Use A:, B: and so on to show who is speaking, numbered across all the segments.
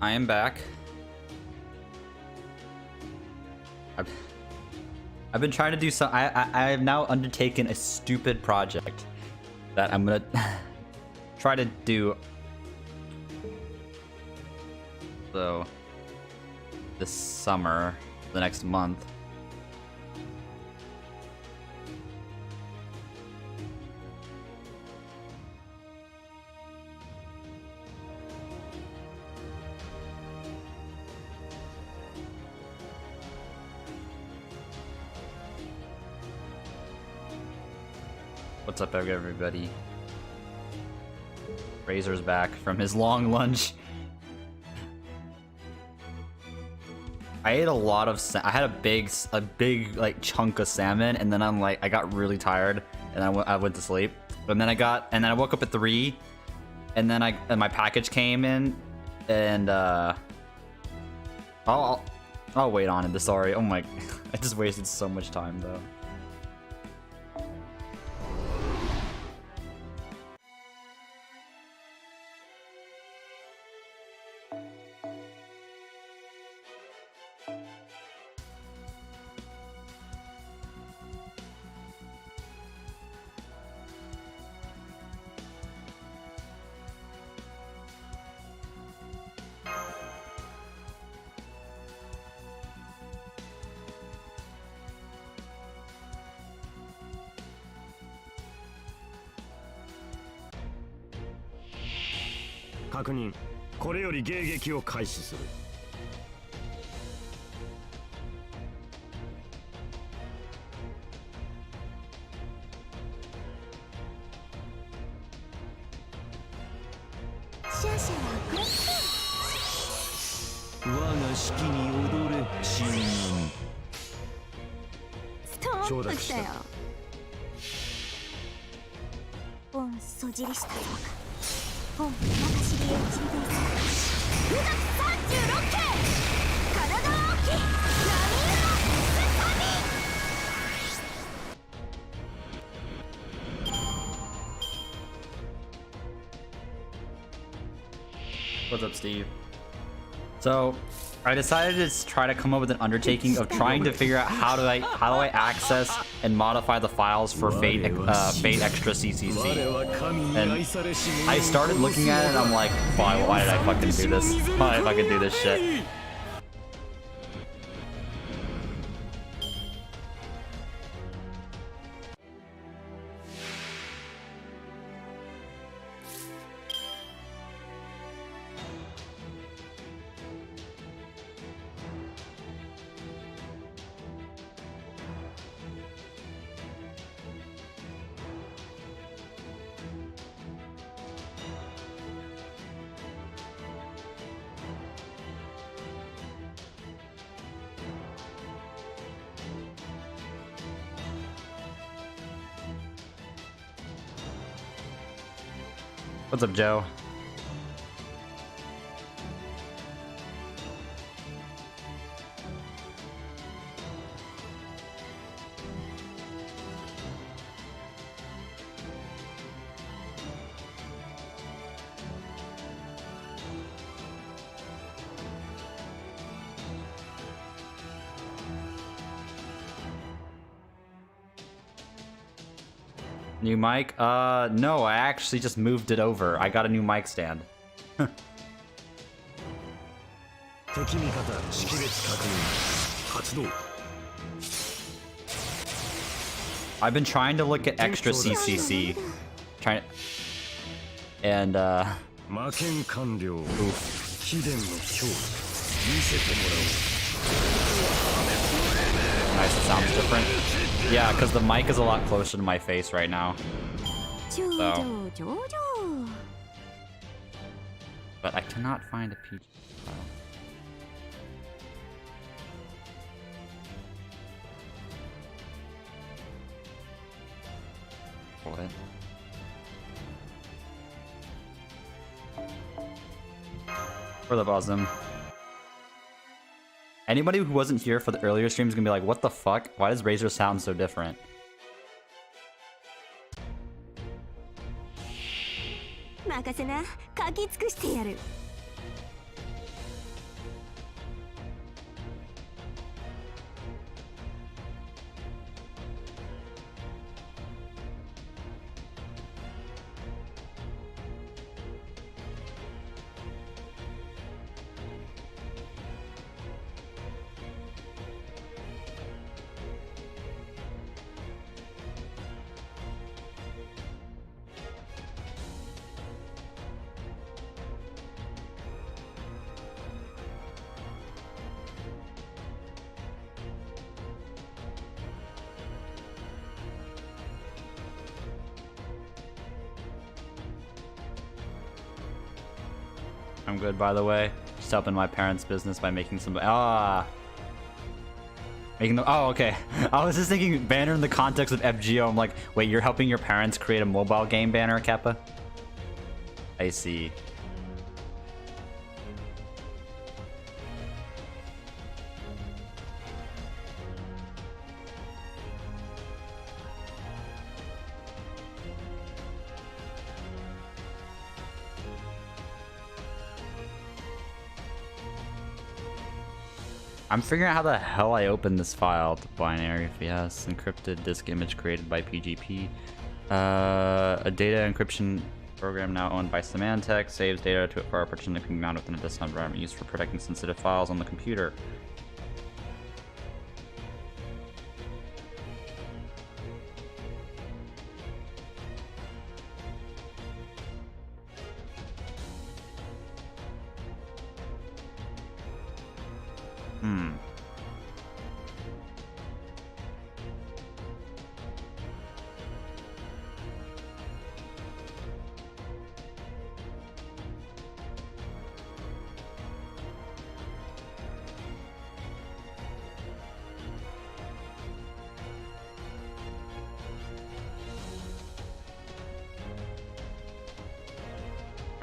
A: I am back. I've been trying to do some. I have now undertaken a stupid project that I'm gonna try to do. So this summer, the next month. What's up, everybody? Razor's back from his long lunch. I ate a lot of. I had a big like chunk of salmon, and then I got really tired, and I went to sleep. And then I woke up at 3, and then my package came in, and I'll wait on it. Sorry. Oh my, I just wasted so much time though. What's up, Steve? So, I decided to try to come up with an undertaking of trying to figure out how do I access and modify the files for Fate Extra CCC. And I started looking at it, and I'm like, why did I fucking do this? Why did I fucking do this shit? What's up, Joe? New mic? No, I actually just moved it over. I got a new mic stand. I've been trying to look at extra CCC. And nice, it sounds different. Yeah, because the mic is a lot closer to my face right now. So. But I cannot find a PG file. What? For the bosom. Anybody who wasn't here for the earlier stream is gonna be like, what the fuck? Why does Razor sound so different? I'm good, by the way. Just helping my parents' business by making some... Making them... Oh, okay. I was just thinking banner in the context of FGO. I'm like, wait, you're helping your parents create a mobile game banner, Kappa? I see. I'm figuring out how the hell I open this file to binary. Yes, encrypted disk image created by PGP. A data encryption program now owned by Symantec saves data to it for a partition that can be mounted within a disk environment used for protecting sensitive files on the computer.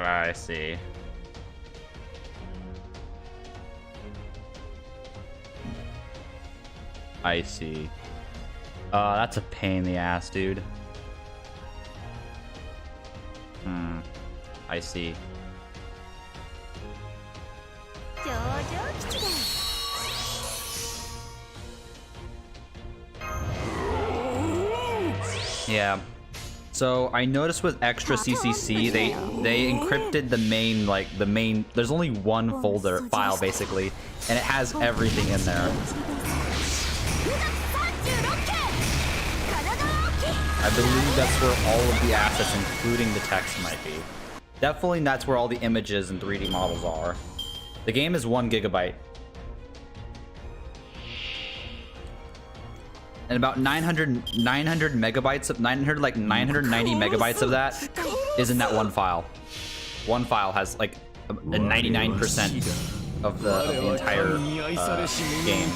A: I see. I see. That's a pain in the ass, dude. I see. Yeah. So I noticed with extra CCC, they encrypted the main, there's only one folder file basically, and it has everything in there. I believe that's where all of the assets, including the text, might be. Definitely that's where all the images and 3D models are. The game is 1 GB. And about 900 megabytes of 990 megabytes of that is in that one file. One file has like a 99% of the entire game.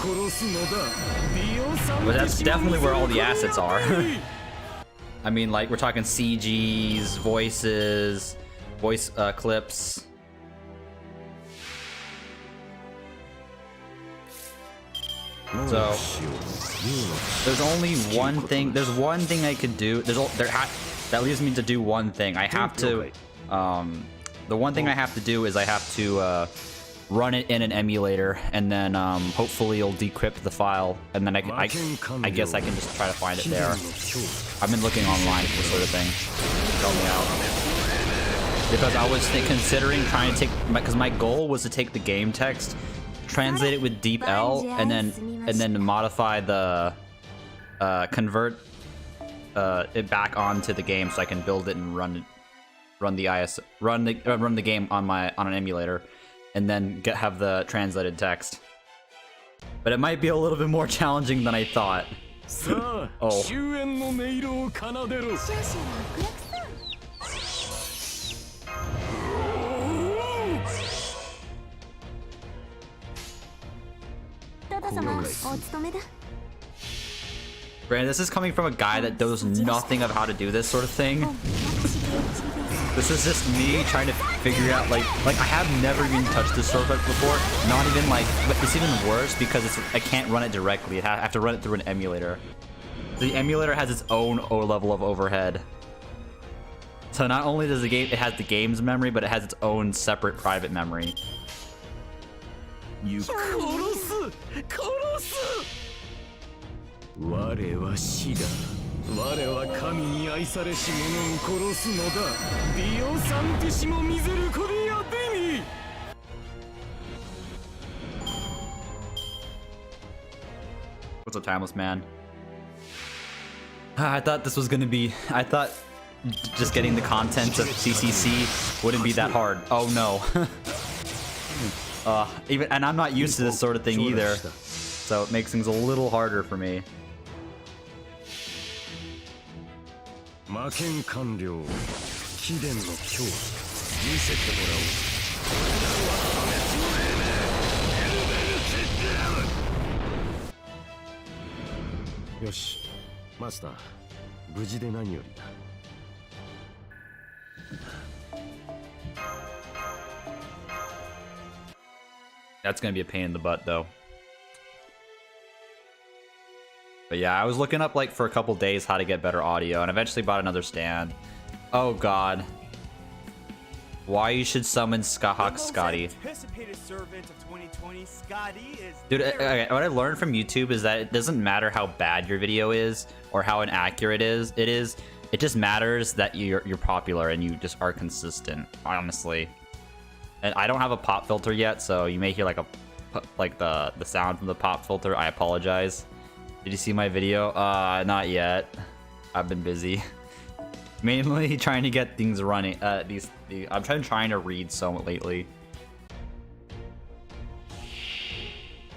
A: But that's definitely where all the assets are. I mean, like, we're talking CGs, voices, voice clips. So there's only one thing. There's one thing I could do. That leaves me to do one thing. I have to. The one thing I have to do is I have to run it in an emulator, and then hopefully it'll decrypt the file, and then I guess I can just try to find it there. I've been looking online for this sort of thing. Help me out. Because I was considering trying to take, because my goal was to take the game text, translate it with DeepL, and then modify the convert it back onto the game so I can build it and run the game on an emulator, and then have the translated text. But it might be a little bit more challenging than I thought. Oh. Brandon, this is coming from a guy that knows nothing of how to do this sort of thing. This is just me trying to figure out, like I have never even touched this sort of before. Not even but it's even worse because I can't run it directly. I have to run it through an emulator. The emulator has its own level of overhead. So not only does it has the game's memory, but it has its own separate private memory. You What's up, Timeless Man? I thought this was gonna be... I thought just getting the contents of CCC wouldn't be that hard. Oh no. And I'm not used to this sort of thing either, so it makes things a little harder for me.
B: よし、マスター、無事で何よりだ。
A: That's gonna be a pain in the butt, though. But yeah, I was looking up like for a couple days how to get better audio, and eventually bought another stand. Oh god. Why you should summon Skahawk Scotty. Dude, okay, what I learned from YouTube is that it doesn't matter how bad your video is or how inaccurate it is. It just matters that you're popular and you just are consistent, honestly. And I don't have a pop filter yet, so you may hear like the sound from the pop filter. I apologize. Did you see my video? Not yet. I've been busy. Mainly trying to get things running. I'm trying to read so lately.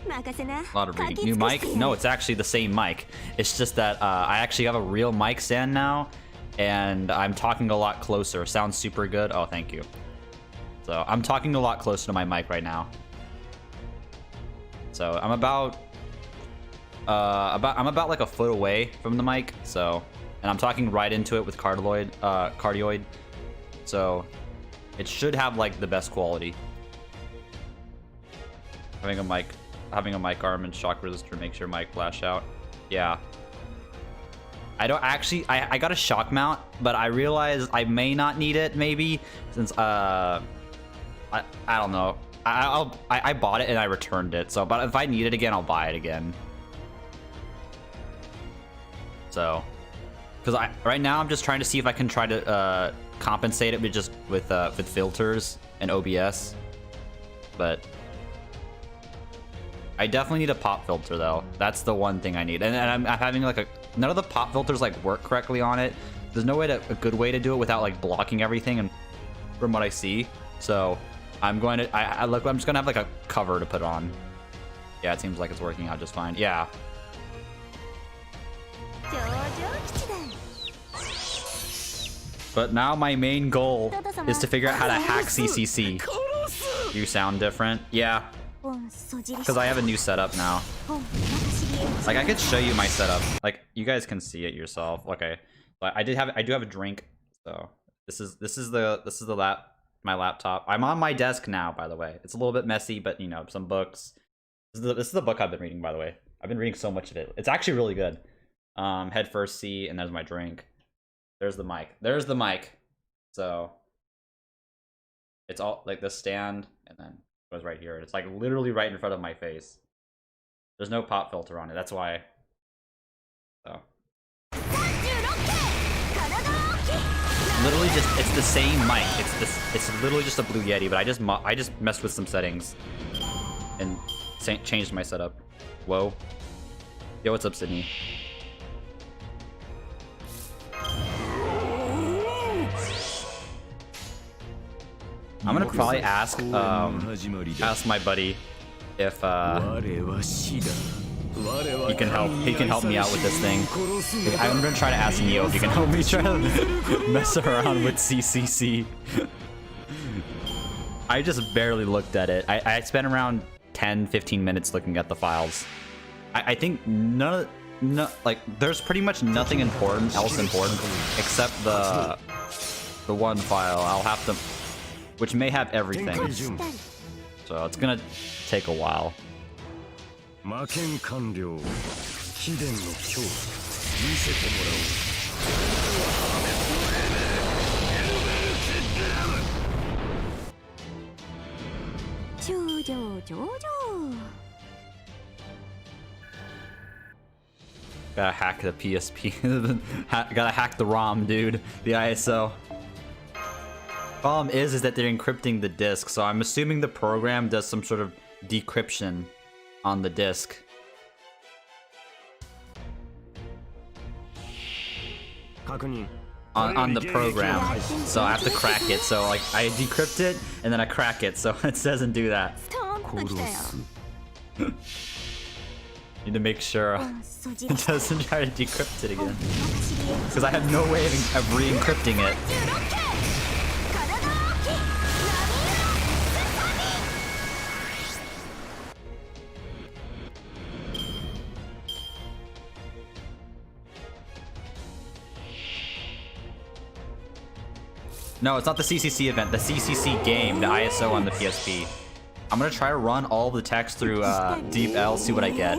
A: A lot of reading. New mic? No, it's actually the same mic. It's just that I actually have a real mic stand now, and I'm talking a lot closer. Sounds super good. Oh, thank you. So I'm talking a lot closer to my mic right now. So I'm about like a foot away from the mic. So, and I'm talking right into it with cardioid. So it should have like the best quality. Having a mic arm and shock resistor makes your mic flash out. Yeah. I don't actually. I got a shock mount, but I realized I may not need it. Maybe since I don't know. I bought it and I returned it. So, but if I need it again, I'll buy it again. So, because right now I'm just trying to see if I can try to compensate it with filters and OBS, but I definitely need a pop filter though. That's the one thing I need, and I'm having like none of the pop filters like work correctly on it. There's no way a good way to do it without like blocking everything, and from what I see, so I'm going to I'm just gonna have like a cover to put on. Yeah, it seems like it's working out just fine. Yeah. But now my main goal is to figure out how to hack CCC. You sound different? Yeah. Because I have a new setup now. Like, I could show you my setup. Like, you guys can see it yourself. Okay. But I do have a drink. So this is my laptop. I'm on my desk now, by the way. It's a little bit messy, but you know, some books. This is the book I've been reading, by the way. I've been reading so much of it. It's actually really good. Head first C, and there's my drink. There's the mic. There's the mic. So it's all like the stand, and then it goes right here. It's like literally right in front of my face. There's no pop filter on it. That's why. So literally it's the same mic. It's literally just a Blue Yeti, but I just messed with some settings and changed my setup. Whoa. Yo, what's up, Sydney? I'm gonna probably ask my buddy if he can help me out with this thing. I'm gonna try to ask Neo if he can help me try to mess around with CCC. I just barely looked at it. I spent around 10-15 minutes looking at the files. I think there's pretty much nothing else important except the one file. I'll have to, which may have everything. So it's gonna take a while. Gotta hack the PSP. Gotta hack the ROM, dude. The ISO. Problem is that they're encrypting the disk, so I'm assuming the program does some sort of decryption on the disk. On the program, so I have to crack it. So like I decrypt it and then I crack it, so it doesn't do that. Need to make sure it doesn't try to decrypt it again, because I have no way of re-encrypting it. No, it's not the CCC event. The CCC game, the ISO on the PSP. I'm gonna try to run all the text through Deep L, see what I get.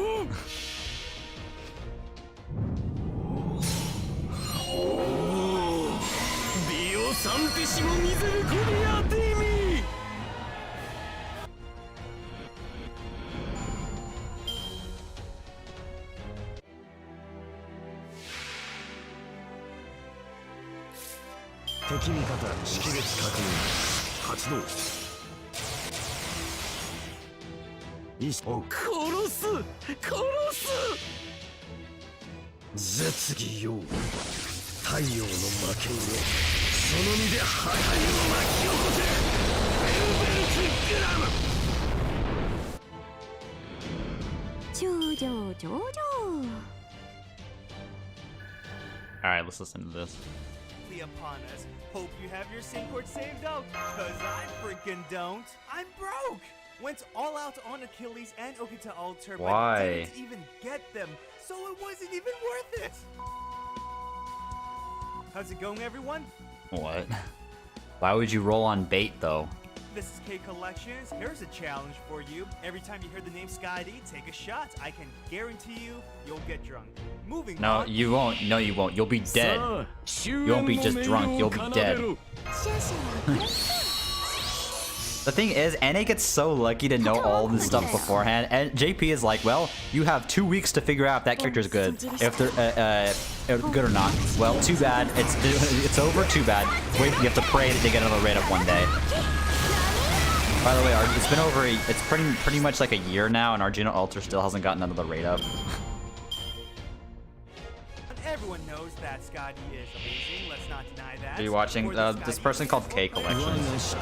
A: Alright, let's listen to this.
C: Upon us. Hope you have your SIM cord saved up, cause I freaking don't. I'm broke! Went all out on Achilles and Okita Alter,
A: Why?
C: but didn't even get them, so it wasn't even worth it! How's it going, everyone?
A: What? Why would you roll on bait, though?
C: This is K Collections. Here's a challenge for you. Every time you hear the name Scotty, take a shot. I can guarantee you'll get drunk. Moving
A: No,
C: on.
A: you won't. No, you won't. You'll be dead. You won't be just drunk. You'll be dead. The thing is, NA gets so lucky to know all this stuff beforehand, and JP is like, well, you have 2 weeks to figure out if that character's good, if they're good or not. Well, too bad. It's over. Too bad. Wait, you have to pray that they get another raid up one day. By the way, it's been over. It's pretty much like a year now, and Arjuna Alter still hasn't gotten another raid up.
C: Everyone knows that Scotty is amazing. Let's not deny that.
A: Are you watching this person called K Collections?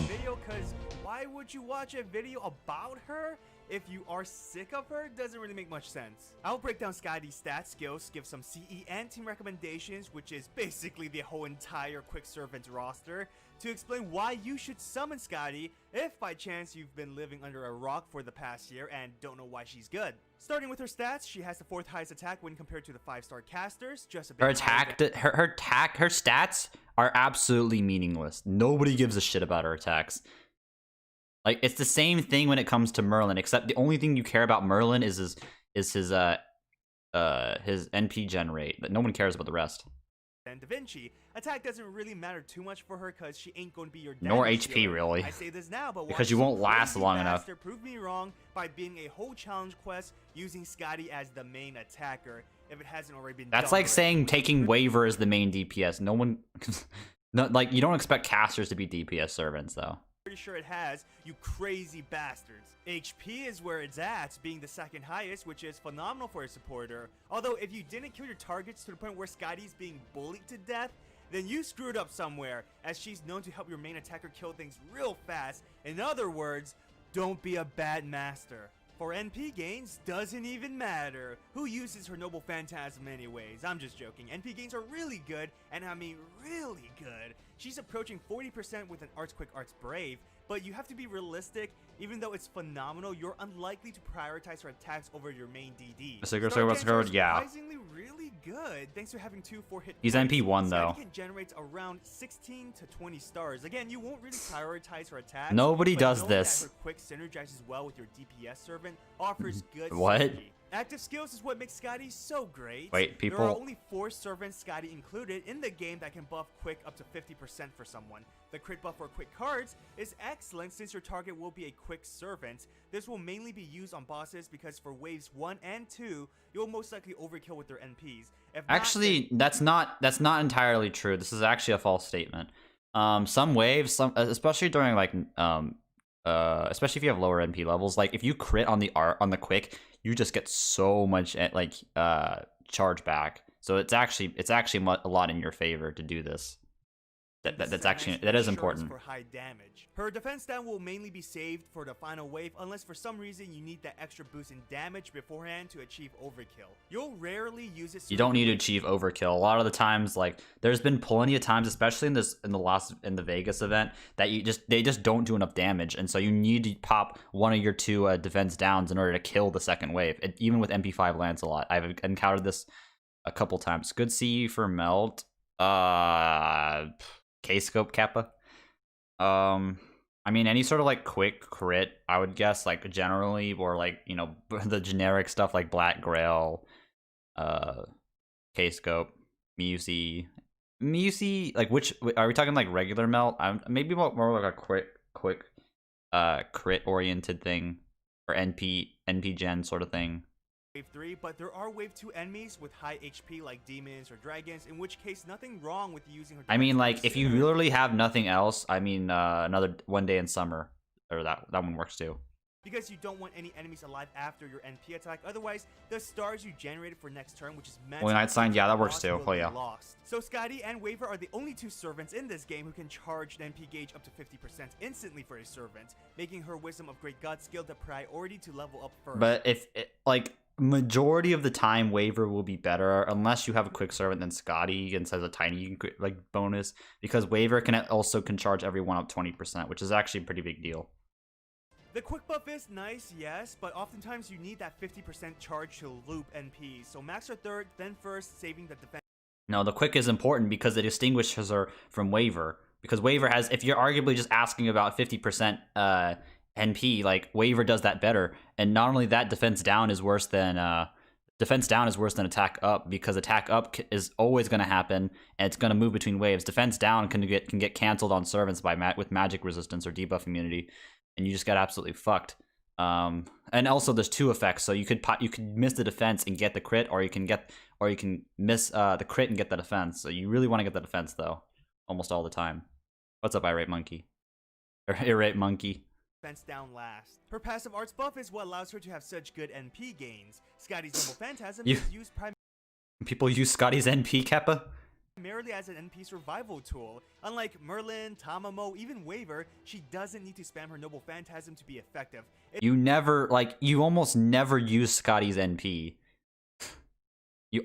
C: Video, cause why would you watch a video about her? If you are sick of her, doesn't really make much sense. I'll break down Scotty's stats, skills, give some CE and team recommendations, which is basically the whole entire Quick Servant roster, to explain why you should summon Scotty if by chance you've been living under a rock for the past year and don't know why she's good. Starting with her stats, she has the 4th highest attack when compared to the 5-star casters, just a bit
A: Her stats are absolutely meaningless. Nobody gives a shit about her attacks. Like, it's the same thing when it comes to Merlin, except the only thing you care about Merlin is his NP gen rate, but no one cares about the rest.
C: And Da Vinci, attack doesn't really matter too much for her because she ain't going to be your
A: nor
C: damage
A: HP
C: dealer.
A: really.
C: I say this now, but
A: because you won't last long enough.
C: Prove me wrong by being a whole challenge quest using Scotty as the main attacker if it hasn't already been.
A: That's
C: done
A: like
C: already.
A: saying taking Waver as the main DPS. No one, no, like you don't expect casters to be DPS servants though.
C: Pretty sure it has, you crazy bastards. HP is where it's at, being the 2nd highest, which is phenomenal for a supporter. Although if you didn't kill your targets to the point where Scotty's being bullied to death, then you screwed up somewhere, as she's known to help your main attacker kill things real fast. In other words, don't be a bad master. For NP gains, doesn't even matter. Who uses her Noble Phantasm anyways? I'm just joking. NP gains are really good, and I mean really good. She's approaching 40% with an Arts Quick Arts Brave, but you have to be realistic. Even though it's phenomenal, you're unlikely to prioritize her attacks over your main DD.
A: Yeah.
C: Surprisingly really good, thanks to having 2 4-hit.
A: He's NP1 though.
C: Can generate around 16 to 20 stars. Again, you won't really prioritize her attacks.
A: Nobody
C: but
A: does
C: know
A: this.
C: That her quick synergizes well with your DPS servant, offers good
A: What?
C: synergy. Active skills is what makes Scotty so great.
A: Wait, people.
C: There are only 4 servants Scotty included in the game that can buff quick up to 50% for someone. The crit buff for quick cards is excellent since your target will be a quick servant. This will mainly be used on bosses because for waves 1 and 2, you'll most likely overkill with their NPs. If not,
A: Actually, that's not entirely true. This is actually a false statement. Some waves, especially during like especially if you have lower NP levels, like if you crit on the quick, you just get so much like charge back. So it's actually a lot in your favor to do this. That is important.
C: For high damage. Her defense stat will mainly be saved for the final wave unless for some reason you need that extra boost in damage beforehand to achieve overkill. You'll rarely use it.
A: You don't need to achieve overkill. A lot of the times, like there's been plenty of times, especially in the Vegas event, that they just don't do enough damage, and so you need to pop one of your 2 defense downs in order to kill the second wave. Even with MP5 Lancelot, I've encountered this a couple times. Good CE for Melt. K-scope Kappa. I mean, any sort of like quick crit, I would guess, like generally, or like, you know, the generic stuff like Black Grail, K-scope, Musi. Like which are we talking like regular melt? Maybe more like a quick crit oriented thing, or NP gen sort of thing.
C: Wave 3, but there are Wave 2 enemies with high HP like demons or dragons, in which case nothing wrong with using her.
A: I mean,
C: defense
A: like if you
C: sooner,
A: literally have nothing else, I mean, another One Day in Summer, or that one works too.
C: because you don't want any enemies alive after your NP attack. Otherwise, the stars you generated for next turn, which is meant
A: Holy Night Sign, yeah, that works too.
C: will
A: Oh
C: be
A: yeah.
C: lost. So Scotty and Waver are the only two servants in this game who can charge an NP gauge up to 50% instantly for a servant, making her Wisdom of Great God skill the priority to level up first.
A: But if like majority of the time, Waver will be better unless you have a quick servant than Scotty and says a tiny like bonus, because Waver also can charge everyone up 20%, which is actually a pretty big deal.
C: The quick buff is nice, yes, but oftentimes you need that 50% charge to loop NP. So max her third, then first, saving the defense.
A: No, the quick is important because it distinguishes her from Waver. Because Waver has, if you're arguably just asking about 50% NP, like Waver does that better. And not only that, defense down is worse than attack up, because attack up is always going to happen and it's going to move between waves. Defense down can get canceled on servants with magic resistance or debuff immunity, and you just got absolutely fucked. And also there's two effects, so you could miss the defense and get the crit, or you can miss the crit and get the defense. So you really want to get the defense though, almost all the time. What's up, Irate Monkey? Or Irate Monkey?
C: Defense down last. Her passive arts buff is what allows her to have such good NP gains. Scotty's Noble Phantasm is used
A: People use Scotty's NP, Kappa?
C: primarily as an NP survival tool. Unlike Merlin, Tamamo, even Waver, she doesn't need to spam her Noble Phantasm to be effective.
A: You almost never use Scotty's NP. You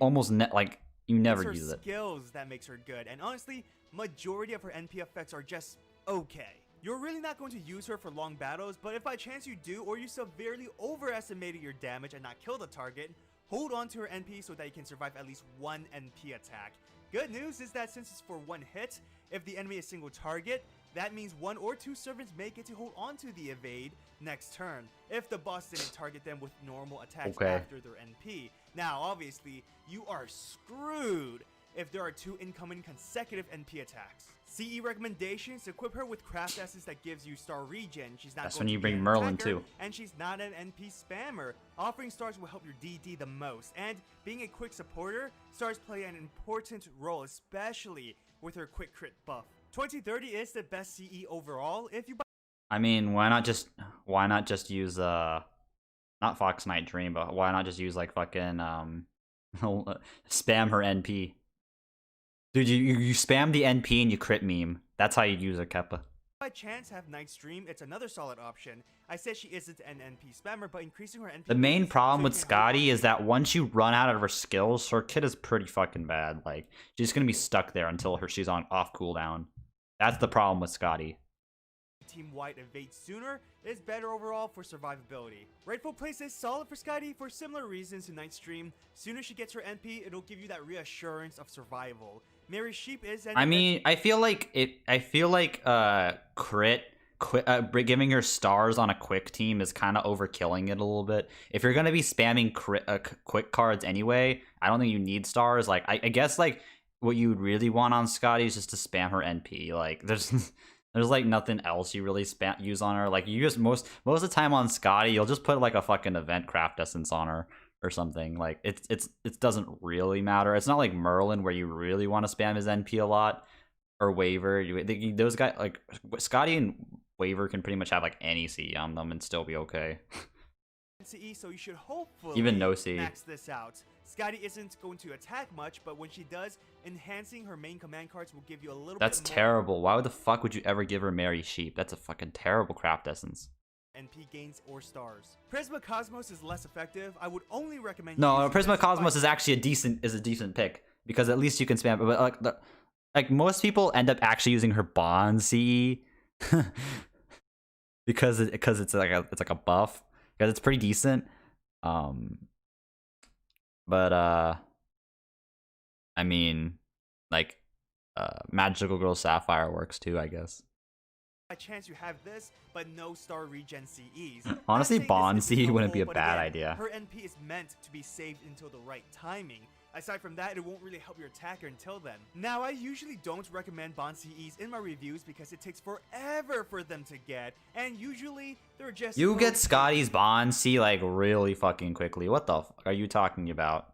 A: never
C: It's
A: use
C: her
A: it.
C: skills that makes her good, and honestly, majority of her NP effects are just okay. You're really not going to use her for long battles, but if by chance you do, or you severely overestimated your damage and not kill the target, hold on to her NP so that you can survive at least one NP attack. Good news is that since it's for one hit, if the enemy is single target, that means one or two servants may get to hold on to the evade next turn, if the boss didn't target them with normal attacks after their NP. Now, obviously, you are screwed if there are two incoming consecutive NP attacks. CE recommendations: equip her with craft essence that gives you star regen. She's not
A: That's
C: going
A: when
C: to
A: you
C: be
A: bring
C: an
A: Merlin
C: attacker,
A: too.
C: and she's not an NP spammer. Offering stars will help your DD the most, and being a quick supporter, stars play an important role, especially with her quick crit buff. 2030 is the best CE overall. If you buy
A: I mean, why not just use not Fox Knight Dream, but why not just use like fucking spam her NP? Dude, you spam the NP and you crit meme. That's how you use a Keppa.
C: by chance have Night's Dream, it's another solid option. I said she isn't an NP spammer, but increasing her NP.
A: The main problem with
C: so
A: Scotty is that once you run out of her skills, her kit is pretty fucking bad. Like, she's gonna be stuck there until she's off cooldown. That's the problem with Scotty.
C: Team White evade sooner is better overall for survivability. Rightful place is solid for Scotty for similar reasons to Night's Dream. Sooner she gets her NP, it'll give you that reassurance of survival. Mary Sheep is.
A: I mean, I feel like giving her stars on a quick team is kind of overkilling it a little bit. If you're gonna be spamming quick cards anyway, I don't think you need stars. Like, I guess like what you would really want on Scotty is just to spam her NP. Like, there's like nothing else you really use on her. Like, you just most of the time on Scotty, you'll just put like a fucking event craft essence on her or something. Like, it doesn't really matter. It's not like Merlin where you really want to spam his NP a lot, or Waver. Those guys, like Scotty and Waver, can pretty much have like any CE on them and still be okay.
C: CE, so you should hopefully
A: even no CE.
C: max this out. Scotty isn't going to attack much, but when she does, enhancing her main command cards will give you a little
A: That's
C: bit more
A: terrible. Why the fuck would you ever give her Mary Sheep? That's a fucking terrible craft essence.
C: NP gains or stars. Prisma Cosmos is less effective. I would only recommend
A: No,
C: using
A: Prisma
C: this
A: Cosmos
C: by-
A: is actually a decent pick, because at least you can spam. But like most people end up actually using her Bond CE because it's like a buff, because it's pretty decent. But I mean, like, Magical Girl Sapphire works too, I guess.
C: By chance you have this, but no star regen CEs.
A: Honestly,
C: Not saying
A: Bond
C: this isn't
A: CE wouldn't be a
C: helpful, but
A: bad
C: again,
A: idea.
C: Her NP is meant to be saved until the right timing. Aside from that, it won't really help your attacker until then. Now, I usually don't recommend Bond CEs in my reviews because it takes forever for them to get, and usually they're just...
A: You get Scotty's Bond C like really fucking quickly. What the fuck are you talking about?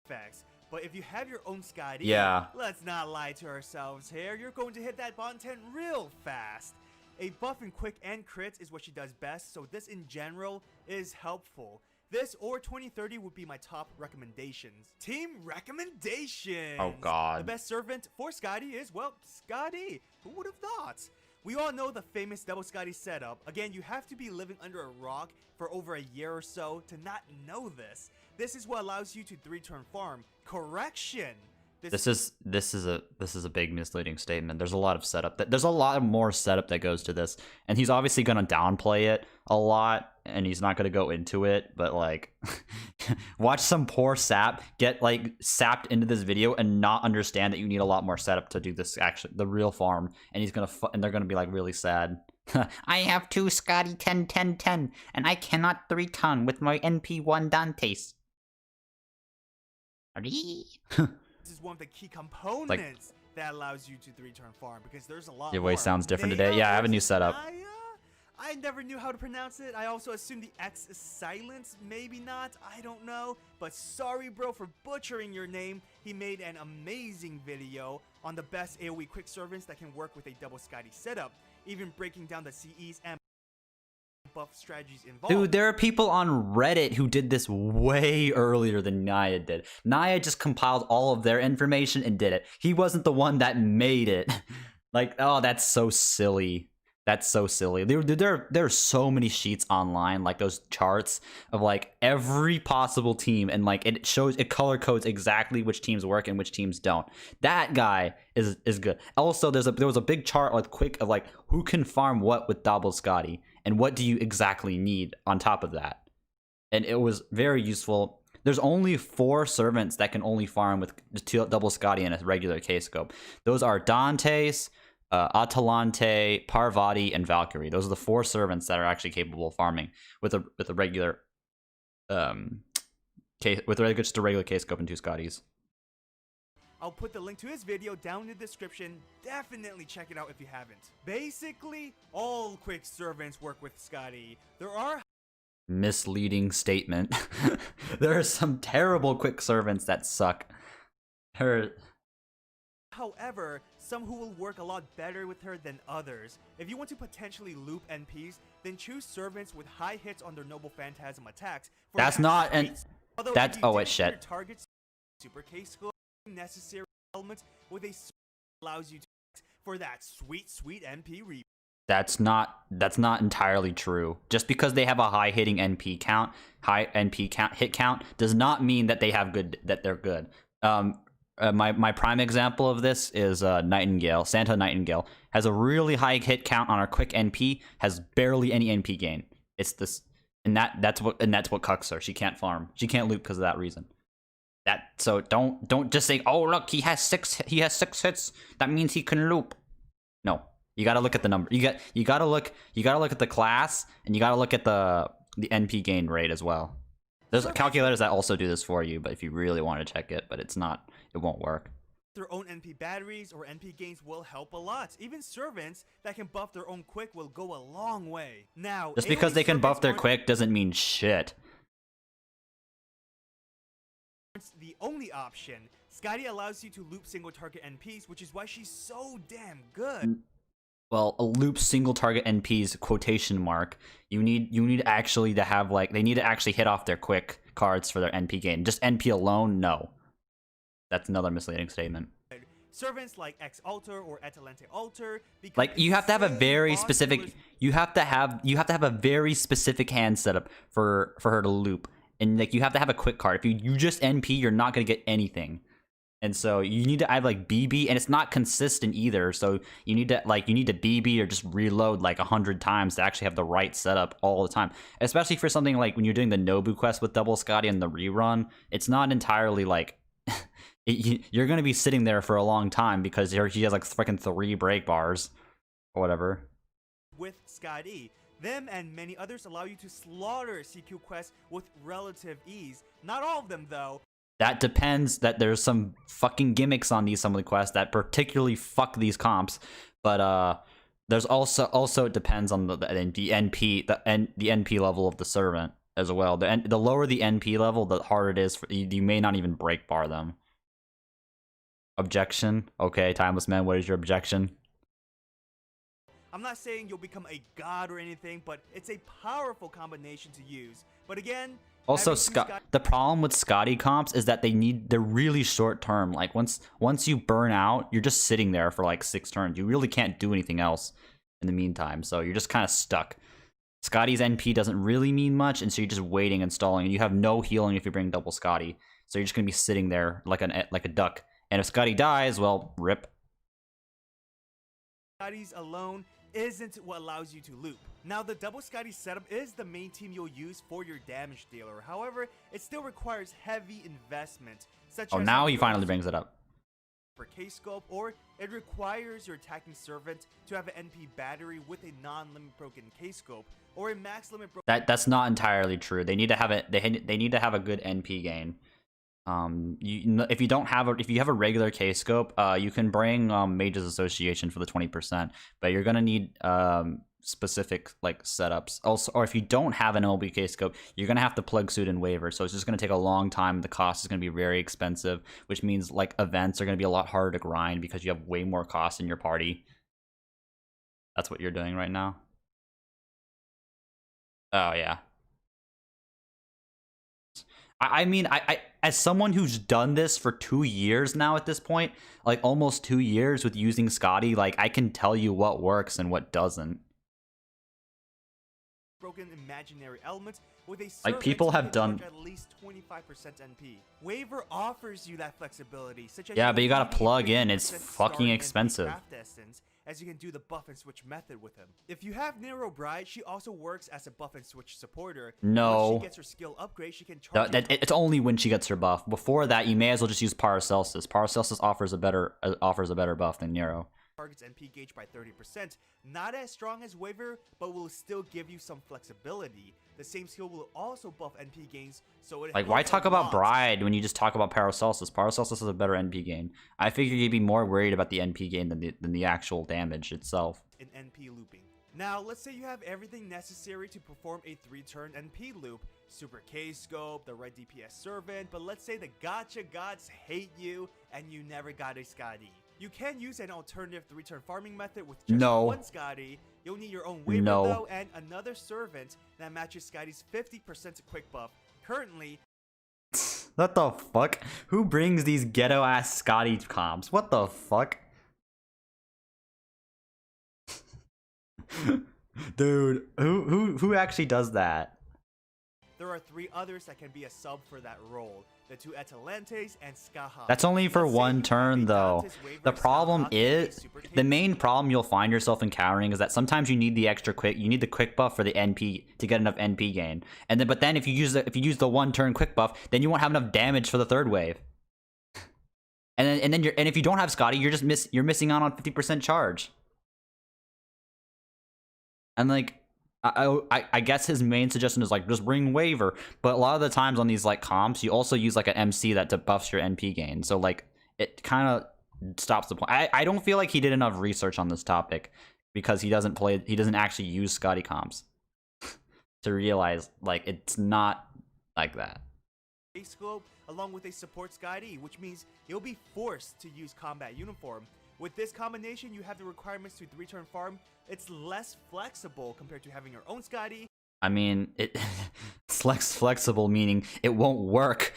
C: Facts. But if you have your own Scotty,
A: Yeah.
C: let's not lie to ourselves here. You're going to hit that Bond 10 real fast. A buff in quick and crits is what she does best, so this in general is helpful. This or 2030 would be my top recommendations. Team recommendations!
A: Oh god.
C: The best servant for Scotty is, well, Scotty. Who would have thought? We all know the famous double Scotty setup. Again, you have to be living under a rock for over a year or so to not know this. This is what allows you to 3-turn farm. Correction!
A: This is a big misleading statement. There's a lot of setup. There's a lot more setup that goes to this, and he's obviously gonna downplay it a lot, and he's not gonna go into it. But like, watch some poor sap get like sapped into this video and not understand that you need a lot more setup to do this. Actually, the real farm, and he's gonna and they're gonna be like really sad. I have 2 Scotty 10 10 10, and I cannot 3-ton with my NP1 Dantes.
C: This is one of the key components that allows you to 3-turn farm because there's a lot
A: Your
C: more.
A: voice sounds different
C: Naya
A: today. Yeah, I have a new
C: versus
A: setup.
C: Naya? I never knew how to pronounce it. I also assumed the X is silent. Maybe not. I don't know. But sorry, bro, for butchering your name. He made an amazing video on the best AoE quick servants that can work with a double Scotty setup, even breaking down the CEs and buff strategies involved.
A: Dude, there are people on Reddit who did this way earlier than Naya did. Naya just compiled all of their information and did it. He wasn't the one that made it. Like, oh, that's so silly. That's so silly. There are so many sheets online, like those charts of like every possible team, and like it color codes exactly which teams work and which teams don't. That guy is good. Also, there was a big chart like quick of like who can farm what with double Scotty and what do you exactly need on top of that. And it was very useful. There's only 4 servants that can only farm with double Scotty and a regular K-scope. Those are Dantes, Atalante, Parvati, and Valkyrie. Those are the 4 servants that are actually capable of farming with a regular just a regular K-scope and 2 Scotties.
C: I'll put the link to his video down in the description. Definitely check it out if you haven't. Basically, all quick servants work with Scotty. There are
A: Misleading statement. There are some terrible quick servants that suck.
C: however, some who will work a lot better with her than others. If you want to potentially loop NPs, then choose servants with high hits on their Noble Phantasm attacks.
A: That's not an... That's... Oh, wait, shit.
C: Targets super case scope necessary elements with a allows you to for that sweet NP reboot.
A: That's not entirely true. Just because they have a high hitting NP count, hit count, does not mean that they're good. My prime example of this is Nightingale. Santa Nightingale has a really high hit count on our quick NP, has barely any NP gain. It's this, and that's what cucks her. She can't farm. She can't loop because of that reason. So don't just say, oh look, he has 6 hits. That means he can loop. No. You gotta look at the number. You gotta look at the class, and you gotta look at the NP gain rate as well. There's calculators that also do this for you, but if you really want to check it, but it won't work.
C: Their own NP batteries or NP gains will help a lot. Even servants that can buff their own quick will go a long way. Now,
A: just because they can buff their quick doesn't mean shit.
C: The only option. Scotty allows you to loop single target NPs, which is why she's so damn good.
A: Well, a loop single target NP's quotation mark. You need actually to have like they need to actually hit off their quick cards for their NP gain. Just NP alone, no. That's another misleading statement.
C: Servants like X Alter or Atalante Alter,
A: like you have to have a very specific. You have to have a very specific hand setup for her to loop, and like you have to have a quick card. If you just NP, you're not gonna get anything. And so you need to have like BB, and it's not consistent either. So you need to BB or just reload like 100 times to actually have the right setup all the time. Especially for something like when you're doing the Nobu quest with double Scotty and the rerun, it's not entirely like You're gonna be sitting there for a long time because he has like freaking 3 break bars or whatever.
C: With Scotty, them and many others allow you to slaughter CQ quests with relative ease. Not all of them though.
A: That depends. That there's some fucking gimmicks on some of the quests that particularly fuck these comps, but there's also it depends on the NP level of the servant as well. The lower the NP level, the harder it is for you may not even break bar them. Objection? Okay, Timeless Man, what is your objection?
C: I'm not saying you'll become a god or anything, but it's a powerful combination to use. But again,
A: also the problem with Scotty comps is that they're really short term. Like once you burn out, you're just sitting there for like 6 turns. You really can't do anything else in the meantime, so you're just kind of stuck. Scotty's NP doesn't really mean much, and so you're just waiting and stalling, and you have no healing if you bring double Scotty. So you're just gonna be sitting there like a duck. And if Scotty dies, well, rip.
C: Scotty's alone isn't what allows you to loop. Now, the double Scotty setup is the main team you'll use for your damage dealer. However, it still requires heavy investment, such as
A: now he finally brings it up.
C: For K-Scope, or it requires your attacking servant to have an NP battery with a non-limit broken K-Scope, or a max limit broken.
A: That's not entirely true. They need to have it. They need to have a good NP gain. If you have a regular K-Scope, you can bring Mages Association for the 20%, but you're gonna need specific like setups. Also, or if you don't have an LB K-Scope, you're gonna have to plug suit and waiver. So it's just gonna take a long time. The cost is gonna be very expensive, which means like events are gonna be a lot harder to grind because you have way more costs in your party. That's what you're doing right now. Oh yeah. I mean, I as someone who's done this for 2 years now at this point, like almost 2 years with using Scotty, like I can tell you what works and what doesn't.
C: Broken imaginary elements with a
A: like people have done
C: at least 25% NP. Waiver offers you that flexibility, such as
A: yeah, but you gotta plug in. It's fucking expensive.
C: As you can do the buff and switch method with him. If you have Nero Bride, she also works as a buff and switch supporter.
A: No.
C: When she gets her skill upgrade, she can charge.
A: It's only when she gets her buff. Before that, you may as well just use Paracelsus. Paracelsus offers a better buff than Nero.
C: Targets NP gauge by 30%. Not as strong as Waiver, but will still give you some flexibility. The same skill will also buff NP gains, so it
A: like why talk about Bride when you just talk about Paracelsus? Paracelsus is a better NP gain. I figure you'd be more worried about the NP gain than the actual damage itself.
C: In NP looping. Now, let's say you have everything necessary to perform a 3-turn NP loop. Super K-Scope, the Red DPS Servant, but let's say the Gacha gods hate you and you never got a Scotty. You can use an alternative 3-turn farming method with just one Scotty. You'll need your own waiver though, and another servant that matches Scotty's 50% quick buff. Currently,
A: what the fuck? Who brings these ghetto ass Scotty comps? What the fuck? Dude, who actually does that?
C: There are 3 others that can be a sub for that role. The 2 Atalantes and Skaha.
A: That's only for 1 turn though. The problem is, the main problem you'll find yourself encountering is that sometimes you need the extra quick buff for the NP to get enough NP gain. And then, but then if you use the 1 turn quick buff, then you won't have enough damage for the 3rd wave. And if you don't have Scotty, you're missing out on 50% charge. And like, I guess his main suggestion is like just bring waiver, but a lot of the times on these like comps, you also use like an MC that debuffs your NP gain. So like it kind of stops the point. I don't feel like he did enough research on this topic because he doesn't actually use Scotty comps to realize like it's not like that.
C: Scope along with a support Scotty, which means you'll be forced to use combat uniform. With this combination, you have the requirements to 3-turn farm. It's less flexible compared to having your own Scotty.
A: I mean, it's less flexible, meaning it won't work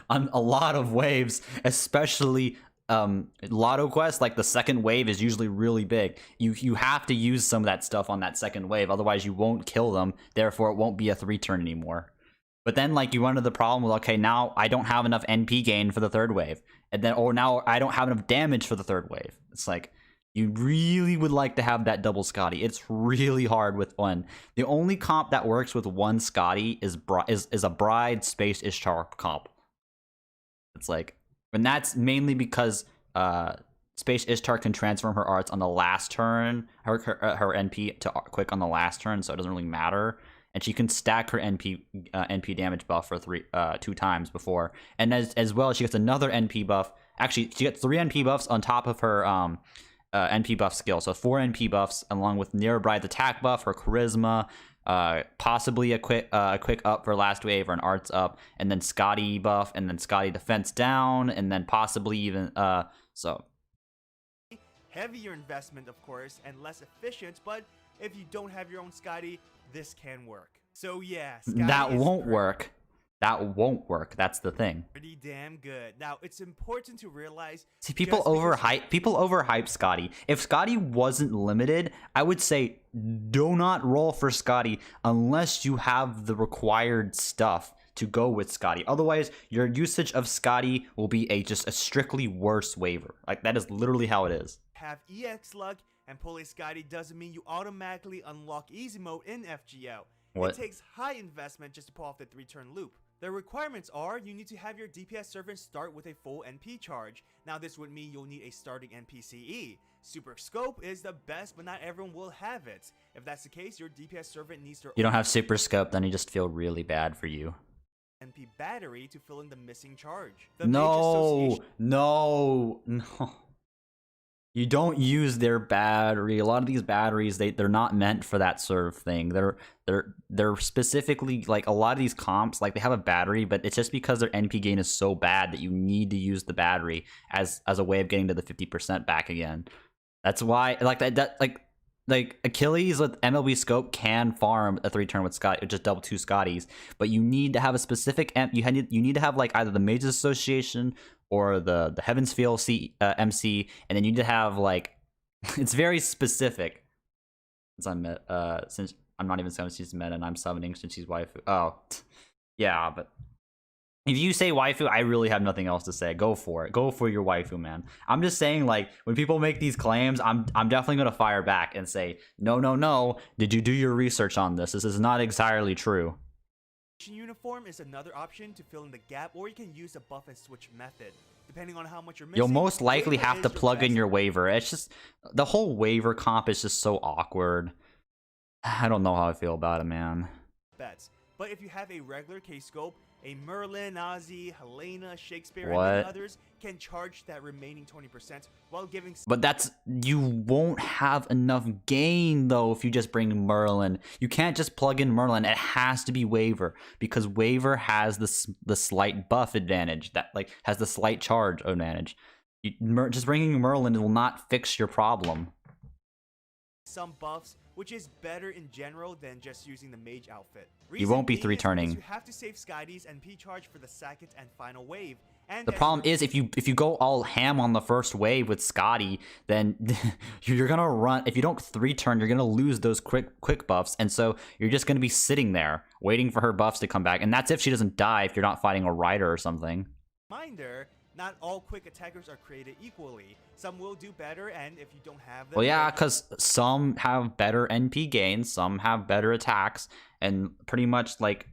A: on a lot of waves, especially Lotto Quest. Like the 2nd wave is usually really big. You have to use some of that stuff on that 2nd wave, otherwise you won't kill them. Therefore, it won't be a 3-turn anymore. But then, like, you run into the problem with, okay, now I don't have enough NP gain for the 3rd wave. And then, or now I don't have enough damage for the 3rd wave. It's like, you really would like to have that double Scotty. It's really hard with 1. The only comp that works with 1 Scotty is a Bride Space Ishtar comp. It's like, And that's mainly because Space Ishtar can transform her arts on the last turn, her NP to quick on the last turn, so it doesn't really matter. And she can stack her NP damage buff for 2 times before. And as well, she gets another NP buff. Actually, she gets 3 NP buffs on top of her NP buff skill. So 4 NP buffs along with Nearbride's attack buff, her charisma, possibly a quick up for last wave or an arts up, and then Scotty buff, and then Scotty defense down, and then possibly even so.
C: Heavier investment, of course, and less efficient, but if you don't have your own Scotty, this can work. So yeah, Scotty
A: that won't work. That won't work. That's the thing.
C: Pretty damn good. Now, it's important to realize...
A: See, people overhype Scotty. If Scotty wasn't limited, I would say do not roll for Scotty unless you have the required stuff to go with Scotty. Otherwise, your usage of Scotty will be just a strictly worse waiver. Like, that is literally how it is.
C: Have EX luck and pull a Scotty doesn't mean you automatically unlock easy mode in FGO.
A: What?
C: It takes high investment just to pull off the 3-turn loop. The requirements are you need to have your DPS servant start with a full NP charge. Now this would mean you'll need a starting NPCE. Super Scope is the best, but not everyone will have it. If that's the case, your DPS servant needs to...
A: You don't have Super Scope, then you just feel really bad for you.
C: NP battery to fill in the missing charge.
A: No. You don't use their battery. A lot of these batteries, they're not meant for that sort of thing. They're specifically, like, a lot of these comps, like, they have a battery, but it's just because their NP gain is so bad that you need to use the battery as a way of getting to the 50% back again. That's why, like Achilles with MLB Scope can farm a 3-turn with Scotty, just double 2 Scotties, but you need to have a specific you need to have, like, either the Mages Association or the Heaven's Feel MC, and then you need to have, like, it's very specific. Since I'm not even summoning, she's meta, and I'm summoning since she's waifu. Oh, yeah, but if you say waifu, I really have nothing else to say. Go for it. Go for your waifu, man. I'm just saying, like, when people make these claims, I'm definitely gonna fire back and say, no. Did you do your research on this? This is not entirely true.
C: Uniform is another option to fill in the gap, or you can use the buff and switch method. Depending on how much you're missing,
A: you'll most likely have to plug in your waiver. It's just, the whole waiver comp is just so awkward. I don't know how I feel about it, man.
C: Bets. But if you have a regular K-Scope, a Merlin, Ozzy, Helena, Shakespeare,
A: What?
C: and others can charge that remaining 20% while giving...
A: But you won't have enough gain, though, if you just bring Merlin. You can't just plug in Merlin. It has to be waiver, because waiver has the slight buff advantage, that, like, has the slight charge advantage. Just bringing Merlin will not fix your problem.
C: Some buffs, which is better in general than just using the mage outfit.
A: You won't be 3-turning.
C: You have to save Scotty's NP charge for the second and final wave. And
A: the problem is, if you go all ham on the first wave with Scotty, then you're gonna run. If you don't 3-turn, you're gonna lose those quick buffs, and so you're just gonna be sitting there waiting for her buffs to come back. And that's if she doesn't die. If you're not fighting a rider or something.
C: Reminder: not all quick attackers are created equally. Some will do better, and if you don't have them...
A: Well, yeah, because some have better NP gains, some have better attacks, and pretty much, like,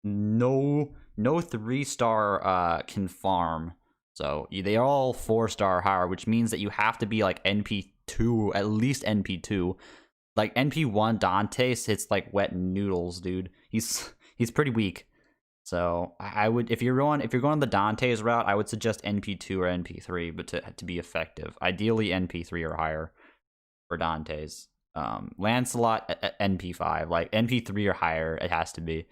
A: no 3-star can farm. So they are all 4-star higher, which means that you have to be, like, NP2, at least NP2. Like, NP1 Dante's hits like wet noodles, dude. He's pretty weak. So I would, if you're going the Dante's route, I would suggest NP2 or NP3, but to be effective, ideally NP3 or higher for Dante's. Lancelot NP5, like NP3 or higher, it has to be.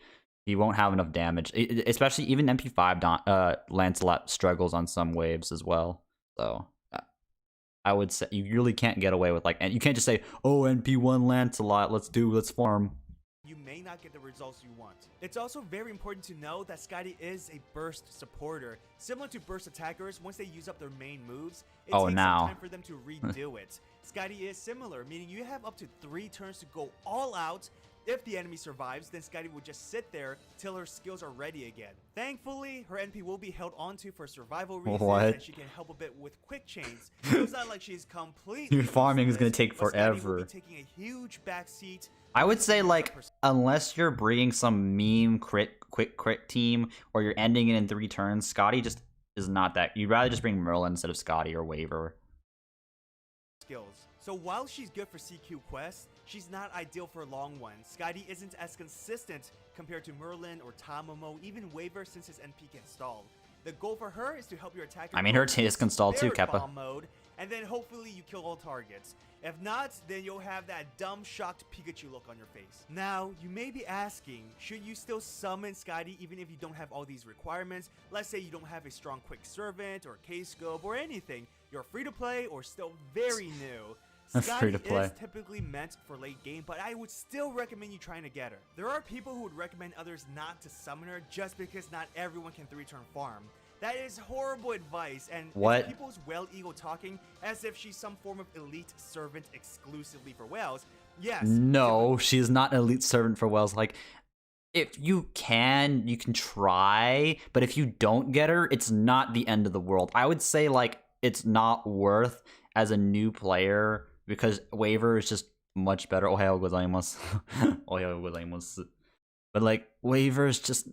A: He won't have enough damage, especially even NP5. Lancelot struggles on some waves as well. So I would say you really can't get away with, like, and you can't just say, oh, NP1 Lancelot, let's farm.
C: You may not get the results you want. It's also very important to know that Scotty is a burst supporter. Similar to burst attackers, once they use up their main moves, it takes some time for them to redo it. Scotty is similar, meaning you have up to 3 turns to go all out. If the enemy survives, then Scotty will just sit there till her skills are ready again. Thankfully, her NP will be held onto for survival reasons, and she can help a bit with quick chains. So it's not like she's completely...
A: Your farming is going to take forever.
C: Scotty will be taking a huge backseat.
A: I would say, like, unless you're bringing some meme quick crit team, or you're ending it in 3 turns, Scotty just is not that. You'd rather just bring Merlin instead of Scotty or Waver.
C: skills. So while she's good for CQ quests, she's not ideal for long ones. Scotty isn't as consistent compared to Merlin or Tamamo, even Waver since his NP can stall. The goal for her is to help your attacker.
A: I mean, her Tis can stall too,
C: Spirit
A: Keppa.
C: Bomb mode, and then hopefully you kill all targets. If not, then you'll have that dumb, shocked Pikachu look on your face. Now, you may be asking, should you still summon Scotty even if you don't have all these requirements? Let's say you don't have a strong Quick Servant or K-Scope or anything. You're free to play or still very new. Scotty
A: Free to play.
C: is typically meant for late game, but I would still recommend you trying to get her. There are people who would recommend others not to summon her just because not everyone can 3-turn farm. That is horrible advice, and
A: What?
C: people's well ego talking as if she's some form of elite servant exclusively for whales. Yes.
A: No, she's not an elite servant for Wells. Like, if you can try, but if you don't get her, it's not the end of the world. I would say, like, it's not worth as a new player because Waver is just much better. Ohayou gozaimasu. Ohayou gozaimasu. But, like, Waver is just,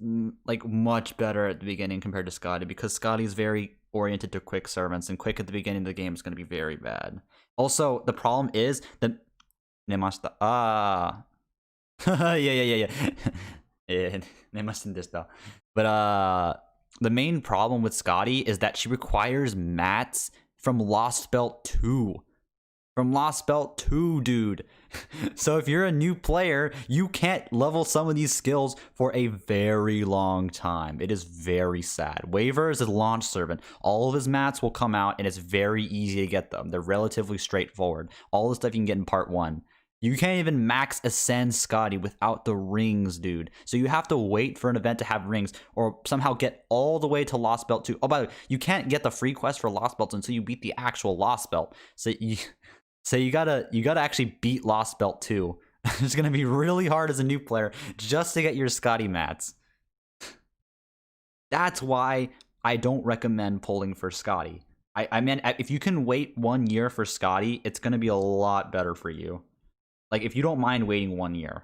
A: like, much better at the beginning compared to Scotty because Scotty's very oriented to quick servants, and quick at the beginning of the game is going to be very bad. Also, the problem is that... Nemashita. Ah. yeah. Nemashita deshita. But, the main problem with Scotty is that she requires mats from Lost Belt 2. From Lost Belt 2, dude. So if you're a new player, you can't level some of these skills for a very long time. It is very sad. Waver is a launch servant. All of his mats will come out, and it's very easy to get them. They're relatively straightforward. All the stuff you can get in part 1. You can't even max ascend Scotty without the rings, dude. So you have to wait for an event to have rings or somehow get all the way to Lost Belt 2. Oh, by the way, you can't get the free quest for Lost Belt until you beat the actual Lost Belt. So you gotta actually beat Lost Belt 2. It's gonna be really hard as a new player just to get your Scotty mats. That's why I don't recommend pulling for Scotty. I mean, if you can wait 1 year for Scotty, it's gonna be a lot better for you. Like, if you don't mind waiting 1 year.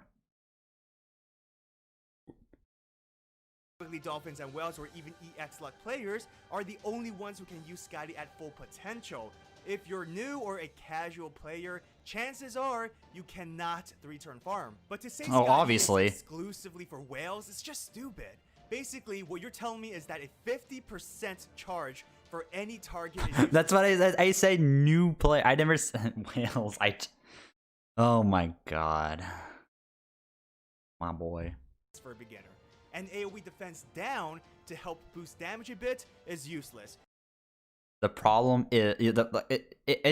C: Dolphins and Whales or even EX Luck players are the only ones who can use Scotty at full potential. If you're new or a casual player, chances are you cannot 3-turn farm. But to say Scotty
A: obviously.
C: is exclusively for whales is just stupid. Basically, what you're telling me is that a 50% charge for any target is
A: That's what I say new player. I never said whales. Oh my god. My boy.
C: for a beginner. And AoE defense down to help boost damage a bit is useless.
A: The problem is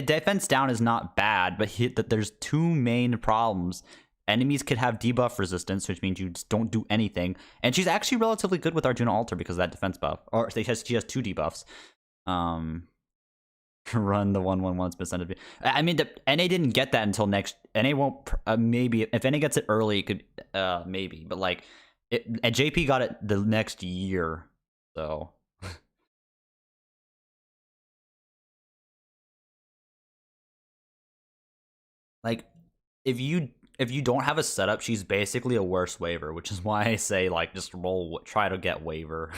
A: defense down is not bad, but there's two main problems. Enemies could have debuff resistance, which means you just don't do anything. And she's actually relatively good with Arjuna Alter because of that defense buff. Or she has 2 debuffs. Run the 1/1 it's been sent to me. I mean, NA didn't get that until next. NA won't. Maybe if NA gets it early, it could. Maybe, but like, and JP got it the next year. So. Like, if you don't have a setup, she's basically a worse waiver, which is why I say, like, just try to get waiver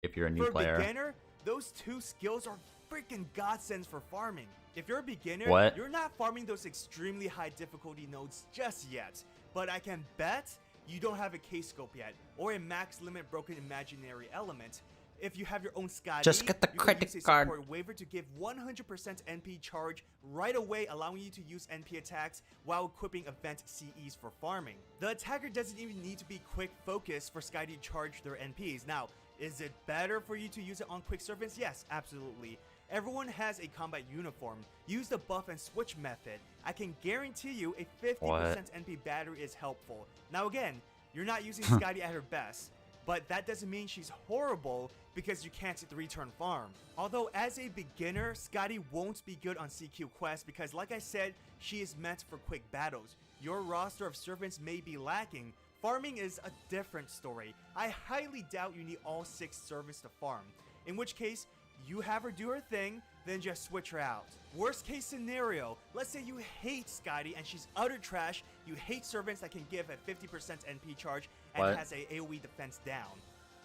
A: if you're a new player.
C: For a beginner, those 2 skills are freaking godsends for farming. If you're a beginner,
A: What?
C: you're not farming those extremely high difficulty nodes just yet. But I can bet you don't have a K-Scope yet, or a max limit broken imaginary element. If you have your own Scotty,
A: Just get the
C: you can
A: credit
C: use a
A: card.
C: support waiver to give 100% NP charge right away, allowing you to use NP attacks while equipping event CEs for farming. The attacker doesn't even need to be quick focused for Scotty to charge their NPs. Now, is it better for you to use it on quick servants? Yes, absolutely. Everyone has a combat uniform. Use the buff and switch method. I can guarantee you a 50% NP battery is helpful. Now again, you're not using Scotty at her best, but that doesn't mean she's horrible because you can't 3-turn farm. Although as a beginner, Scotty won't be good on CQ quests because, like I said, she is meant for quick battles. Your roster of servants may be lacking. Farming is a different story. I highly doubt you need all 6 servants to farm, in which case, you have her do her thing, then just switch her out. Worst case scenario, let's say you hate Scotty and she's utter trash, you hate servants that can give a 50% NP charge and has a AoE defense down.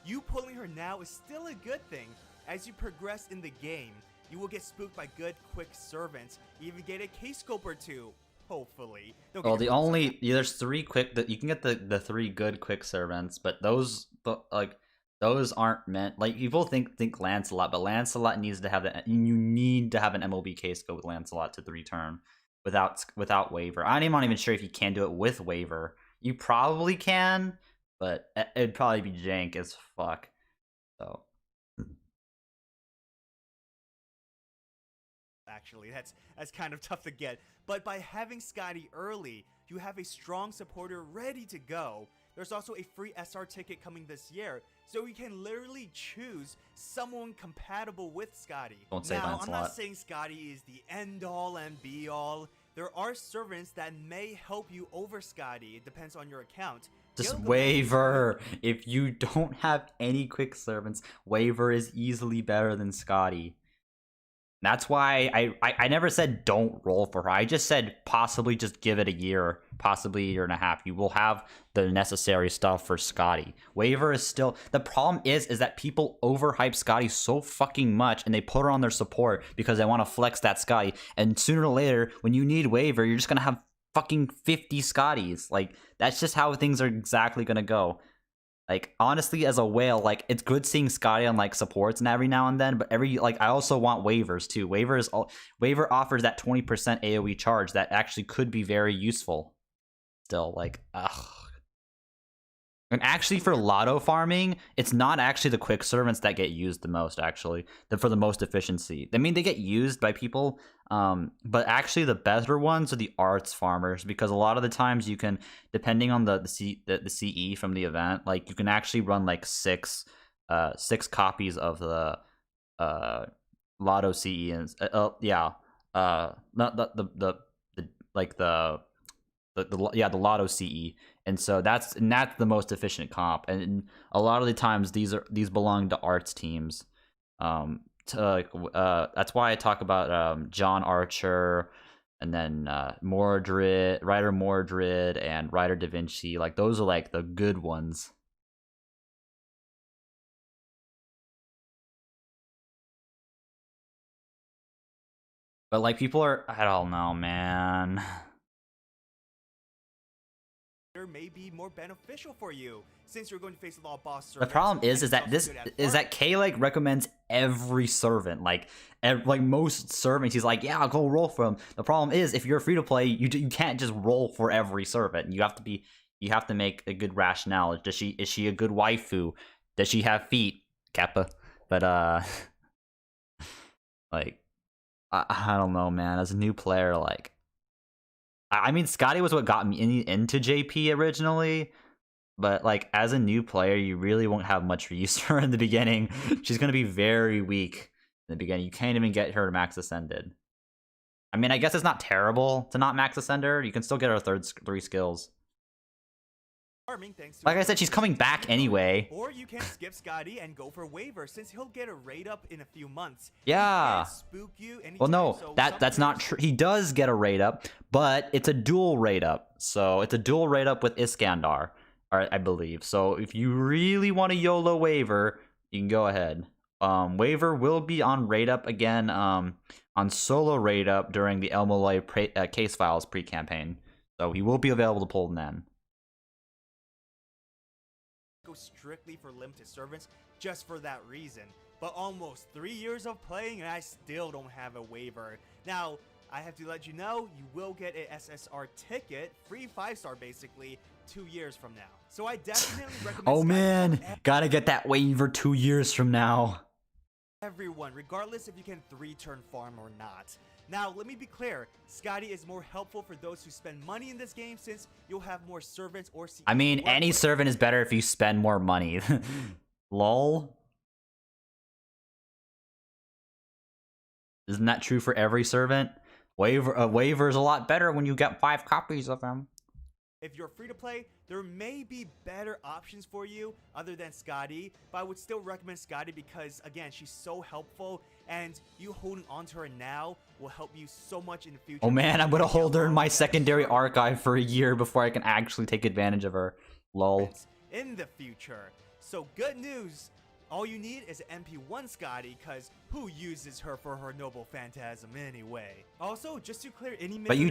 C: You pulling her now is still a good thing, as you progress in the game, you will get spooked by good, quick servants. You even get a K-scope or two, hopefully.
A: Well, the only there's 3 quick that you can get the 3 good quick servants, but those aren't meant, like, people think Lancelot, but Lancelot needs to have you need to have an MLB K-scope with Lancelot to 3-turn without waiver. I'm not even sure if you can do it with waiver. You probably can, but it'd probably be jank as fuck. So
C: actually, that's kind of tough to get. But by having Scotty early, you have a strong supporter ready to go. There's also a free SR ticket coming this year, so you can literally choose someone compatible with Scotty.
A: Don't say
C: now,
A: Lancelot.
C: I'm not saying Scotty is the end-all and be-all. There are servants that may help you over Scotty. It depends on your account.
A: Just waiver. If you don't have any quick servants, waiver is easily better than Scotty. That's why I never said don't roll for her. I just said possibly just give it a year, possibly a year and a half. You will have the necessary stuff for Scotty. Waiver is still... The problem is that people overhype Scotty so fucking much, and they put her on their support because they want to flex that Scotty. And sooner or later, when you need waiver, you're just going to have fucking 50 Scotties. Like, that's just how things are exactly going to go. Like, honestly, as a whale, like, it's good seeing Scotty on, like, supports and every now and then, but I also want waivers, too. Waiver offers that 20% AoE charge that actually could be very useful. Still, like, ugh. And actually, for lotto farming, it's not actually the quick servants that get used the most, actually, for the most efficiency. I mean, they get used by people, but actually the better ones are the arts farmers, because a lot of the times you can, depending on the CE from the event, like, you can actually run like six copies of the lotto CE, and not the lotto CE, and so that's the most efficient comp, and a lot of the times these belong to arts teams. That's why I talk about John Archer, and then Ryder Mordred, and Ryder Da Vinci. Like, those are like the good ones. But like, people are, I don't know, man.
C: May be more beneficial for you since you're going to face a lot of boss servants.
A: The problem is that K like recommends every servant, like most servants. He's like, yeah, I'll go roll for him. The problem is, if you're free to play, you can't just roll for every servant. You have to make a good rationale. Is she a good waifu? Does she have feet? Kappa. But like, I don't know, man. As a new player, like, I mean, Scotty was what got me into JP originally, but like, as a new player, you really won't have much use for her in the beginning. She's going to be very weak in the beginning. You can't even get her to max ascended. I mean, I guess it's not terrible to not max ascend her. You can still get her 3 skills. Like I said, she's coming back anyway.
C: Or you can skip Scotty and go for waiver, since he'll get a raid up in a few months.
A: Yeah.
C: Spook you anytime,
A: well, no,
C: so
A: that's not true. He does get a raid up, but it's a dual raid up. So it's a dual raid up with Iskandar, I believe. So if you really want a YOLO waiver, you can go ahead. Waiver will be on raid up again, on solo raid up during the El Molay case files pre-campaign. So he will be available to pull then.
C: Go strictly for limited servants just for that reason, but almost 3 years of playing and I still don't have a waiver. Now, I have to let you know, you will get a SSR ticket, free 5-star basically, 2 years from now. So I definitely recommend
A: oh man, gotta get that waiver 2 years from now.
C: Everyone, regardless if you can 3-turn farm or not. Now, let me be clear, Scotty is more helpful for those who spend money in this game, since you'll have more servants or...
A: I mean, any servant is better if you spend more money. Lol. Isn't that true for every servant? Waiver is a lot better when you get 5 copies of them.
C: If you're free to play, there may be better options for you other than Scotty, but I would still recommend Scotty because, again, she's so helpful, and you holding on to her now will help you so much in the future.
A: Oh man, I'm gonna hold her in my secondary archive for a year before I can actually take advantage of her. Lol.
C: In the future. So good news. All you need is an MP1 Scotty, cause who uses her for her noble phantasm anyway? Also, just to clear any
A: But you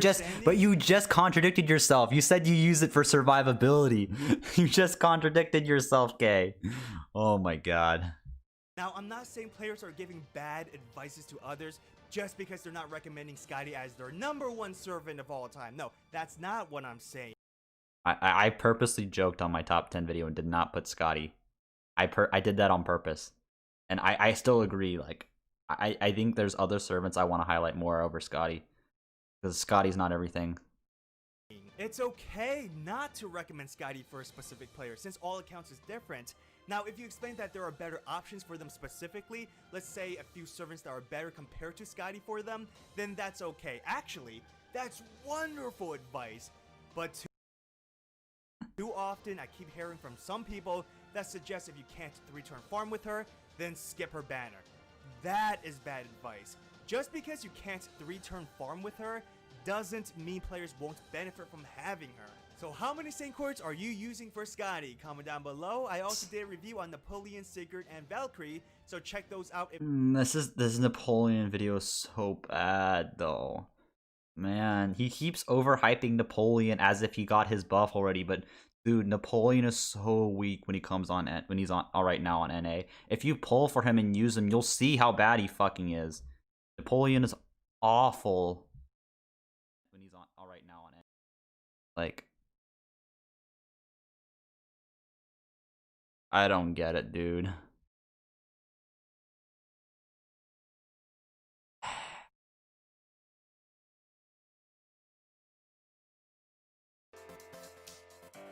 A: just contradicted yourself. You said you use it for survivability. You just contradicted yourself, Kay. Oh my god.
C: Now, I'm not saying players are giving bad advices to others just because they're not recommending Scotty as their #1 servant of all time. No, that's not what I'm saying.
A: I purposely joked on my top 10 video and did not put Scotty. I did that on purpose. And I still agree, like, I think there's other servants I want to highlight more over Scotty. Because Scotty's not everything.
C: It's okay not to recommend Scotty for a specific player, since all accounts is different. Now, if you explain that there are better options for them specifically, let's say a few servants that are better compared to Scotty for them, then that's okay. Actually, that's wonderful advice. But too often, I keep hearing from some people that suggest if you can't 3-turn farm with her, then skip her banner. That is bad advice. Just because you can't 3-turn farm with her doesn't mean players won't benefit from having her. So how many Saint Courts are you using for Scotty? Comment down below. I also did a review on Napoleon, Sigurd, and Valkyrie, so check those out.
A: This Napoleon video is so bad though. Man, he keeps overhyping Napoleon as if he got his buff already, but dude, Napoleon is so weak when he comes on when he's on right now on NA. If you pull for him and use him, you'll see how bad he fucking is. Napoleon is awful when he's on right now on NA. Like, I don't get it, dude.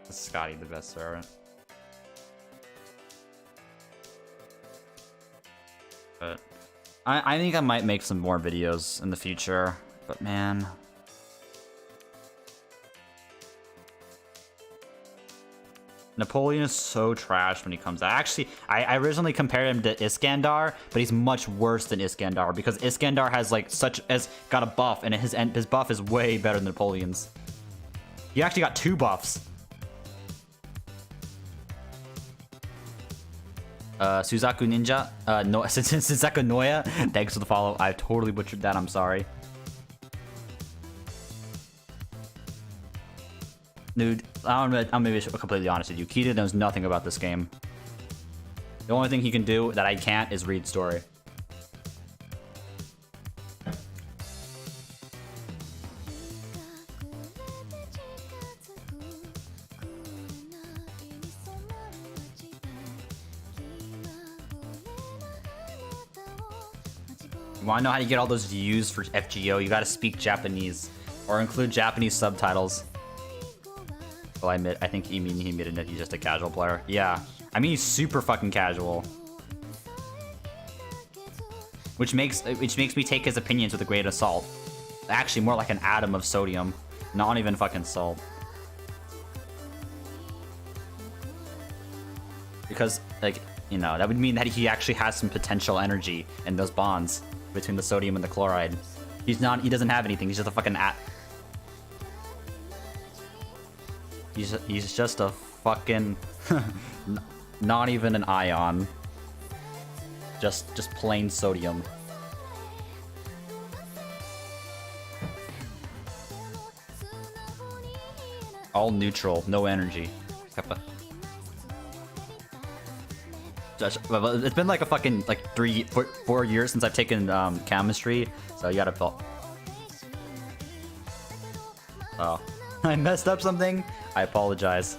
A: Is Scotty the best servant? But I think I might make some more videos in the future. But man, Napoleon is so trash when he comes out. Actually, I originally compared him to Iskandar, but he's much worse than Iskandar because Iskandar has like got a buff, and his buff is way better than Napoleon's. He actually got 2 buffs. Suzaku Ninja, no, Suzaku Noya, thanks for the follow. I totally butchered that, I'm sorry. Dude, I'm gonna be completely honest with you. Kita knows nothing about this game. The only thing he can do that I can't is read story. You wanna know how you get all those views for FGO? You gotta speak Japanese or include Japanese subtitles. Well, I think he admitted that he's just a casual player. Yeah, I mean he's super fucking casual, which makes me take his opinions with a grain of salt. Actually, more like an atom of sodium, not even fucking salt. Because, like, you know, that would mean that he actually has some potential energy in those bonds between the sodium and the chloride. He doesn't have anything. He's just a fucking He's just a fucking not even an ion. Just plain sodium. All neutral, no energy. It's been like a fucking 4 years since I've taken chemistry, so you gotta feel. Oh, I messed up something. I apologize.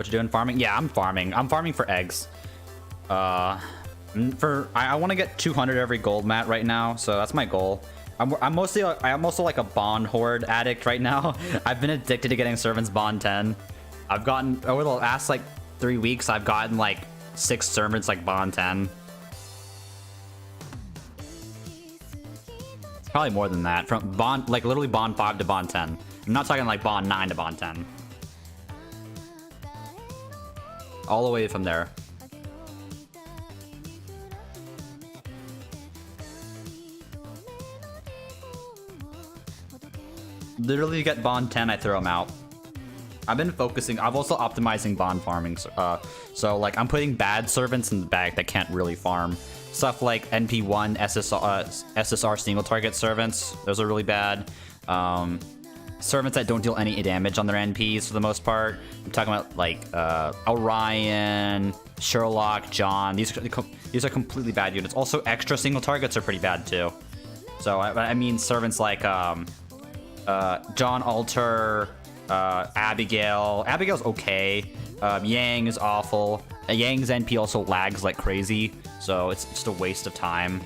A: What you doing, farming? Yeah, I'm farming. I'm farming for eggs. I want to get 200 every gold mat right now, so that's my goal. I'm also like a bond horde addict right now. I've been addicted to getting servants bond 10. I've gotten over the last like 3 weeks. I've gotten like 6 servants like bond 10. Probably more than that. From bond, like literally bond 5 to bond 10. I'm not talking like bond 9 to bond 10. All the way from there. Literally get bond 10, I throw them out. I've been focusing, I've also optimizing bond farming. So like I'm putting bad servants in the bag that can't really farm. Stuff like NP1, SSR single target servants, those are really bad. Servants that don't deal any damage on their NPs for the most part. I'm talking about like Orion, Sherlock, John. These are completely bad units. Also, extra single targets are pretty bad too. So I mean servants like John Alter, Abigail. Abigail's okay. Yang is awful. Yang's NP also lags like crazy, so it's just a waste of time.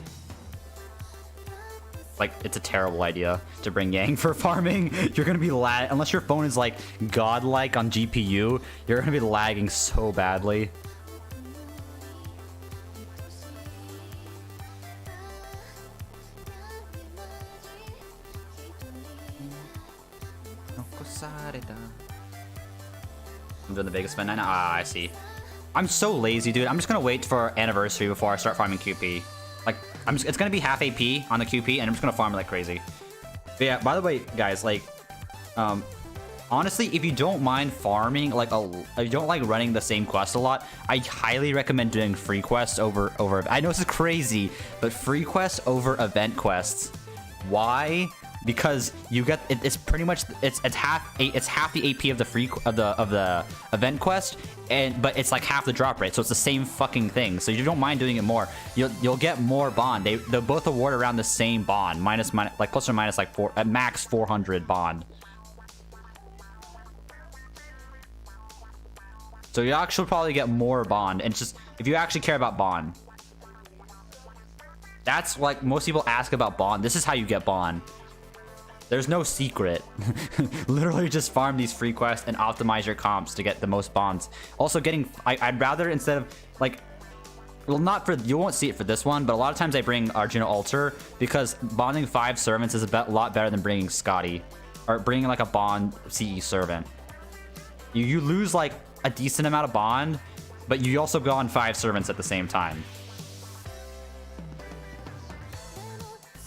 A: Like, it's a terrible idea to bring Yang for farming. You're gonna be unless your phone is like godlike on GPU, you're gonna be lagging so badly. I'm doing the biggest spend. I see. I'm so lazy, dude. I'm just gonna wait for anniversary before I start farming QP. Like, it's gonna be half AP on the QP, and I'm just gonna farm like crazy. But yeah, by the way, guys, like, honestly, if you don't mind farming, like, if you don't like running the same quest a lot, I highly recommend doing free quests over. I know this is crazy, but free quests over event quests. Why? Because you get it's pretty much it's half the AP of the event quest, but it's like half the drop rate, so it's the same fucking thing. So if you don't mind doing it more, you'll get more bond. They'll both award around the same bond, minus like plus or minus like at max 400 bond. So you actually probably get more bond, and it's just if you actually care about bond. That's like most people ask about bond. This is how you get bond. There's no secret. Literally just farm these free quests and optimize your comps to get the most bonds. Also I'd rather instead of like, well, not for, you won't see it for this one, but a lot of times I bring Arjuna Alter because bonding 5 servants is a lot better than bringing Scotty or bringing like a bond CE servant. You lose like a decent amount of bond, but you also go on 5 servants at the same time.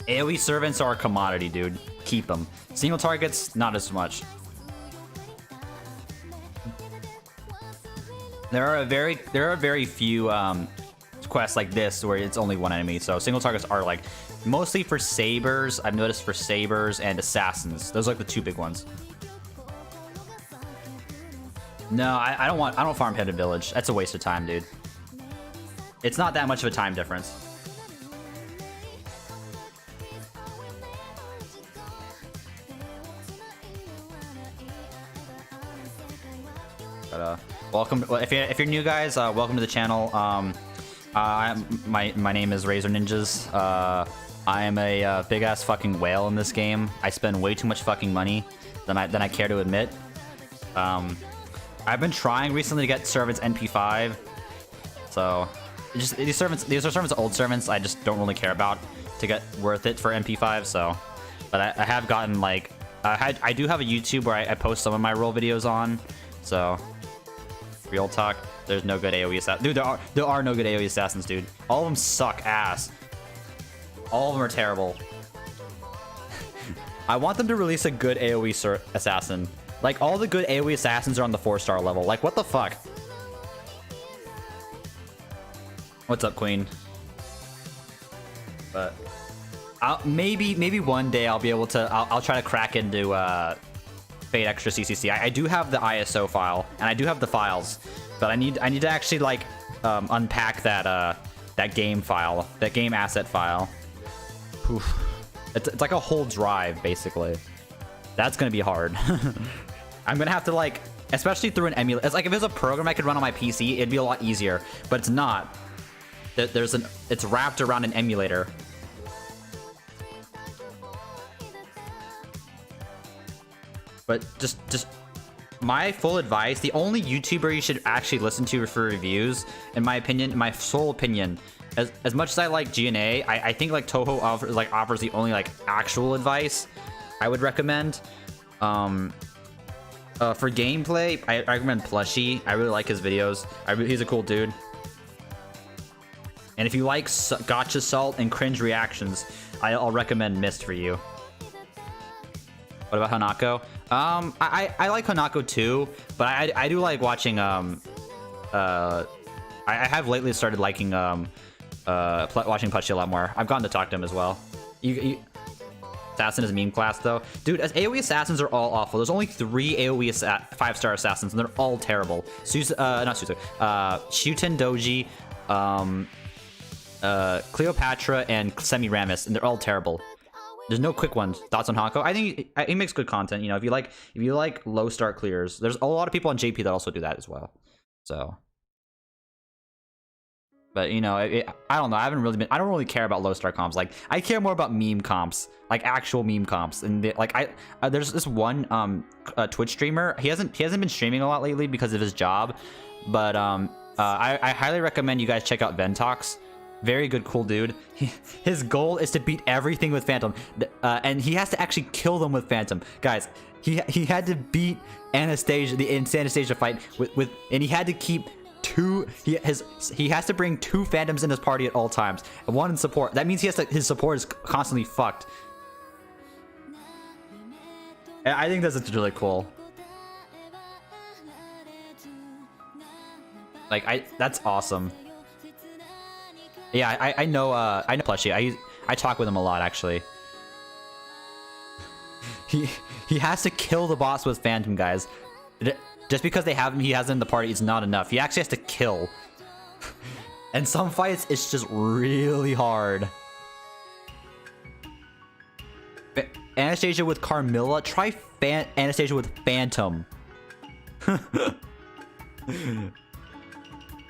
A: AoE servants are a commodity, dude. Keep them. Single targets, not as much. There are very few quests like this where it's only one enemy. So single targets are like mostly for sabers. I've noticed for sabers and assassins. Those are like the 2 big ones. No, I don't farm Hidden Village. That's a waste of time, dude. It's not that much of a time difference. But welcome. If you're new, guys, welcome to the channel. My name is Razor Ninjas. I am a big ass fucking whale in this game. I spend way too much fucking money than I care to admit. I've been trying recently to get servants NP5. So these are servants, old servants. I just don't really care about to get worth it for NP5. So, but I have gotten like I do have a YouTube where I post some of my role videos on. So. Real talk, there's no good AoE assassins. Dude, there are no good AoE assassins, dude. All of them suck ass. All of them are terrible. I want them to release a good AoE assassin. Like, all the good AoE assassins are on the 4-star level. Like, what the fuck? What's up, Queen? But maybe one day I'll be able to. I'll try to crack into Fate Extra CCC. I do have the ISO file, and I do have the files, but I need to actually like unpack that game file, that game asset file. Oof. It's like a whole drive basically. That's gonna be hard. I'm gonna have to like especially through an emulator. It's like if it was a program I could run on my PC, it'd be a lot easier, but it's not. It's wrapped around an emulator. But just my full advice, the only YouTuber you should actually listen to for reviews, in my opinion, my sole opinion, as much as I like GNA, I think like Toho offers the only like actual advice I would recommend. For gameplay, I recommend Plushy. I really like his videos. He's a cool dude. And if you like gotcha salt and cringe reactions, I'll recommend Mist for you. What about Hanako? I like Hanako too, but I do like watching I have lately started liking watching Plushy a lot more. I've gotten to talk to him as well. Assassin is meme class though. Dude, as AoE assassins are all awful. There's only 3 AoE 5-star assassins and they're all terrible. Not Suzu. Shuten Doji, Cleopatra, and Semiramis, and they're all terrible. There's no quick ones. Thoughts on Hanako? I think he makes good content. You know, if you like low start clears, there's a lot of people on JP that also do that as well. So, but you know, I don't know. I don't really care about low start comps. Like, I care more about meme comps, like actual meme comps. And there's this one Twitch streamer. He hasn't been streaming a lot lately because of his job, but I highly recommend you guys check out Ventox. Very good, cool dude. His goal is to beat everything with Phantom, and he has to actually kill them with Phantom. Guys, he had to beat Anastasia, the Anastasia fight with, and he had to keep 2. He has to bring 2 Phantoms in his party at all times, and 1 in support. That means his support is constantly fucked. And I think that's really cool. Like that's awesome. Yeah, I know Plushy. I talk with him a lot actually. He has to kill the boss with Phantom, guys. Just because he has him in the party is not enough. He actually has to kill. And some fights it's just really hard. Anastasia with Carmilla, try Anastasia with Phantom.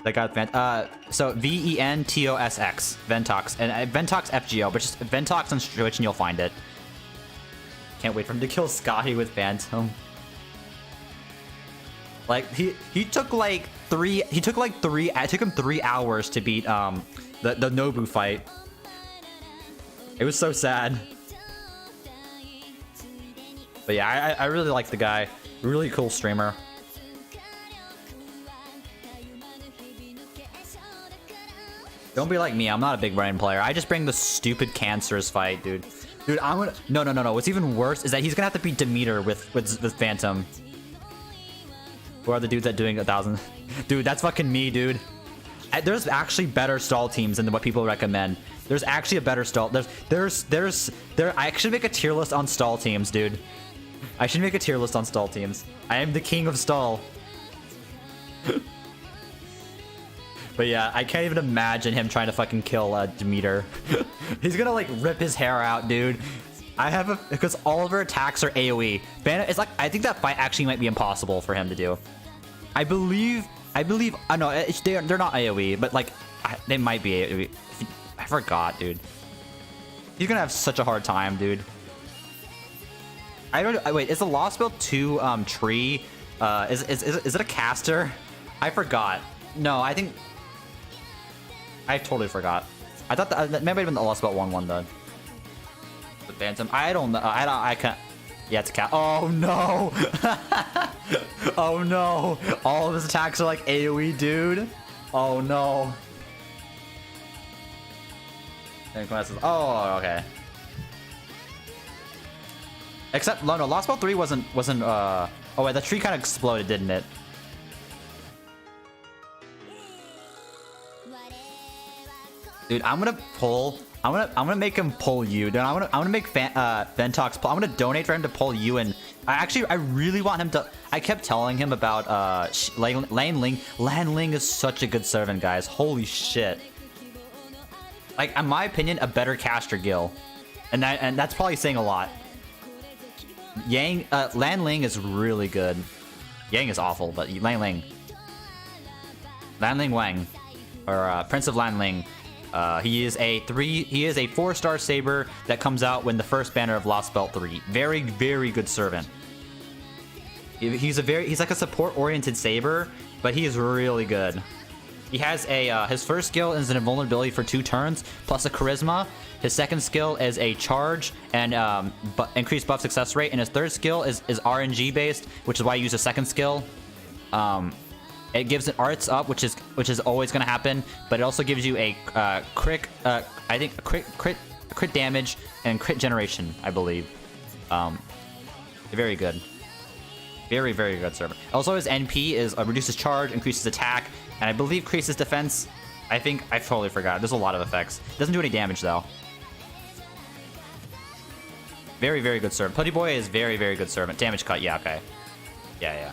A: That got so VENTOSX, Ventox, and Ventox FGO, but just Ventox on Twitch and you'll find it. Can't wait for him to kill Scotty with Phantom. Like he took like 3. It took him 3 hours to beat the Nobu fight. It was so sad. But yeah, I really like the guy. Really cool streamer. Don't be like me. I'm not a big Brian player. I just bring the stupid cancerous fight, dude. Dude, I'm gonna... No. What's even worse is that he's gonna have to beat Demeter with Phantom. Who are the dudes that doing 1,000? Dude, that's fucking me, dude. There's actually better stall teams than what people recommend. There's actually a better stall. I should make a tier list on stall teams, dude. I should make a tier list on stall teams. I am the king of stall. But yeah, I can't even imagine him trying to fucking kill Demeter. He's gonna like rip his hair out, dude. Because all of her attacks are AoE. It's like, I think that fight actually might be impossible for him to do. I believe, I know they're not AoE, but like they might be AoE. I forgot, dude. He's gonna have such a hard time, dude. Wait, is the Lost Belt 2 tree? Is it a caster? I forgot. No, I think. I totally forgot. I thought that might have been the Lost Belt 1 though. The Phantom. I don't know. I can't. Yeah, it's a cat. Oh no! Oh no! All of his attacks are like AoE, dude. Oh no! Oh, okay. Except no, Lost Belt 3 wasn't. Oh wait, the tree kind of exploded, didn't it? Dude, I'm gonna make him pull you. Dude, I'm gonna make Ventox pull. I'm gonna donate for him to pull you, and I really want him to. I kept telling him about Lan Ling. Lan Ling is such a good servant, guys. Holy shit. Like, in my opinion, a better caster Gil, and that's probably saying a lot. Lan Ling is really good. Yang is awful, but Lanling Wang, or Prince of Lanling. He is a 4-star saber that comes out when the first banner of Lost Belt 3. Very, very good servant. He's like a support-oriented saber, but he is really good. He has his first skill is an invulnerability for 2 turns, plus a charisma. His second skill is a charge and increased buff success rate, and his third skill is RNG based, which is why I use a second skill. It gives an arts up, which is always going to happen, but it also gives you a crit damage and crit generation, I believe. Very good. Very, very good servant. Also, his NP is reduces charge, increases attack, and I believe increases defense. I think I totally forgot. There's a lot of effects. Doesn't do any damage though. Very, very good servant. Putty Boy is very, very good servant. Damage cut, yeah, okay. Yeah.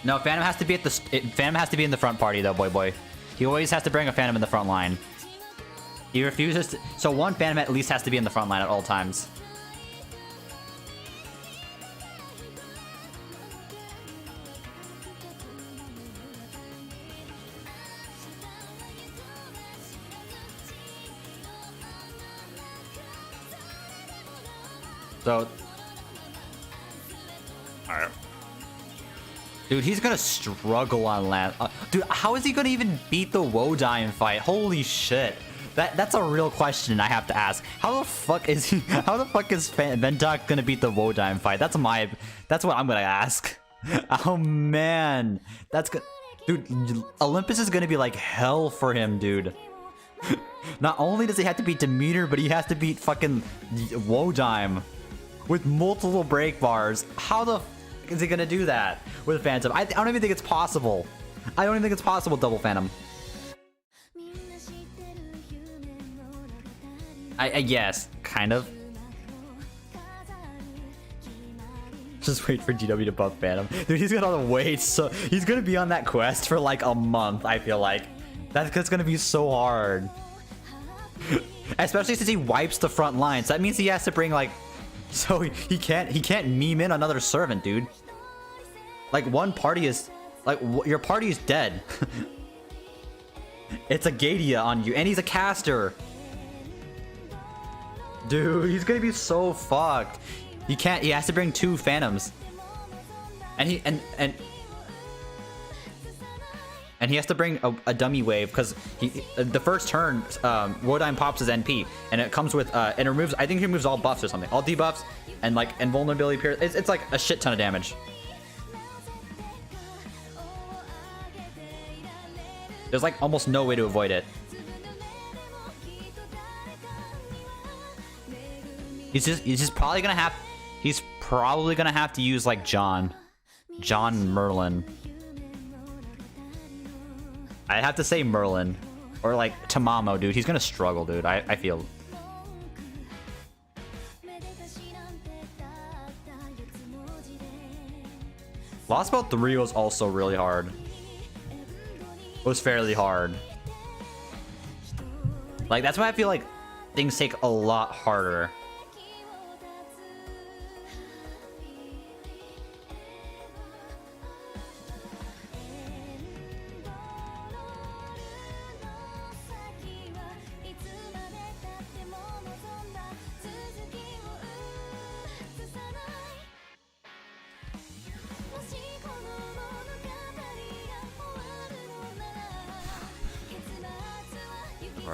A: No, Phantom has to be Phantom has to be in the front party though, boy. He always has to bring a Phantom in the front line. He refuses to, so one Phantom at least has to be in the front line at all times. So, alright. Dude, he's gonna struggle on land. Dude, how is he gonna even beat the Wodyne fight? Holy shit. That's a real question I have to ask. How the fuck is Ventok gonna beat the Wodyne fight? That's what I'm gonna ask. Oh man. That's good. Dude, Olympus is gonna be like hell for him, dude. Not only does he have to beat Demeter, but he has to beat fucking Wodyne with multiple break bars. How the fuck is he gonna do that with Phantom? I don't even think it's possible. I don't even think it's possible, double Phantom. Yes, kind of. Just wait for GW to buff Phantom. Dude, he's gonna wait, so he's gonna be on that quest for like a month, I feel like. That's gonna be so hard. Especially since he wipes the front lines. That means he has to bring like, so he can't meme in another servant, dude. Like one party is, like your party is dead. It's a Gadia on you, and he's a caster. Dude, he's gonna be so fucked. He has to bring 2 Phantoms. And he has to bring a dummy wave, because the first turn, Wodyne pops his NP, and it comes with and removes, I think he removes all buffs or something. All debuffs and like invulnerability period. It's like a shit ton of damage. There's like almost no way to avoid it. He's probably gonna have to use like John Merlin. I'd have to say Merlin or like Tamamo, dude. He's gonna struggle, dude. I feel. Lost Belt 3 was also really hard. It was fairly hard. Like that's why I feel like things take a lot harder.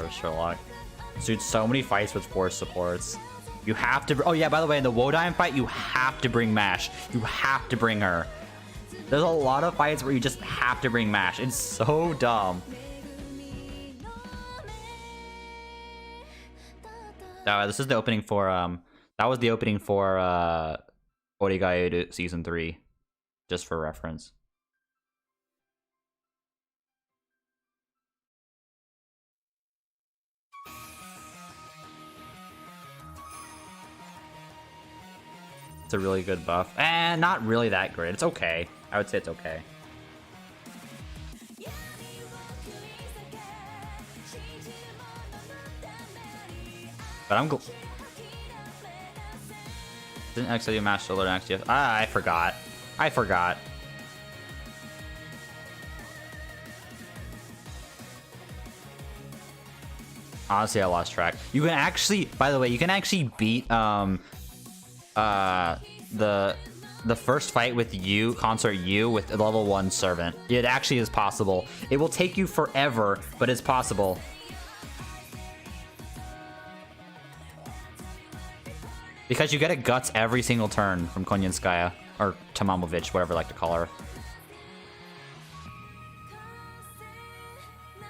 A: Sherlock. Dude, so many fights with force supports. You have to. Oh yeah, by the way, in the Wodyne fight, you have to bring Mash. You have to bring her. There's a lot of fights where you just have to bring Mash. It's so dumb. This is the opening for that was the opening for Origaeru Season 3, just for reference. It's a really good buff. And not really that great. It's okay. I would say it's okay. But I'm didn't actually do match solo next year. Ah, I forgot. Honestly, I lost track. You can actually, by the way, you can actually beat the first fight with you, Consort U, with a level 1 servant. It actually is possible. It will take you forever, but it's possible. Because you get a guts every single turn from Konyanskaya, or Tamamovich, whatever I like to call her.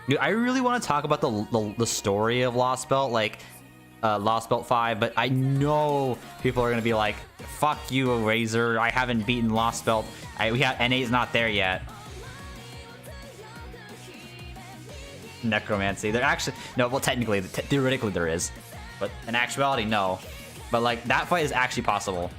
A: Dude, I really want to talk about the story of Lost Belt, like Lost Belt 5, but I know people are going to be like, fuck you, Razor, I haven't beaten Lost Belt. NA's not there yet. Necromancy. They're actually... No, well, technically, theoretically there is. But in actuality, no. But, like, that fight is actually possible.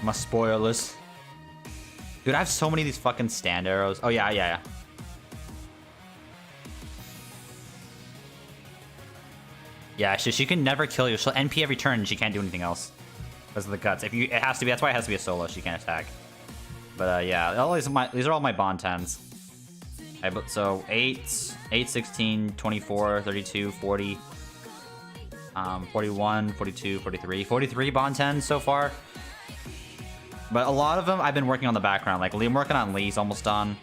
A: My spoilers. Dude, I have so many of these fucking stand arrows. Oh, yeah. Yeah, she can never kill you. She'll NP every turn and she can't do anything else. Because of the guts. It has to be, that's why it has to be a solo. She can't attack. But yeah, these are all my bond 10s. So 8, 16, 24, 32, 40, 41, 42, 43. 43 bond 10s so far. But a lot of them I've been working on the background. Like, I'm working on Lee's almost done.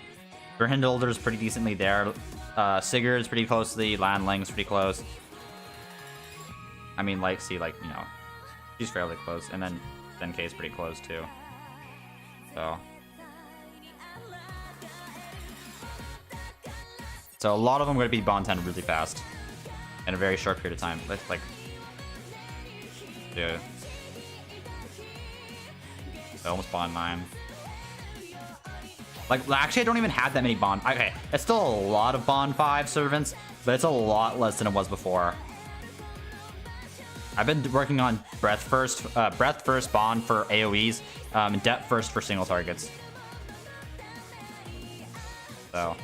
A: Berhindolder's pretty decently there. Sigurd's pretty closely. Landling's pretty close. I mean, like, see, like, you know, she's fairly close. And then 10K's pretty close, too. So a lot of them are going to be bond 10 really fast. In a very short period of time. Like, dude. I almost bond 9. Like, actually, I don't even have that many bond. Okay, it's still a lot of bond 5 servants, but it's a lot less than it was before. I've been working on breath first bond for AoEs, and depth first for single targets. So.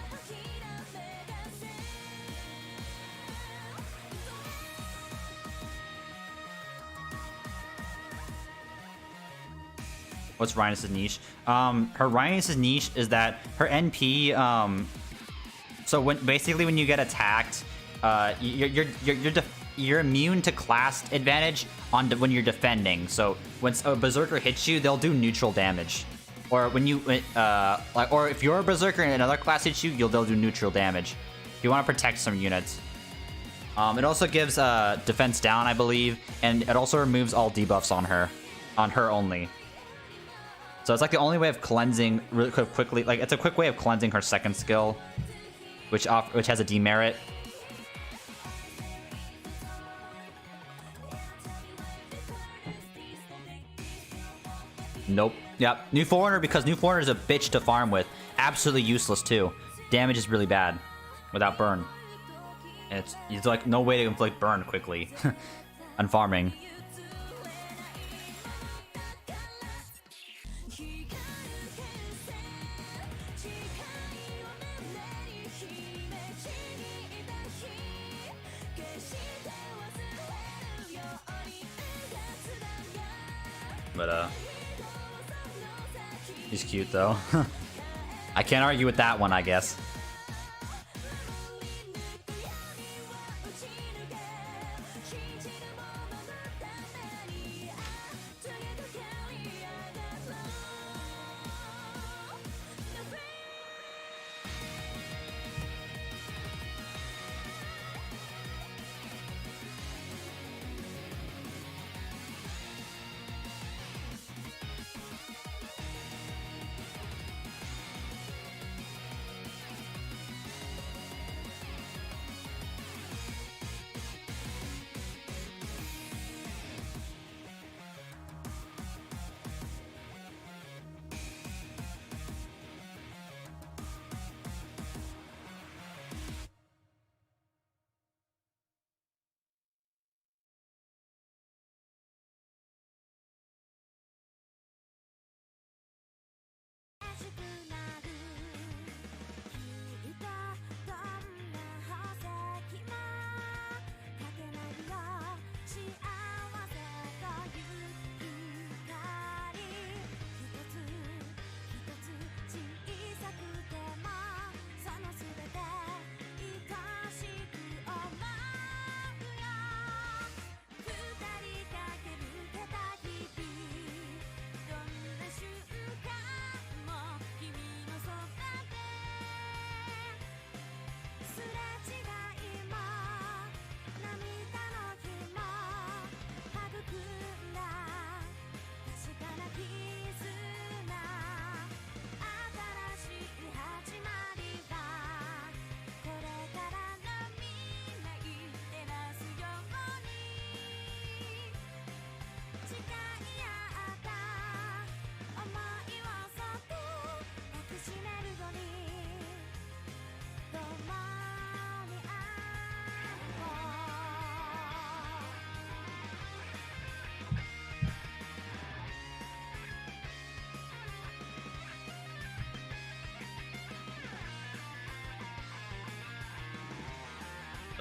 A: What's Rhinus' niche? Her Rhinus' niche is that her NP. So when you get attacked, you're immune to class advantage when you're defending. So when a berserker hits you, they'll do neutral damage. Or when you or if you're a berserker and another class hits you, they'll do neutral damage. You want to protect some units. It also gives defense down, I believe, and it also removes all debuffs on her only. So it's like the only way of cleansing really quickly. Like, it's a quick way of cleansing her second skill, which has a demerit. Nope. Yep. New Foreigner, because New Foreigner is a bitch to farm with. Absolutely useless too. Damage is really bad without burn. And it's like no way to inflict burn quickly on farming. But he's cute though. I can't argue with that one, I guess.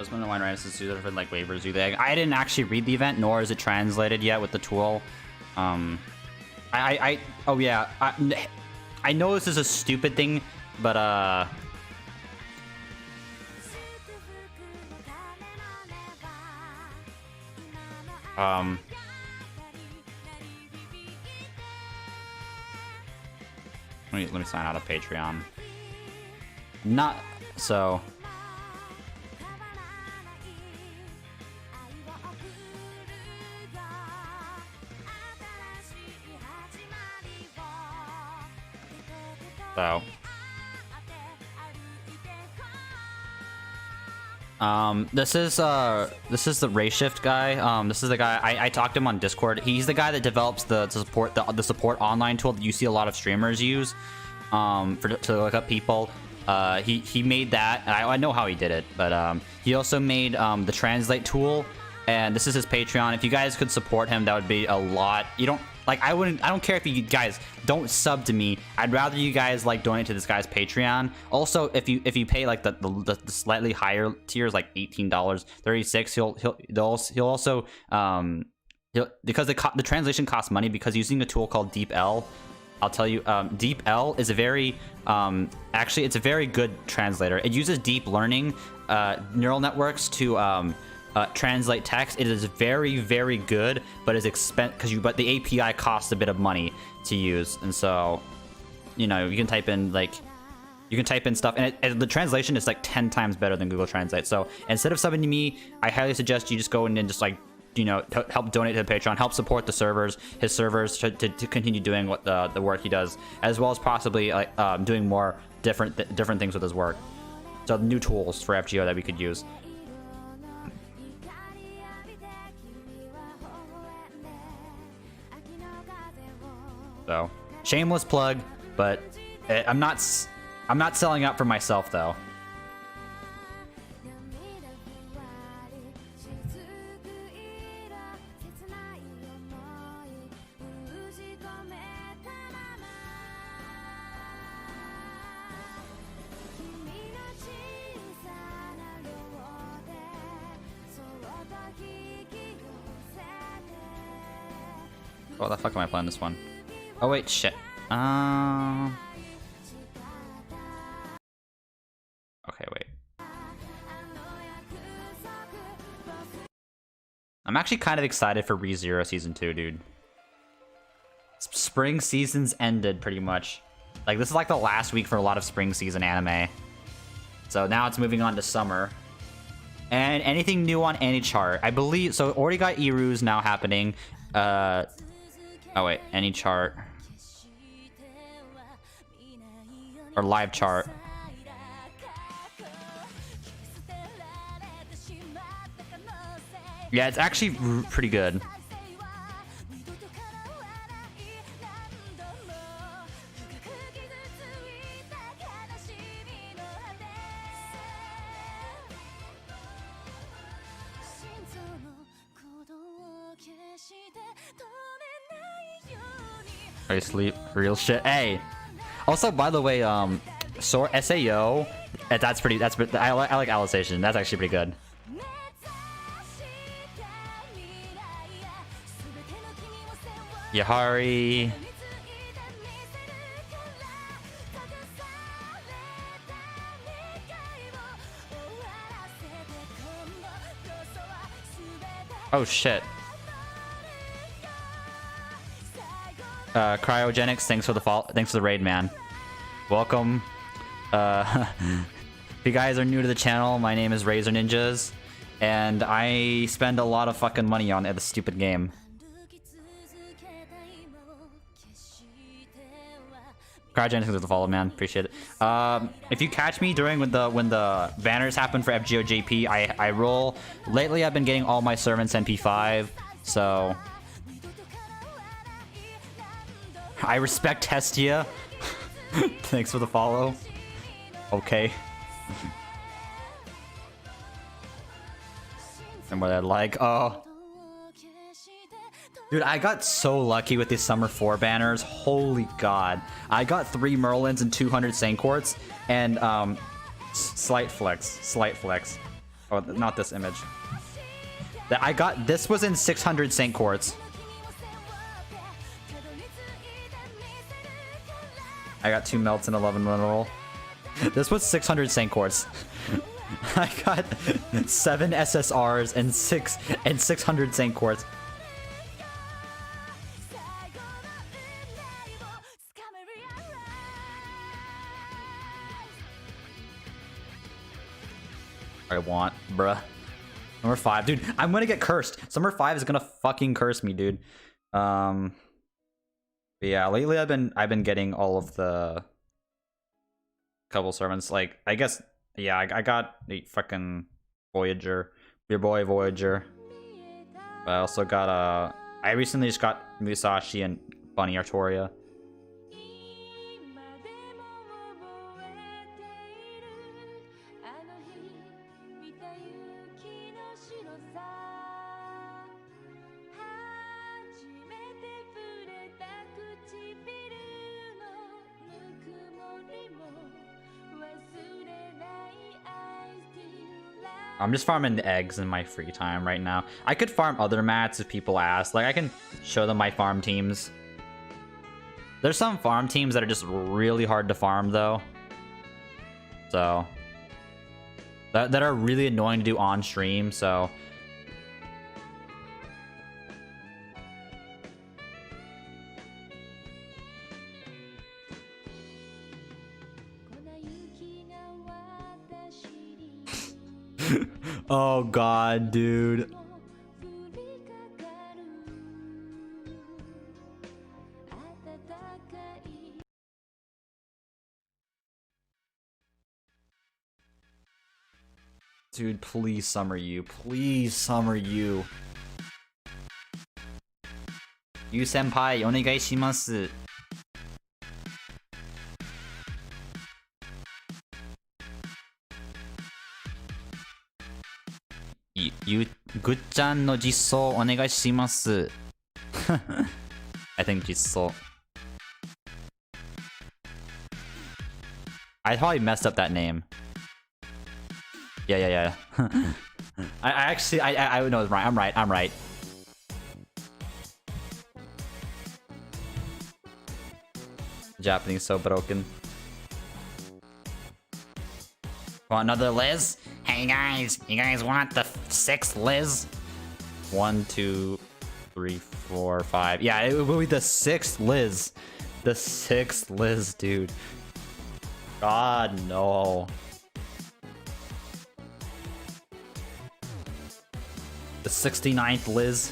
A: Just when the wine rights is for like waivers, do they? I didn't actually read the event, nor is it translated yet with the tool. Oh yeah, I know this is a stupid thing, but let me sign out of Patreon. Not so. So. This is the Ray Shift guy. This is the guy I talked to him on Discord. He's the guy that develops the support online tool that you see a lot of streamers use to look up people. He made that, and I know how he did it, but he also made the translate tool, and this is his Patreon. If you guys could support him, that would be a lot. You don't like I don't care if you guys don't sub to me. I'd rather you guys like donate to this guy's Patreon. Also, if you pay like the slightly higher tiers, like $18, 36, he'll also because the translation costs money, because using a tool called DeepL. I'll tell you, DeepL is a very, actually, it's a very good translator. It uses deep learning neural networks to translate text. It is very, very good, but is but the API costs a bit of money to use, and so, you know, you can type in stuff, and the translation is like 10 times better than Google Translate. So instead of subbing to me, I highly suggest you just go in and just like, you know, help donate to the Patreon, help support the servers, his servers, to continue doing what the work he does, as well as possibly like doing more different things with his work. So new tools for FGO that we could use. So shameless plug, but I'm not selling out for myself though. What the fuck am I playing this one? Oh wait, shit. Okay, wait. I'm actually kind of excited for ReZero Season 2, dude. Spring season's ended, pretty much. Like, this is like the last week for a lot of spring season anime. So now it's moving on to summer. And anything new on any chart? I believe, so already got Iru's now happening. Oh wait, any chart. Or live chart. Yeah, it's actually pretty good. I sleep, real shit. Hey. Also, by the way, so SAO, I like Alicization. That's actually pretty good. Yahari. Oh shit. Cryogenics, thanks for the raid, man. Welcome. If you guys are new to the channel, my name is Razor Ninjas, and I spend a lot of fucking money on this stupid game. Cryogenics, thanks for the follow, man. Appreciate it. If you catch me during when the banners happen for FGO JP, I roll. Lately, I've been getting all my servants MP5, so I respect Hestia. Thanks for the follow. Okay. And what I like, oh. Dude, I got so lucky with these Summer 4 banners. Holy god. I got 3 Merlins and 200 Saint Quartz, and slight flex. Oh, not this image. That I got. This was in 600 Saint Quartz. I got 2 melts and 11 mineral. This was 600 Saint Quartz. I got 7 SSRs and 600 Saint Quartz. I want, bruh. Number 5, dude. I'm gonna get cursed. Number 5 is gonna fucking curse me, dude. But yeah, lately I've been getting all of the couple servants. Like, I guess, yeah, I got a fucking Voyager, your boy Voyager. But I also got I recently just got Musashi and Bunny Artoria. I'm just farming the eggs in my free time right now. I could farm other mats if people ask. Like, I can show them my farm teams. There's some farm teams that are just really hard to farm, though. So, that are really annoying to do on stream, so... Oh god, dude. Dude, please summer you. Please summer you. You senpai, onegai shimasu. Good-chan no jissou onegai shimasu. I think jissou. I probably messed up that name. Yeah. I actually I know it's right. I'm right. Japanese so broken. Want another Liz? Hey guys, you guys want the 6th Liz? 1, 2, 3, 4, 5. Yeah, it will be the 6th Liz. The 6th Liz, dude. God, no. The 69th Liz.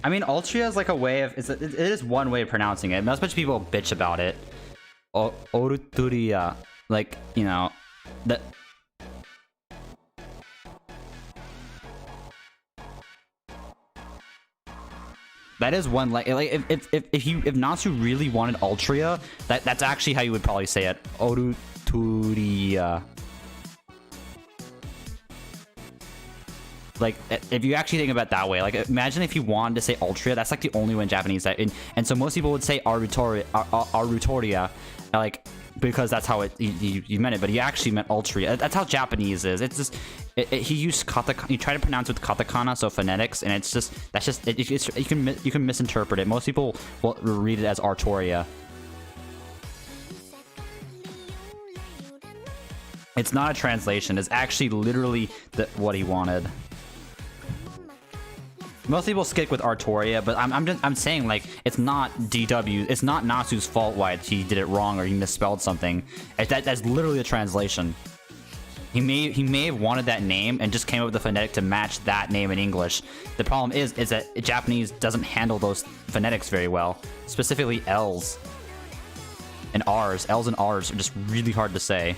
A: I mean, Altria is like a way of... it is one way of pronouncing it. Not much people bitch about it. Orturia. Like, you know... that. That is one like if Natsu really wanted Ultria, that's actually how you would probably say it. Oruturia. Like, if you actually think about it that way, like, imagine if you wanted to say Ultria, that's like the only one in Japanese that, and so most people would say Arutoria, like, because that's how you meant it, but he actually meant Ultria. That's how Japanese is. It's just, he used katakana, you try to pronounce with katakana, so phonetics, and it's just, that's just, you can misinterpret it. Most people will read it as Artoria. It's not a translation, it's actually literally what he wanted. Most people stick with Artoria, but I'm saying, like, it's not DW, it's not Natsu's fault why he did it wrong or he misspelled something. That's literally a translation. He may have wanted that name and just came up with the phonetic to match that name in English. The problem is that Japanese doesn't handle those phonetics very well, specifically L's and R's. L's and R's are just really hard to say.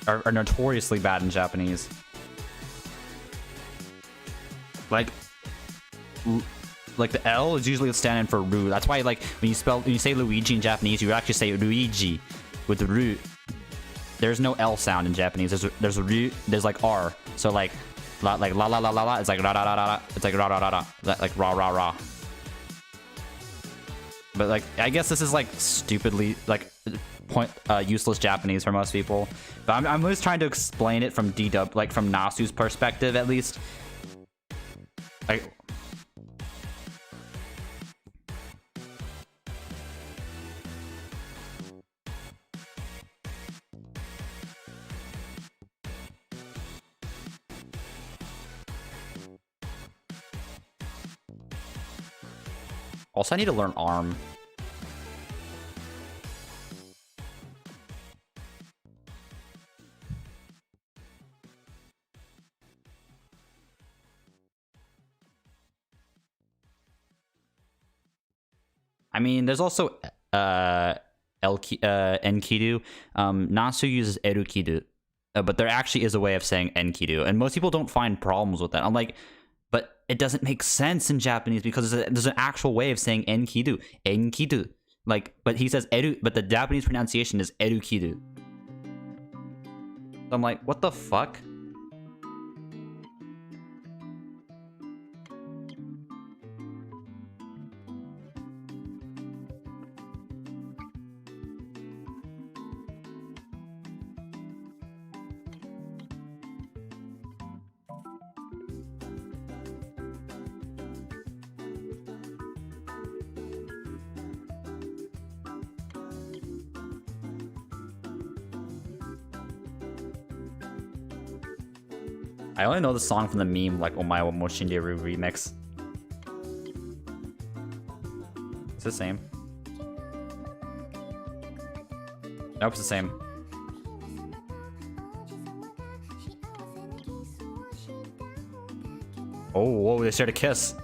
A: Are notoriously bad in Japanese. Like the L is usually standing for Ru. That's why, like, when you say Luigi in Japanese, you actually say Luigi with the Ru. There's no L sound in Japanese. There's a Ru. There's like R. So like la la la la la. It's like ra ra ra ra. It's like ra ra ra ra. Like ra ra ra. But like, I guess this is like stupidly like useless Japanese for most people. But I'm just trying to explain it from DW, like from Nasu's perspective at least. Also, I need to learn ARM. I mean, there's also Enkidu. Natsu uses Erukidu, but there actually is a way of saying Enkidu, and most people don't find problems with that. I'm like, but it doesn't make sense in Japanese because there's an actual way of saying Enkidu. Enkidu. Like, but he says Eru, but the Japanese pronunciation is Erukidu. So I'm like, what the fuck? I only know the song from the meme, like Omae wa mo Shinderu remix. It's the same. Nope, it's the same. Oh, whoa, they shared a kiss.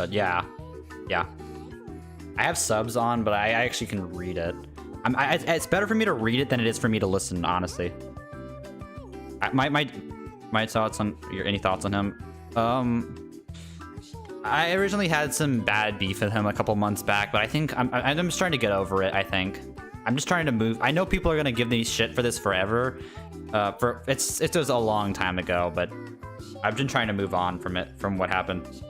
A: Yeah. I have subs on, but I actually can read it. It's better for me to read it than it is for me to listen, honestly. My thoughts on any thoughts on him? I originally had some bad beef with him a couple months back, but I think I'm just trying to get over it. I think I'm just trying to move. I know people are gonna give me shit for this forever. It was a long time ago, but I've been trying to move on from it, from what happened.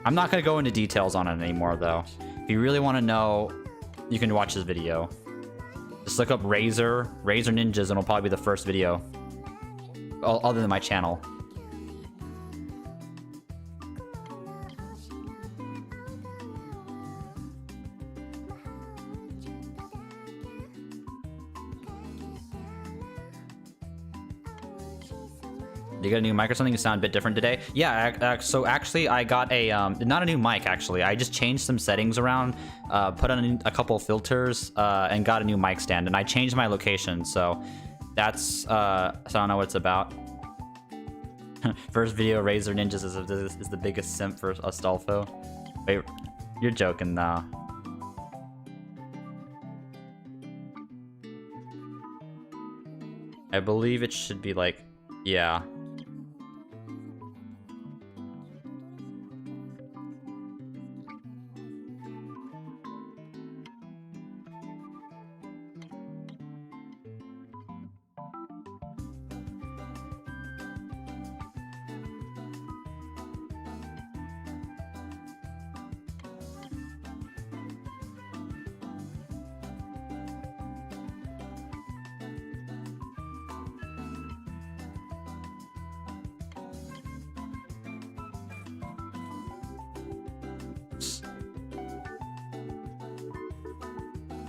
A: I'm not going to go into details on it anymore, though. If you really want to know, you can watch this video. Just look up Razor Ninjas, and it'll probably be the first video. Other than my channel. Did you get a new mic or something? You sound a bit different today. Yeah, so actually I got a, not a new mic actually. I just changed some settings around, put on a couple filters, and got a new mic stand. And I changed my location, so that's, so I don't know what it's about. First video, Razor Ninjas is the biggest simp for Astolfo. Wait, you're joking now. I believe it should be like, yeah.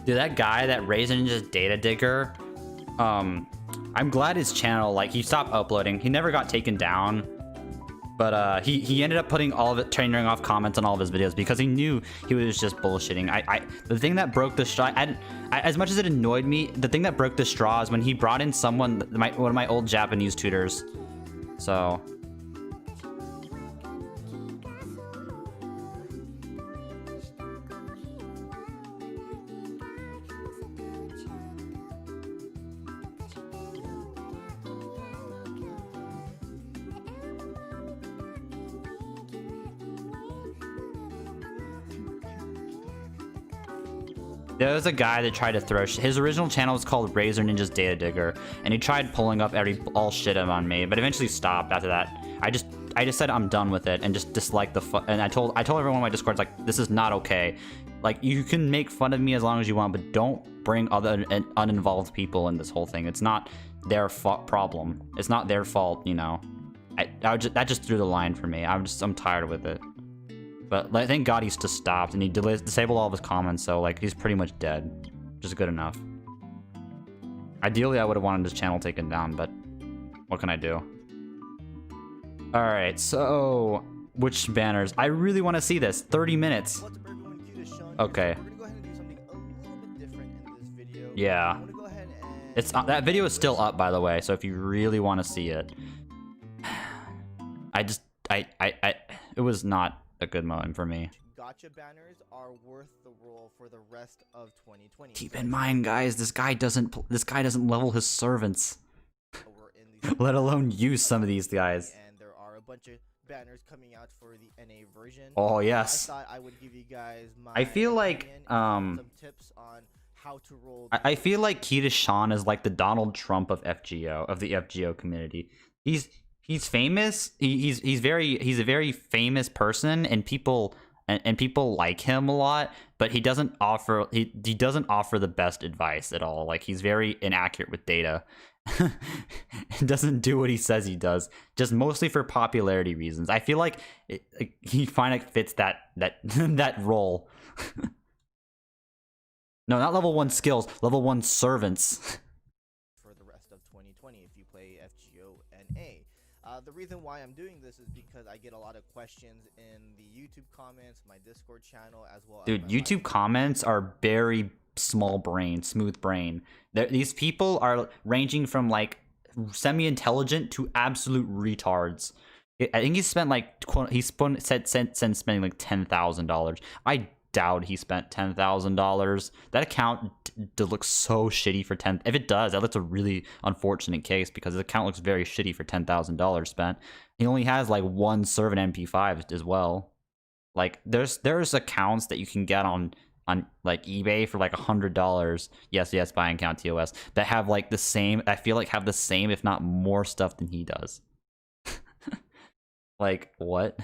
A: Dude, that guy, that Raisin just data digger, I'm glad his channel, like, he stopped uploading. He never got taken down, but he ended up putting all of it, turning off comments on all of his videos because he knew he was just bullshitting. The thing that broke the straw, as much as it annoyed me, the thing that broke the straw is when he brought in someone, one of my old Japanese tutors. So there was a guy that tried to throw his original channel was called Razor Ninjas Data Digger, and he tried pulling up all shit on me, but eventually stopped after that. I just said I'm done with it and just disliked and I told everyone on my Discord, like, this is not okay. Like, you can make fun of me as long as you want, but don't bring other uninvolved people in this whole thing. It's not their problem. It's not their fault, you know. That just threw the line for me. I'm tired with it. But like, thank God he's just stopped, and he disabled all of his comments, so like he's pretty much dead. Just good enough. Ideally, I would have wanted his channel taken down, but what can I do? All right, so which banners? I really want to see this. 30 minutes.
D: What's up, everyone?
A: Okay.
D: We're gonna go ahead and do something a little bit different in this video.
A: Yeah.
D: I'm gonna go ahead and
A: It's that video is still up, by the way. So if you really want to see it, it was not a good moment for me.
D: gotcha banners are worth the roll for the rest of 2020.
A: Keep in mind, guys, this guy doesn't level his servants,
D: We're in these
A: let alone use some of these guys.
D: and there are a bunch of banners coming out for the NA version.
A: Oh yes.
D: I thought I would give you guys my
A: I feel like
D: opinion and some tips on how to roll.
A: I feel like Keita Sean is like the Donald Trump of FGO, of the FGO community. He's famous. He's a very famous person, and people like him a lot. But he doesn't offer the best advice at all. Like, he's very inaccurate with data. He doesn't do what he says he does, just mostly for popularity reasons. I feel like he finally fits that role. No, not level 1 skills, level 1 servants.
D: For the rest of 2020 if you play FGO NA. The reason why I'm doing this is because I get a lot of questions in the YouTube comments, my Discord channel, as well.
A: Dude,
D: as my
A: YouTube comments are very smooth brain. These people are ranging from like semi-intelligent to absolute retards. I think he spent like spending like $10,000. I doubt he spent $10,000. That account looks so shitty for 10. If it does, that looks a really unfortunate case because his account looks very shitty for $10,000 spent. He only has like one servant MP5 as well. Like there's accounts that you can get on like eBay for like $100. Yes, buying account TOS that have like the same. I feel like have the same, if not more stuff than he does. Like what?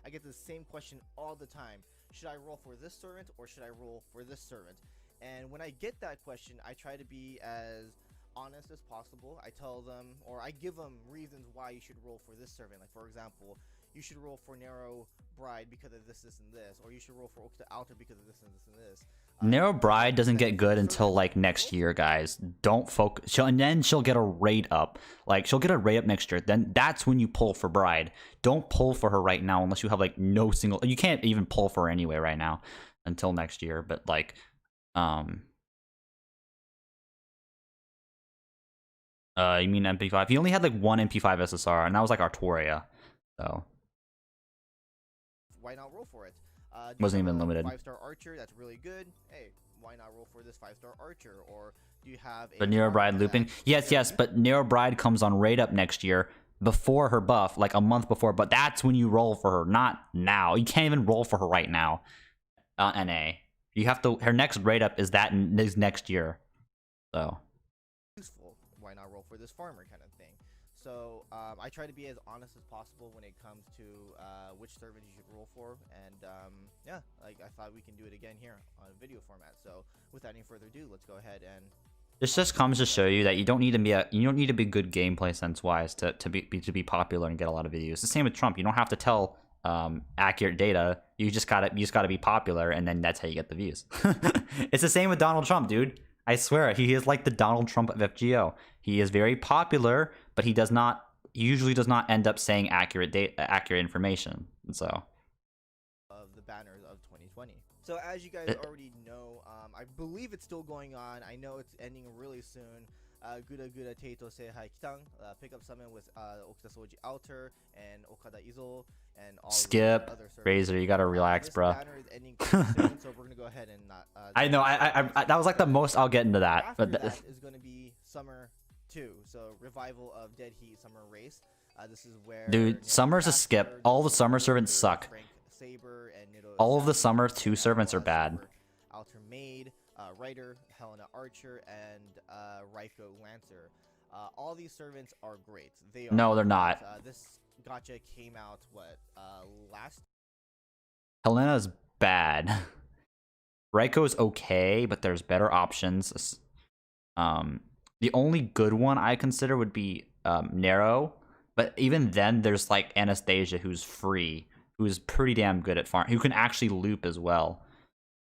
D: I get the same question all the time. Should I roll for this servant or should I roll for this servant? And when I get that question, I try to be as honest as possible. I tell them, or I give them reasons why you should roll for this servant. Like, for example, you should roll for Narrow Bride because of this, and this, or you should roll for Okta Altar because of this and this and this.
A: Nero Bride doesn't get good until like next year, guys. Don't focus. And then she'll get a rate up. Like she'll get a rate up next year. Then that's when you pull for Bride. Don't pull for her right now unless you have like no single. You can't even pull for her anyway right now until next year. But like, you mean MP5? He only had like one MP5 SSR, and that was like Artoria. So
D: why not roll for it?
A: Wasn't even limited.
D: 5-star archer, that's really good. Hey, why not roll for this 5-star archer? Or do you have a
A: the Nero Bride looping? Yes, but Nero Bride comes on rate up next year before her buff, like a month before. But that's when you roll for her, not now. You can't even roll for her right now. NA, you have to. Her next rate up is next year. So
D: useful. Why not roll for this farmer kind of thing? So I try to be as honest as possible when it comes to which servant you should roll for, and yeah, like I thought we can do it again here on video format. So without any further ado, let's go ahead and.
A: This just comes to show you that you don't need to be good gameplay sense wise to be popular and get a lot of views. It's the same with Trump. You don't have to tell accurate data. You just gotta be popular, and then that's how you get the views. It's the same with Donald Trump, dude. I swear, he is like the Donald Trump of FGO. He is very popular, but he usually does not end up saying accurate information. And so
D: of the banners of 2020. So as you guys already know, I believe it's still going on. I know it's ending really soon. Guda Teito Seihai Kitang, pick up summon with Okuta Soji Alter and Okada Izo and all
A: skip
D: the other servers.
A: Razor, you gotta relax, bro.
D: Banner is ending soon, so we're gonna go ahead and not.
A: I know, I that was like the most I'll get into that.
D: After
A: But
D: that is gonna be Summer 2, so revival of Dead Heat Summer Race. This is where
A: dude, Summer's a skip. All the Summer servants suck.
D: Saber and
A: All of the Summer 2 servants are bad.
D: Alter Maid, Ryder, Helena Archer, and Raiko Lancer. All these servants are great.
A: No, they're not.
D: This gacha came out last.
A: Helena's bad. Raiko's okay, but there's better options. The only good one I consider would be Nero, but even then, there's like Anastasia, who's free, who's pretty damn good at farm, who can actually loop as well.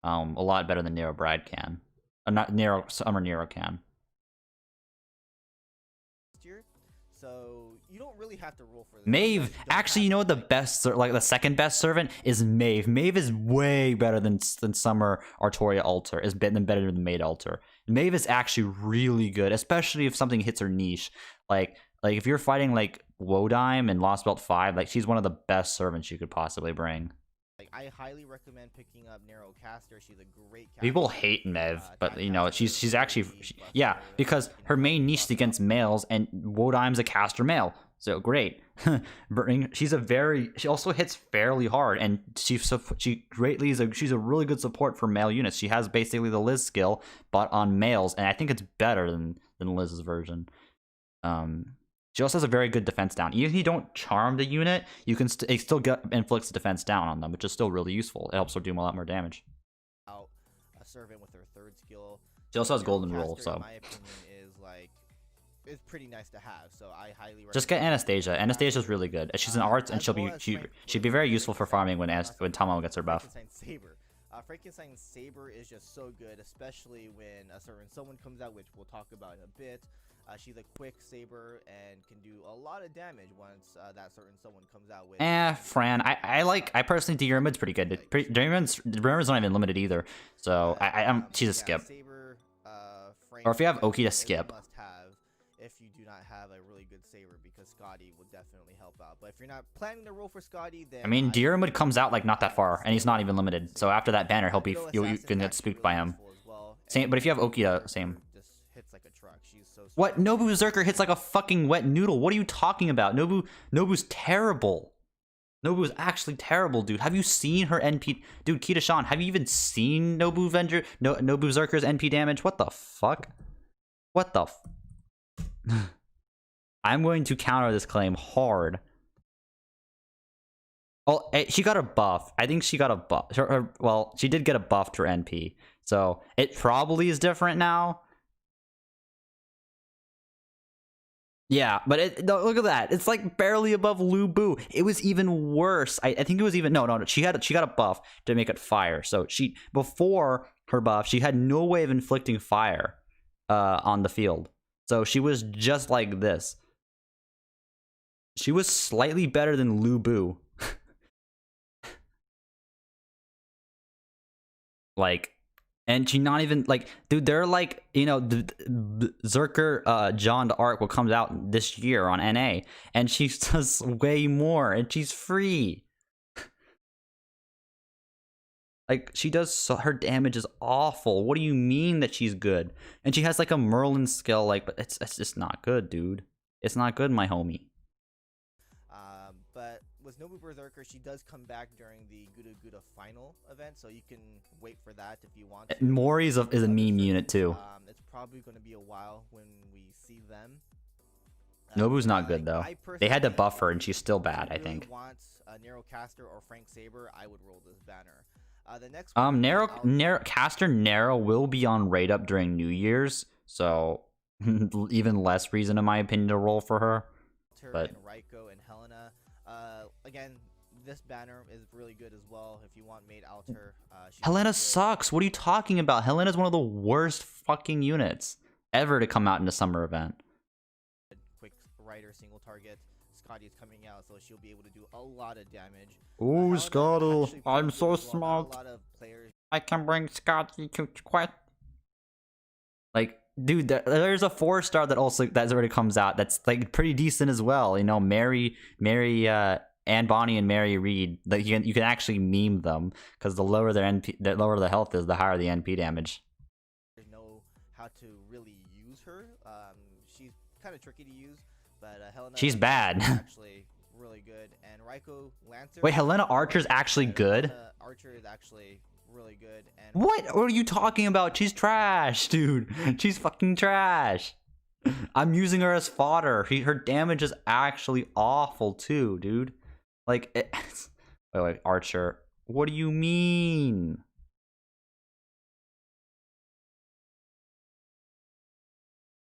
A: A lot better than Nero Bride can. Not Nero, Summer Nero can.
D: So you don't really have to roll for this.
A: Maeve, actually, you know what the best, like the second best servant is Maeve. Maeve is way better than Summer Artoria Alter. Is better than Maid Alter. Maeve is actually really good, especially if something hits her niche. Like if you're fighting like Wodime and Lost Belt 5, like she's one of the best servants you could possibly bring.
D: Like I highly recommend picking up Nero Caster. She's a great caster.
A: People hate Maeve, but you know she's actually yeah, because her main niche is against males, and Wodime's a caster male, so great. She also hits fairly hard, and she's a really good support for male units. She has basically the Liz skill, but on males, and I think it's better than Liz's version. She also has a very good defense down. Even if you don't charm the unit, you can still get inflicts defense down on them, which is still really useful. It helps her do a lot more damage.
D: Out a servant with her third skill.
A: She also has golden roll, so
D: in my opinion is pretty nice to have. So I highly recommend
A: just get Anastasia. Anastasia's really good. She's an arts, and she'd be very useful for farming when Tamamo gets her buff.
D: Frankenstein's Saber is just so good, especially when a certain someone comes out, which we'll talk about in a bit. She's a quick saber and can do a lot of damage once that certain someone comes out with.
A: Fran, I personally think Diurmid's pretty good. Diurmid's not even limited either, so she's a skip.
D: Saber,
A: or if you have Oki, to skip.
D: Must have if you do not have a really good saber, because Scotty will definitely help out. But if you're not planning to roll for Scotty, then
A: I mean, Diurmid comes out like not that far, and he's not even limited. So after that banner, you can get spooked by him. Same, but if you have Oki, same.
D: Hits like a truck. She's so
A: what? Nobu Zerker hits like a fucking wet noodle. What are you talking about? Nobu's terrible. Nobu's actually terrible, dude. Have you seen her NP? Dude, Kita Sean, have you even seen Nobu Zerker's NP damage? What the fuck? What the I'm going to counter this claim hard. Oh, she got a buff. I think she got a buff. Well, she did get a buff to her NP. So it probably is different now. Yeah, but look at that. It's like barely above Lu Bu. It was even worse. I think it was even no. She got a buff to make it fire. So before her buff, she had no way of inflicting fire on the field. So she was just like this. She was slightly better than Lu Bu. Like, and she not even like, dude, they're like, you know, the Zerker John the Arc will comes out this year on NA, and she does way more, and she's free. Like, she does her damage is awful. What do you mean that she's good? And she has like a Merlin skill, like, but it's just not good, dude. It's not good, my homie.
D: But with Nobu Berserker, she does come back during the Guda Guda final event, so you can wait for that if you want to.
A: Mori is a meme unit too.
D: It's probably going to be a while when we see them.
A: Nobu's not good though. They had to buff her, and she's still bad. I think.
D: Want Narrowcaster or Frank Saber? I would roll this banner. The next
A: Caster Narrow will be on rate up during New Year's, so even less reason, in my opinion, to roll for her. But
D: and Raiko and Helena. Again, this banner is really good as well. If you want Maid Alter,
A: Helena sucks. What are you talking about? Helena's one of the worst fucking units ever to come out in a summer event.
D: Quick rider single target. Scotty is coming out, so she'll be able to do a lot of damage.
A: Oh, Scotty, I'm so
D: well.
A: smart.
D: A lot of players.
A: I can bring Scotty to quest. Like, dude, there's a 4-star that already comes out that's like pretty decent as well. You know, Mary, Anne Bonny and Mary Reed. That you can actually meme them, because the lower their NP, the lower the health is, the higher the NP damage.
D: Know how to really use her. She's kind of tricky to use, but Helena.
A: She's bad.
D: Actually, really good. And Raiko Lancer.
A: Wait, Helena Archer's actually good?
D: Helena Archer is actually really good. And
A: what are you talking about? She's trash, dude. She's fucking trash. I'm using her as fodder. Her damage is actually awful too, dude. Like, wait, Archer. What do you mean?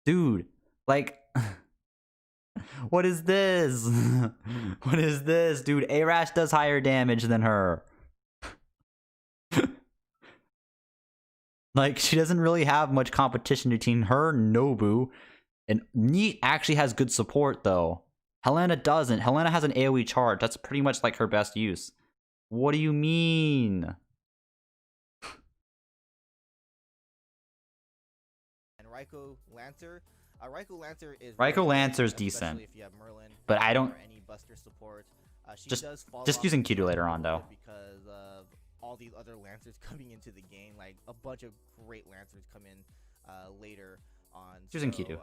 A: Dude, like, what is this? What is this, dude? Arash does higher damage than her. Like, she doesn't really have much competition between her, Nobu, and Neat actually has good support though. Helena doesn't. Helena has an AoE charge. That's pretty much like her best use. What do you mean?
D: And Raiko Lancer. Raiko Lancer is
A: Lancer's
D: good,
A: decent,
D: if you have Merlin,
A: but I don't.
D: or any Buster support. She
A: just
D: does fall
A: just
D: off
A: using Q2 later on though.
D: because of all these other Lancers coming into the game. Like a bunch of great Lancers come in later on.
A: Choosing Q2.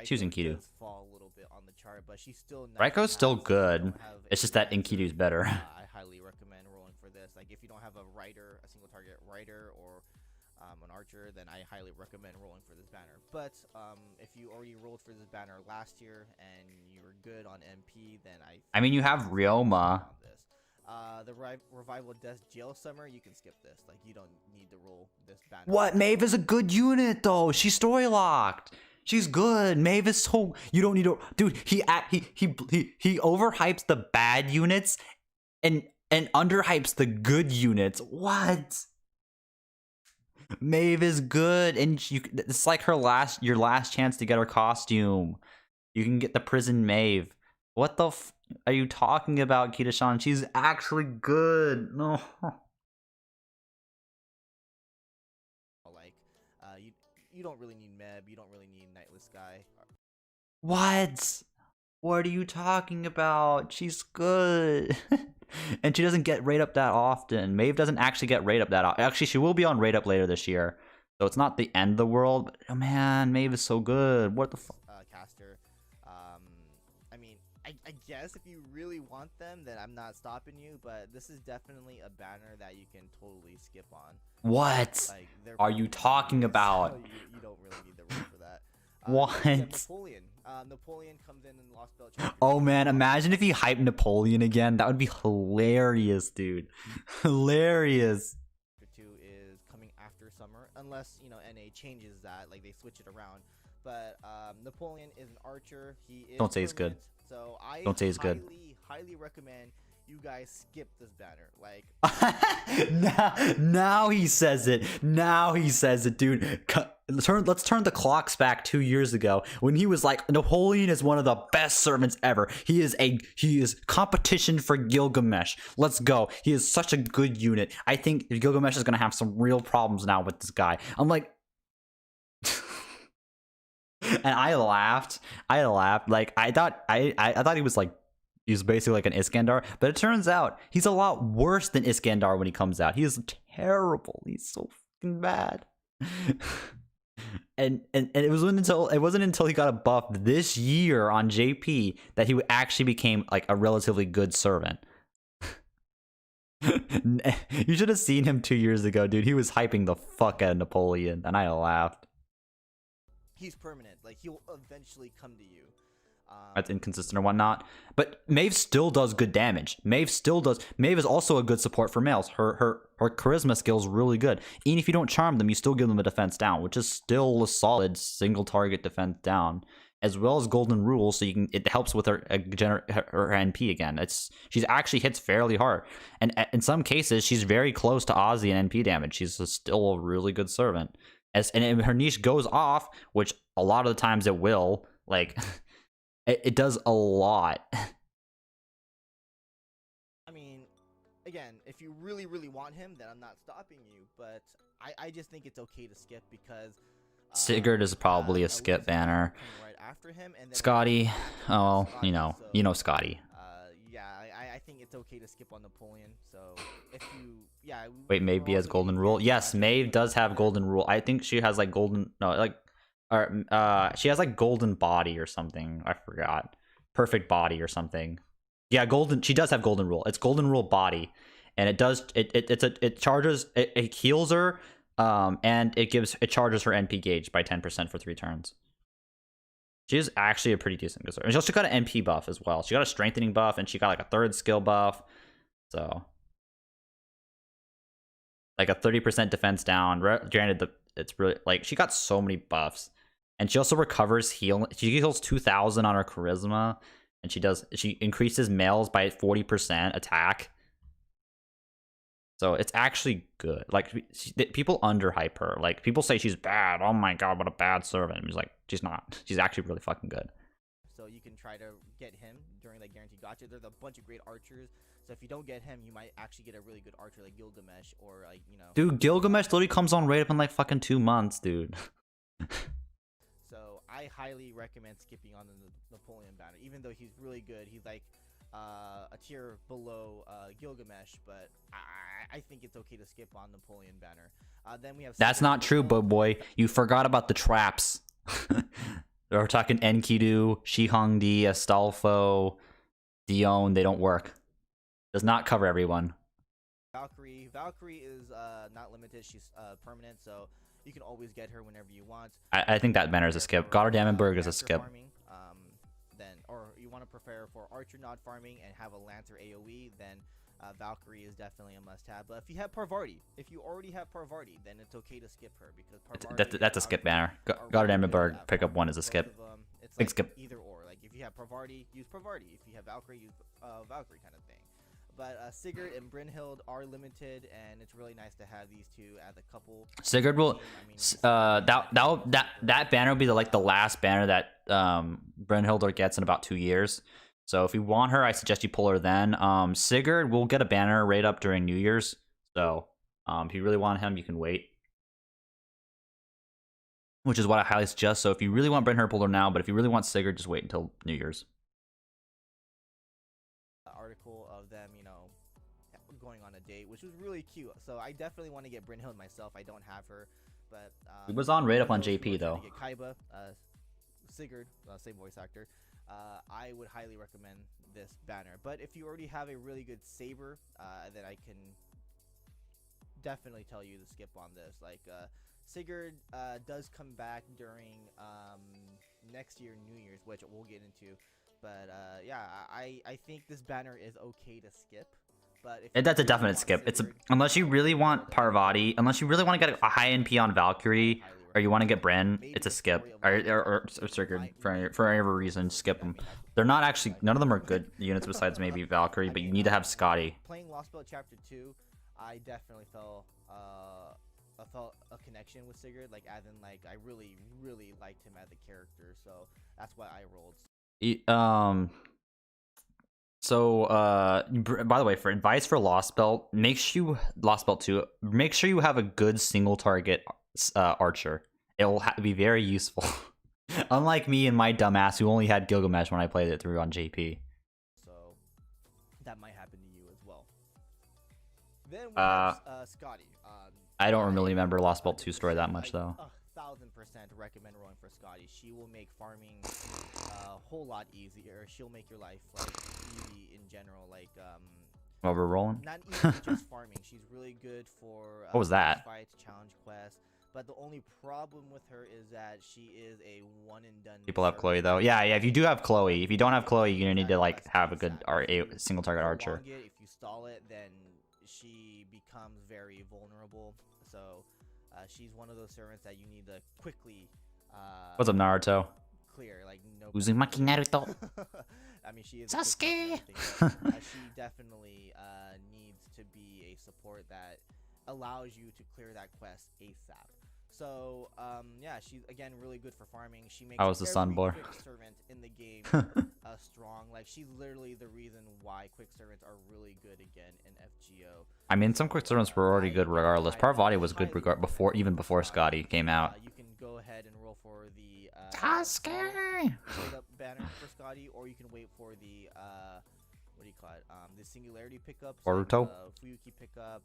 A: Choosing Q2.
D: Does fall a little bit on the chart, but she's still.
A: Raiko's still good. It's just that Enkidu's better.
D: I highly recommend rolling for this. Like if you don't have a rider, a single target rider, or an archer, then I highly recommend rolling for this banner. But if you already rolled for this banner last year and you were good on MP, then I
A: mean, you have Ryoma.
D: The Revival of Death Jail Summer, you can skip this. Like, you don't need to roll this banner.
A: What? Maeve is a good unit though. She's story locked. She's good. Maeve is so, you don't need to, dude. He overhypes the bad units and underhypes the good units. What? Maeve is good, and it's like your last chance to get her costume. You can get the prison Maeve. What the are you talking about, Kita-shan? She's actually good. No.
D: Like, you don't really need Meb. You don't really need Nightless Sky.
A: What? What are you talking about? She's good. And she doesn't get rate up that often. Maeve doesn't actually get rate up that often. Actually, she will be on rate up later this year. So it's not the end of the world. But, oh man, Maeve is so good. What the fuck?
D: Caster. I mean, I guess if you really want them, then I'm not stopping you. But this is definitely a banner that you can totally skip on.
A: What
D: like,
A: are you talking about?
D: So you don't really need the room for that.
A: What?
D: Napoleon. Napoleon comes in Lost Belt.
A: Oh man, imagine if he hyped Napoleon again. That would be hilarious, dude. Hilarious.
D: 2 is coming after summer, unless NA changes that, like they switch it around. But Napoleon is an archer. He is
A: Don't say he's good.
D: So I
A: don't say he's good.
D: Highly recommend you guys skip this banner. Like,
A: now he says it. Now he says it, dude. Let's turn the clocks back 2 years ago when he was like, Napoleon is one of the best servants ever. He is competition for Gilgamesh. Let's go. He is such a good unit. I think Gilgamesh is gonna have some real problems now with this guy. I'm like, and I laughed. Like I thought he was like. He's basically like an Iskandar, but it turns out he's a lot worse than Iskandar when he comes out. He is terrible. He's so fucking bad. and it wasn't until he got a buff this year on JP that he actually became like a relatively good servant. You should have seen him 2 years ago, dude. He was hyping the fuck out of Napoleon, and I laughed.
D: he's permanent. Like, he'll eventually come to you.
A: That's inconsistent or whatnot. But Maeve still does good damage. Maeve is also a good support for males. Her charisma skill is really good. Even if you don't charm them, you still give them a defense down, which is still a solid single target defense down, as well as golden rule. So it helps with her NP again. She's actually hits fairly hard, and in some cases she's very close to Ozzy in NP damage. She's still a really good servant. And if her niche goes off, which a lot of the times it will, like. It does a lot.
D: I mean, again, if you really, really want him, then I'm not stopping you. But I just think it's okay to skip because
A: Sigurd is probably a skip banner.
D: Right after him, and then
A: Scotty, oh,
D: Scotty,
A: you know Scotty.
D: Yeah, I think it's okay to skip on Napoleon. So if you, yeah.
A: Wait, Maeve has golden rule. Yes, Maeve does have golden rule. I think she has like golden. No, like. Or she has like golden body or something. I forgot. Perfect body or something. Yeah, golden. She does have golden rule. It's golden rule body, and it does it charges it heals her, and it charges her NP gauge by 10% for 3 turns. She is actually a pretty decent good servant. She also got an NP buff as well. She got a strengthening buff, and she got like a 3rd skill buff. So like a 30% defense down. Granted, it's really like she got so many buffs. And she also recovers heal. She heals 2,000 on her charisma, and she increases males by 40% attack. So it's actually good. Like people underhype her. Like people say she's bad. Oh my god, what a bad servant. It's like she's not. She's actually really fucking good.
D: So you can try to get him during like guaranteed gotcha. There's a bunch of great archers. So if you don't get him, you might actually get a really good archer like Gilgamesh or like
A: Dude, Gilgamesh literally comes on right up in like fucking 2 months, dude.
D: So I highly recommend skipping on the Napoleon banner, even though he's really good. He's like a tier below Gilgamesh, but I think it's okay to skip on Napoleon banner. Then we have.
A: That's not true, boy. You forgot about the traps. We're talking Enkidu, Shihongdi, Astolfo, Dion. They don't work. Does not cover everyone.
D: Valkyrie is not limited. She's permanent, so you can always get her whenever you want.
A: I think that banner is a skip. Goddardamenberg is a skip.
D: Farming, or you want to prepare for archer not farming and have a lancer AoE, then Valkyrie is definitely a must-have. But if you have Parvati, if you already have Parvati, then it's okay to skip her because Parvati
A: that's a skip banner. Goddardamenberg pickup 1 is a skip.
D: It's
A: Big
D: like
A: skip.
D: either or. Like if you have Parvati, use Parvati. If you have Valkyrie, use Valkyrie kind of thing. But Sigurd and Brynhild are limited, and it's really nice to have these two as a couple.
A: Sigurd will, that banner will be the last banner that Brynhild gets in about 2 years. So if you want her, I suggest you pull her then. Sigurd will get a banner right up during New Year's. So if you really want him, you can wait. Which is what I highly suggest. So if you really want Brynhild, pull her now. But if you really want Sigurd, just wait until New Year's.
D: Article of them, going on a date, which was really cute. So I definitely want to get Brynhild myself. I don't have her, but
A: it was on right up on JP though.
D: Get Kaiba, Sigurd, same voice actor. I would highly recommend this banner. But if you already have a really good saber, then I can definitely tell you to skip on this. Like Sigurd does come back during next year New Year's, which we'll get into. But yeah, I think this banner is okay to skip. But if
A: that's a definite skip. Unless you really want Parvati, unless you really want to get a high NP on Valkyrie, or you want to get Bren,
D: maybe
A: it's a
D: the
A: skip.
D: story of
A: Or,
D: Lost
A: or,
D: Belt
A: or,
D: actually
A: or Sigurd,
D: might
A: for
D: be
A: whatever reason, skip them. They're not actually, none of them are good units besides maybe Valkyrie, but you need to have Scotty.
D: Playing Lost Belt Chapter 2, I definitely felt a connection with Sigurd, like as in like I really liked him as a character, so that's why I rolled.
A: So by the way, for advice for Lost Belt, Lost Belt 2, make sure you have a good single target archer. It will be very useful. Unlike me and my dumbass who only had Gilgamesh when I played it through on JP.
D: So that might happen to you as well. Then we have Scotty.
A: I don't really remember Lost Belt 2 story that much though.
D: 1000% recommend rolling for Scotty. She will make farming a whole lot easier. She'll make your life like easy in general. Like
A: While we're rolling.
D: not even just farming. She's really good for
A: What was that?
D: fights, challenge quests. But the only problem with her is that she is a one and done.
A: People have Chloe though. Yeah, if you do have Chloe, if you don't have Chloe, you're gonna need to like have a good single target archer.
D: If you stall it, then she becomes very vulnerable. So she's one of those servants that you need to quickly
A: What's up, Naruto?
D: clear. Like no.
A: Uzumaki Naruto.
D: I mean, she is
A: Sasuke.
D: she definitely needs to be a support that allows you to clear that quest ASAP. So yeah, she's again really good for farming. She makes
A: I was the sun
D: every
A: boy.
D: quick servant in the game strong. Like she's literally the reason why quick servants are really good again in FGO.
A: I mean, some quick servants were already good regardless. Parvati was good even before Scotty came out.
D: You can go ahead and roll for the
A: Sasuke.
D: straight up banner for Scotty, or you can wait for the what do you call it? The singularity pickups,
A: Boruto.
D: like, Fuyuki pickup,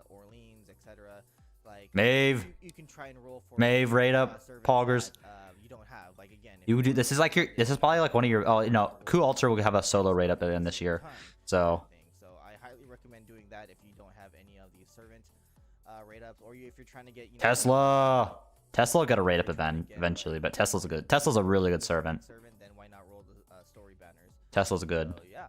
D: Orleans, etc. Like
A: Maeve.
D: you can try and roll for
A: Maeve, rate up,
D: servants
A: Poggers.
D: that, you don't have. Like again, if
A: You do this is like this is probably like one of your Coup Ultra will have a solo rate up at the end this year. So
D: So I highly recommend doing that if you don't have any of these servant rate ups, or if you're trying to get
A: Tesla got a rate up eventually, but Tesla's a really good servant.
D: Then why not roll the story banners?
A: Tesla's good.
D: So yeah,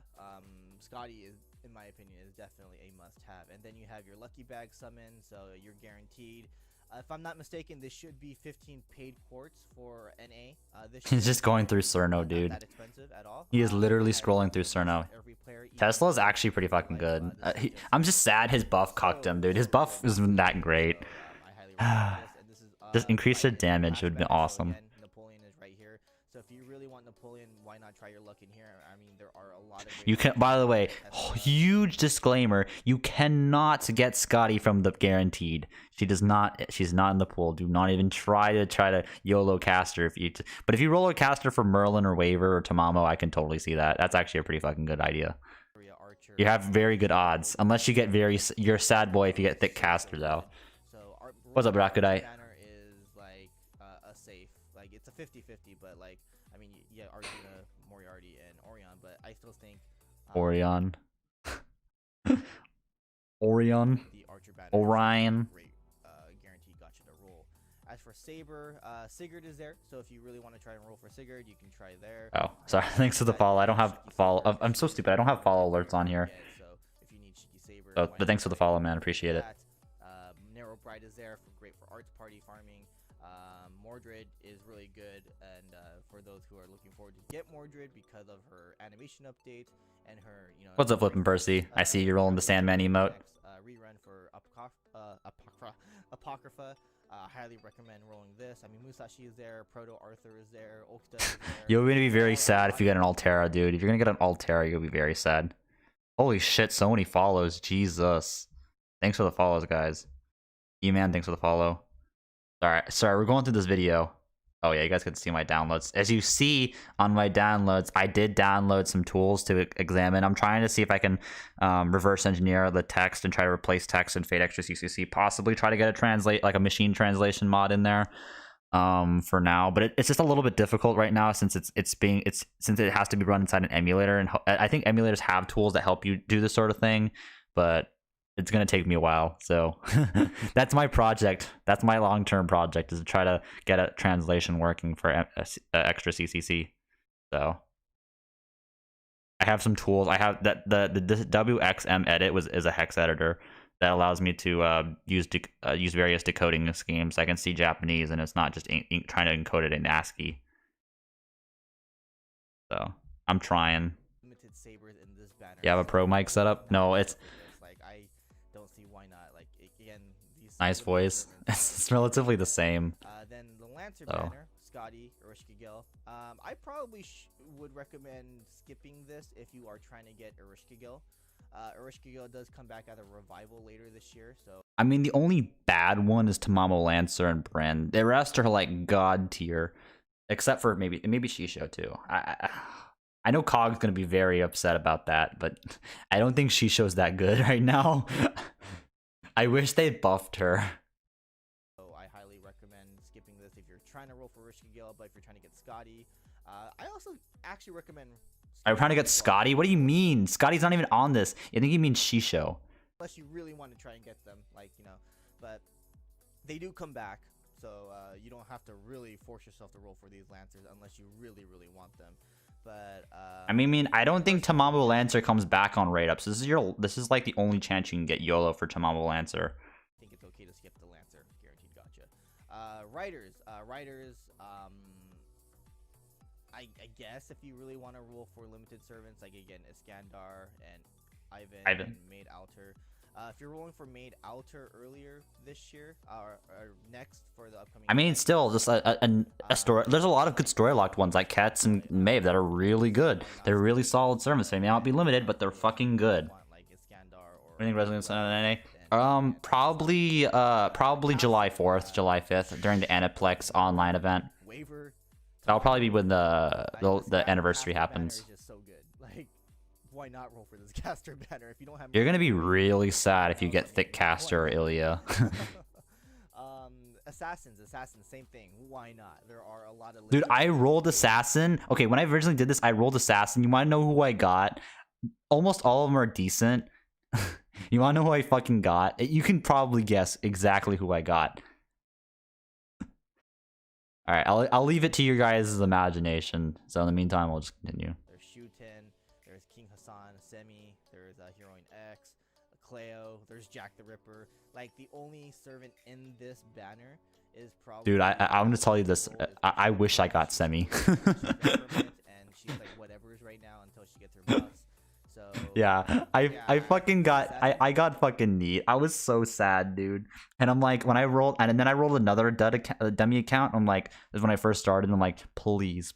D: Scotty is, in my opinion, is definitely a must-have. And then you have your lucky bag summon, so you're guaranteed. If I'm not mistaken, this should be 15 paid quartz for NA.
A: He's just going through Cerno, dude.
D: That expensive at all.
A: He is literally scrolling through Cerno. Tesla's actually pretty fucking good. I'm just sad his buff cucked him, dude. His buff isn't that great. Just increase the damage would be awesome.
D: Napoleon is right here. So if you really want Napoleon, why not try your luck in here? I mean, there are a lot of.
A: You can. By the way, huge disclaimer: you cannot get Scotty from the guaranteed. She does not. She's not in the pool. Do not even try to YOLO cast her. But if you roll a caster for Merlin or Waver or Tamamo, I can totally see that. That's actually a pretty fucking good idea. You have very good odds, unless you get you're a sad boy if you get thick caster though. What's up, Rakudite?
D: A safe, like it's a 50-50, but like I mean, yeah, Arjuna, Moriarty, and Orion, but I still think
A: Orion. Orion.
D: The Archer banner
A: Orion.
D: Great, guaranteed gotcha to roll. As for Saber, Sigurd is there, so if you really want to try and roll for Sigurd, you can try there.
A: Oh, sorry. Thanks for the follow. I don't have follow. I'm so stupid. I don't have follow alerts on here.
D: So if you need Shiki Saber,
A: But thanks for the follow, man. Appreciate it.
D: Narrow Bright is there for great for arts party farming. Mordred is really good, and for those who are looking forward to get Mordred because of her animation update and her,
A: What's up, Flippin' Percy? I see you rolling the Sandman emote.
D: Rerun for Apocrypha. Highly recommend rolling this. I mean, Musashi is there, Proto Arthur is there, Okta is there.
A: You're gonna be very sad if you get an Altera, dude. If you're gonna get an Altera, you'll be very sad. Holy shit, so many follows. Jesus. Thanks for the follows, guys. E-Man, thanks for the follow. Sorry, we're going through this video. Oh yeah, you guys can see my downloads. As you see on my downloads, I did download some tools to examine. I'm trying to see if I can reverse engineer the text and try to replace text in Fate Extra CCC. Possibly try to get a machine translation mod in there for now. But it's just a little bit difficult right now since since it has to be run inside an emulator. And I think emulators have tools that help you do this sort of thing, but it's going to take me a while. So that's my project. That's my long-term project, is to try to get a translation working for Extra CCC. So I have some tools. I have that the WXM edit is a hex editor. that allows me to use various decoding schemes. I can see Japanese, and it's not just trying to encode it in ASCII. So I'm trying.
D: Limited sabers in this banner.
A: You have a pro mic set up? No, it's
D: like I don't see why not. Like again, these
A: nice voice. It's relatively the same.
D: Then the Lancer
A: So.
D: banner, Scotty, Urishka Gil. I probably would recommend skipping this if you are trying to get Urishka Gil. Urishka Gil does come back at a revival later this year, so
A: I mean, the only bad one is Tamamo Lancer and Bren. The rest are like god tier, except for maybe Shisho too. I know Cog's gonna be very upset about that, but I don't think Shisho's that good right now. I wish they buffed her.
D: So I highly recommend skipping this if you're trying to roll for Urishka Gil, but if you're trying to get Scotty, I also actually recommend.
A: I'm trying to get Scotty. What do you mean? Scotty's not even on this. I think you mean Shisho.
D: Unless you really want to try and get them, like but they do come back, so you don't have to really force yourself to roll for these Lancers unless you really want them. But
A: I mean, I don't think Tamamo Lancer comes back on rate ups. This is like the only chance you can get YOLO for Tamamo Lancer.
D: I think it's okay to skip the Lancer. Guaranteed, gotcha. Riders. I guess if you really want to rule for limited servants, like again, Iskandar and Ivan. And Maid Alter. If you're rolling for Maid Alter earlier this year, or next for the upcoming.
A: I mean, still, just a story. There's a lot of good story locked ones like Kets and Maeve that are really good. They're really solid servants. They may not be limited, but they're fucking good.
D: Like Iskandar or.
A: What do you think Resonance on NA? Probably July 4th, July 5th during the Aniplex online event.
D: Waiver.
A: That'll probably be when the anniversary happens.
D: Just so good. Like, why not roll for this caster banner if you don't have?
A: You're gonna be really sad if you get Thick Caster or Ilya.
D: Assassins, same thing. Why not? There are a lot of.
A: Dude, I rolled Assassin. Okay, when I originally did this, I rolled Assassin. You wanna know who I got? Almost all of them are decent. You wanna know who I fucking got? You can probably guess exactly who I got. All right, I'll leave it to your guys' imagination. So in the meantime, we'll just continue.
D: There's Shuten, there's King Hassan, Semi, there's Heroine X, Cleo, there's Jack the Ripper. Like the only servant in this banner is probably.
A: Dude, I'm gonna tell you this. I wish I got Semi.
D: And she's like whatever's right now until she gets her buffs. So
A: yeah, I fucking got I got fucking neat. I was so sad, dude. And I'm like, when I rolled, and then I rolled another dummy account. I'm like, this is when I first started. I'm like, please,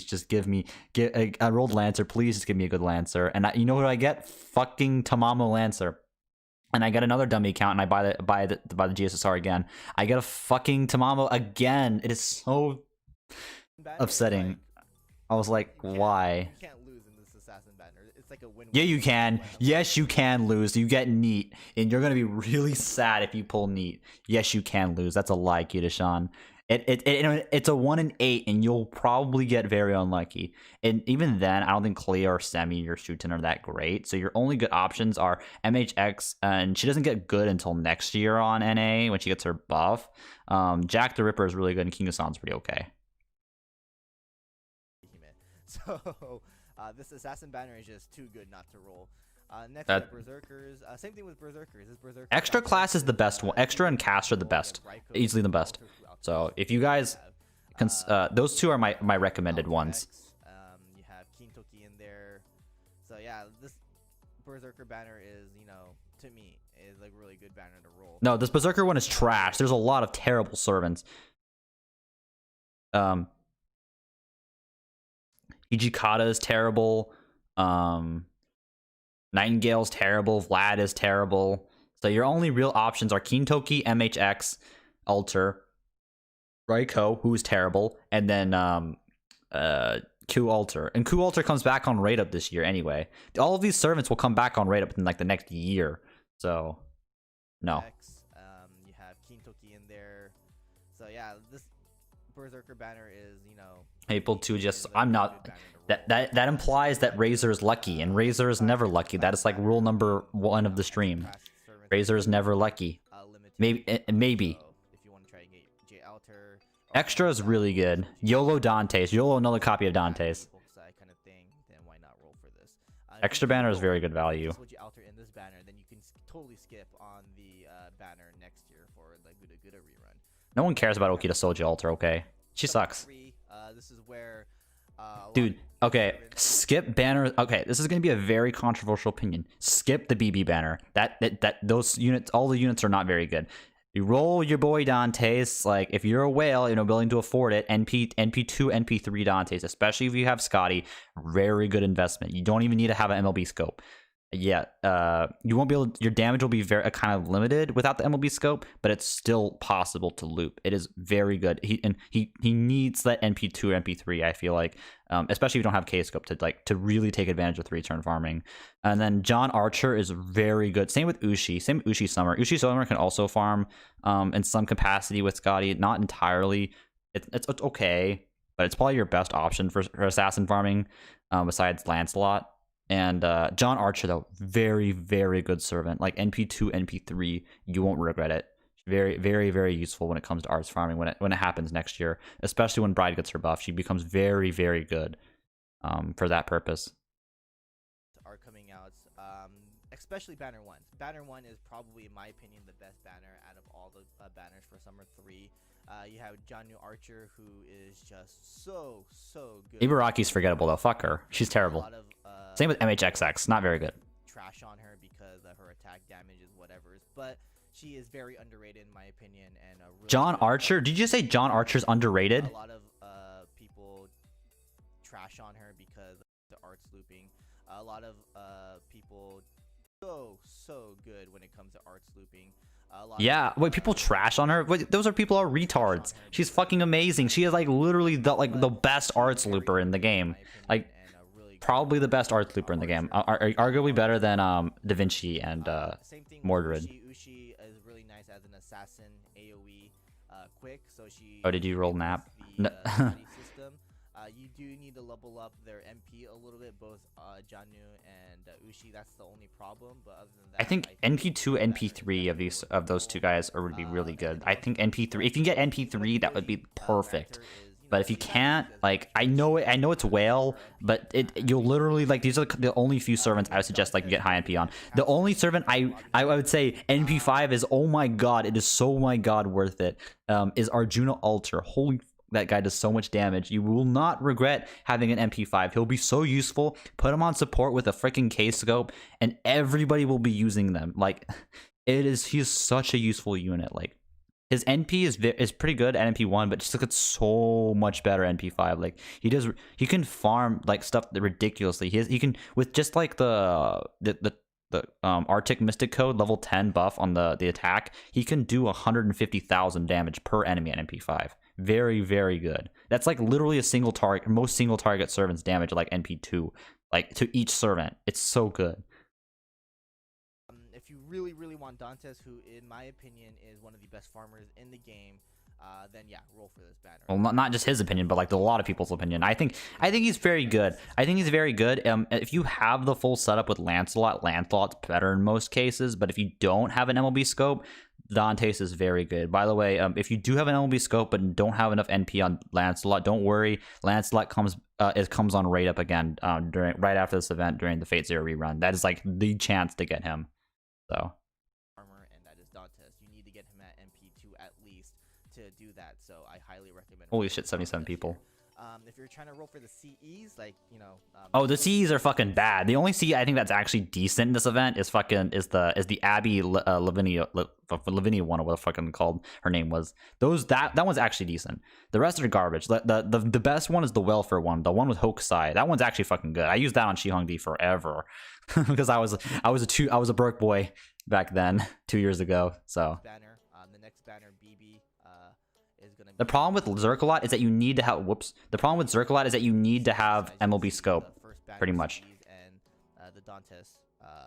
A: just give me. I rolled Lancer. Please just give me a good Lancer. And you know what I get? Fucking Tamamo Lancer. And I get another dummy account, and I buy the GSSR again. I get a fucking Tamamo again. It is so upsetting. I was like, why?
D: You can't lose in this assassin banner. It's like a win-win.
A: Yeah, you can. Yes, you can lose. You get neat, and you're gonna be really sad if you pull neat. Yes, you can lose. That's a lie, Kidashan. It's a 1 in 8, and you'll probably get very unlucky. And even then, I don't think Cleo or Semi or Shuten are that great. So your only good options are MHX, and she doesn't get good until next year on NA when she gets her buff. Jack the Ripper is really good, and King Hassan's pretty okay.
D: So this assassin banner is just too good not to roll. Next we have Berserkers. Same thing with Berserkers.
A: Extra class is the best one. Extra and Cast are the best. Easily the best. So if you guys, those two are my recommended ones.
D: You have Kintoki in there. So yeah, this Berserker banner is, to me, is like really good banner to roll.
A: No, this Berserker one is trash. There's a lot of terrible servants. Hijikata is terrible. Nightingale's terrible. Vlad is terrible. So your only real options are Kintoki, MHX, Alter, Raiko, who is terrible, and then Q Alter. And Q Alter comes back on rate up this year anyway. All of these servants will come back on rate up in like the next year. So no.
D: You have Kintoki in there. So yeah, this Berserker banner is,
A: April 2 just I'm not that implies that Razor is lucky, and Razor is never lucky. That is like rule number 1 of the stream. Razor is never lucky. Maybe
D: if you want to try to get J Alter,
A: Extra is really good. YOLO Dante's. YOLO another copy of Dante's.
D: Kind of thing, then why not roll for this?
A: Extra banner is very good value.
D: Alter in this banner, then you can totally skip on the banner next year for the Guda Guda rerun.
A: No one cares about Okita Soji Alter, okay? She sucks.
D: This is where
A: Dude, okay, skip banner. Okay, this is gonna be a very controversial opinion. Skip the BB banner. That those units, all the units are not very good. You roll your boy Dante's, like if you're a whale, willing to afford it. NP2, NP3 Dante's, especially if you have Scotty, very good investment. You don't even need to have an MLB scope. Yeah, you won't be able. Your damage will be very kind of limited without the MLB scope, but it's still possible to loop. It is very good. He needs that NP2 or NP3. I feel like, especially if you don't have K scope to really take advantage of 3-turn farming. And then John Archer is very good. Same with Ushi. Same with Ushi Summer. Ushi Summer can also farm in some capacity with Scotty. Not entirely. It's okay, but it's probably your best option for assassin farming besides Lancelot. And John Archer, though, very, very good servant. Like NP2, NP3, you won't regret it. Very, very, very useful when it comes to arts farming when it happens next year. Especially when Bride gets her buff, she becomes very, very good for that purpose.
D: Are coming out, especially Banner 1. Banner 1 is probably, in my opinion, the best banner out of all the banners for Summer 3. You have Janu Archer, who is just so good.
A: Ibaraki's forgettable, though. Fuck her. She's terrible. Same with MHXX. Not very good.
D: Trash on her because of her attack damage is whatever. But she is very underrated, in my opinion. And really
A: John Archer? Did you say John Archer's underrated?
D: A lot of people trash on her because of the arts looping. A lot of people so good when it comes to arts looping.
A: Yeah, wait, people trash on her? Wait, those people are retards. She's fucking amazing. She is like literally the best arts looper in the game. Like probably the best arts looper in the game. Arguably better than Da Vinci and Mordred.
D: Ushi is really nice as an assassin AoE quick, so she
A: Oh, did you roll nap? No.
D: System. You do need to level up their MP a little bit, both Janu and Ushi. That's the only problem, but other than that,
A: I think NP2, NP3 of those two guys would be really good. I think NP3, if you can get NP3, that would be perfect. But if you can't, like, I know it's whale, but you'll literally, like, these are the only few servants I would suggest, like, you get high NP on. The only servant I would say NP5 is, oh my god, it is so my god worth it, is Arjuna Alter. Holy, that guy does so much damage. You will not regret having an MP5. He'll be so useful. Put him on support with a freaking K scope, and everybody will be using them. Like, he's such a useful unit. Like, his NP is pretty good at NP1, but just look at so much better NP5. Like he can farm like stuff ridiculously. He can with just like the Arctic Mystic Code level 10 buff on the attack. He can do 150,000 damage per enemy at NP5. Very, very good. That's like literally a single target. Most single target servants damage like NP2, like to each servant. It's so good.
D: If you really want Dantes, who in my opinion is one of the best farmers in the game, then yeah, roll for this banner.
A: Well, not just his opinion, but like a lot of people's opinion. I think he's very good. I think he's very good. If you have the full setup with Lancelot's better in most cases. But if you don't have an MLB scope, Dantes is very good. By the way, if you do have an MLB scope but don't have enough NP on Lancelot, don't worry. Lancelot comes on right up again right after this event during the Fate Zero rerun. That is like the chance to get him. So.
D: Armor, and that is Dantes. You need to get him at MP2 at least to do that. So I highly recommend.
A: Holy shit, 77 people.
D: If you're trying to roll for the CEs, like
A: oh, the CEs are fucking bad. The only CE I think that's actually decent in this event is the Abby Lavinia one, or what the fucking called her name was. That one's actually decent. The rest are garbage. The best one is the welfare one, the one with Hokusai. That one's actually fucking good. I used that on Shihongdi forever because I was a broke boy back then 2 years ago. So
D: banner, the next banner BB.
A: The problem with Zerkalot is that you need to have The problem with Zerkalot is that you need to have MLB scope, pretty much.
D: And the Dantes.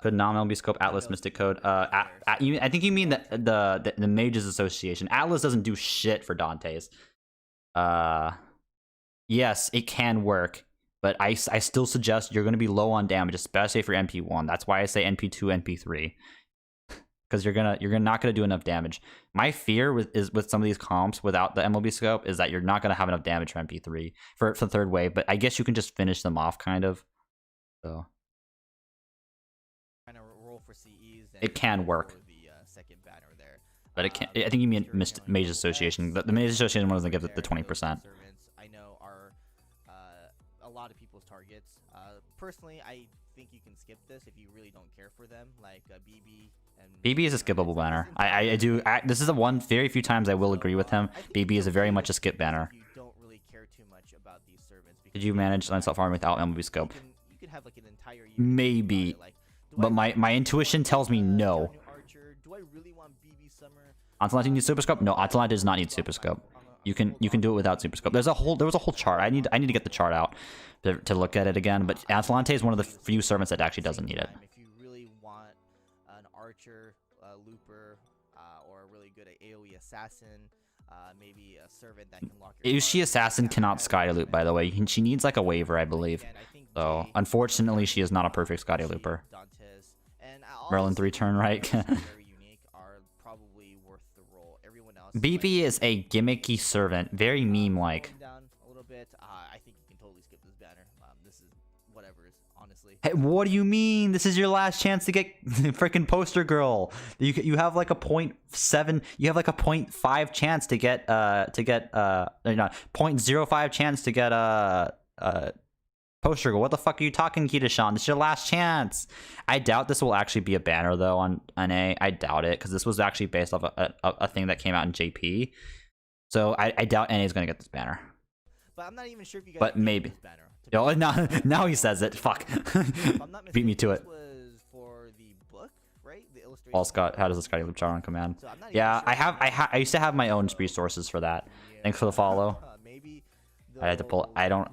A: Could non-MLB scope Atlas Mystic Code. I think you mean the Mages Association. Atlas doesn't do shit for Dantes. Yes, it can work, but I still suggest you're going to be low on damage, especially for MP1. That's why I say NP2, NP3. Because you're not gonna do enough damage. My fear with some of these comps without the MLB scope is that you're not gonna have enough damage for MP3 for the third wave. But I guess you can just finish them off, kind of. So
D: trying to roll for CEs,
A: it can work.
D: For the second banner there.
A: But it can't. I think you mean Mage Association. The Mage Association one doesn't give it the 20%.
D: Servants, I know are a lot of people's targets. Personally, I think you can skip this if you really don't care for them, like BB. And
A: BB is a skippable banner. I do. This is the one very few times I will agree with him. BB is a very much a skip banner.
D: You don't really care too much about these servants.
A: Did you manage Lancelot farm without MLB scope?
D: You can have like an entire year
A: Maybe, but my intuition tells me no.
D: Do I really want BB Summer?
A: Atalanta needs super scope? No, Atalanta does not need super scope. You can do it without super scope. There was a whole chart. I need to get the chart out to look at it again. But Atalanta is one of the few servants that actually doesn't need it.
D: If you really want an archer, looper, or a really good AoE assassin, maybe a servant that can lock your
A: Ushi Assassin cannot Sky Loop, by the way. She needs like a waiver, I believe. So unfortunately, she is not a perfect Scotty Looper. Merlin 3 turn right. BB is a gimmicky servant, very meme-like.
D: I think you can totally skip this banner. This is whatever, honestly.
A: Hey, what do you mean? This is your last chance to get freaking poster girl. You have like a 0.7. You have like a 0.5 chance to get no, 0.05 chance to get poster girl. What the fuck are you talking, Kita-shan? This is your last chance. I doubt this will actually be a banner though on NA. I doubt it because this was actually based off a thing that came out in JP. So I doubt NA is gonna get this banner.
D: But I'm not even sure if you guys.
A: But maybe.
D: Banner,
A: now he says it. Fuck. Beat me to it.
D: Was for the book, right? The illustration.
A: Paul Scott, how does the Scotty Loop chart on command?
D: So
A: yeah,
D: sure
A: I used to have my own resources for that. Thanks for the follow.
D: Maybe
A: I had to pull. I don't.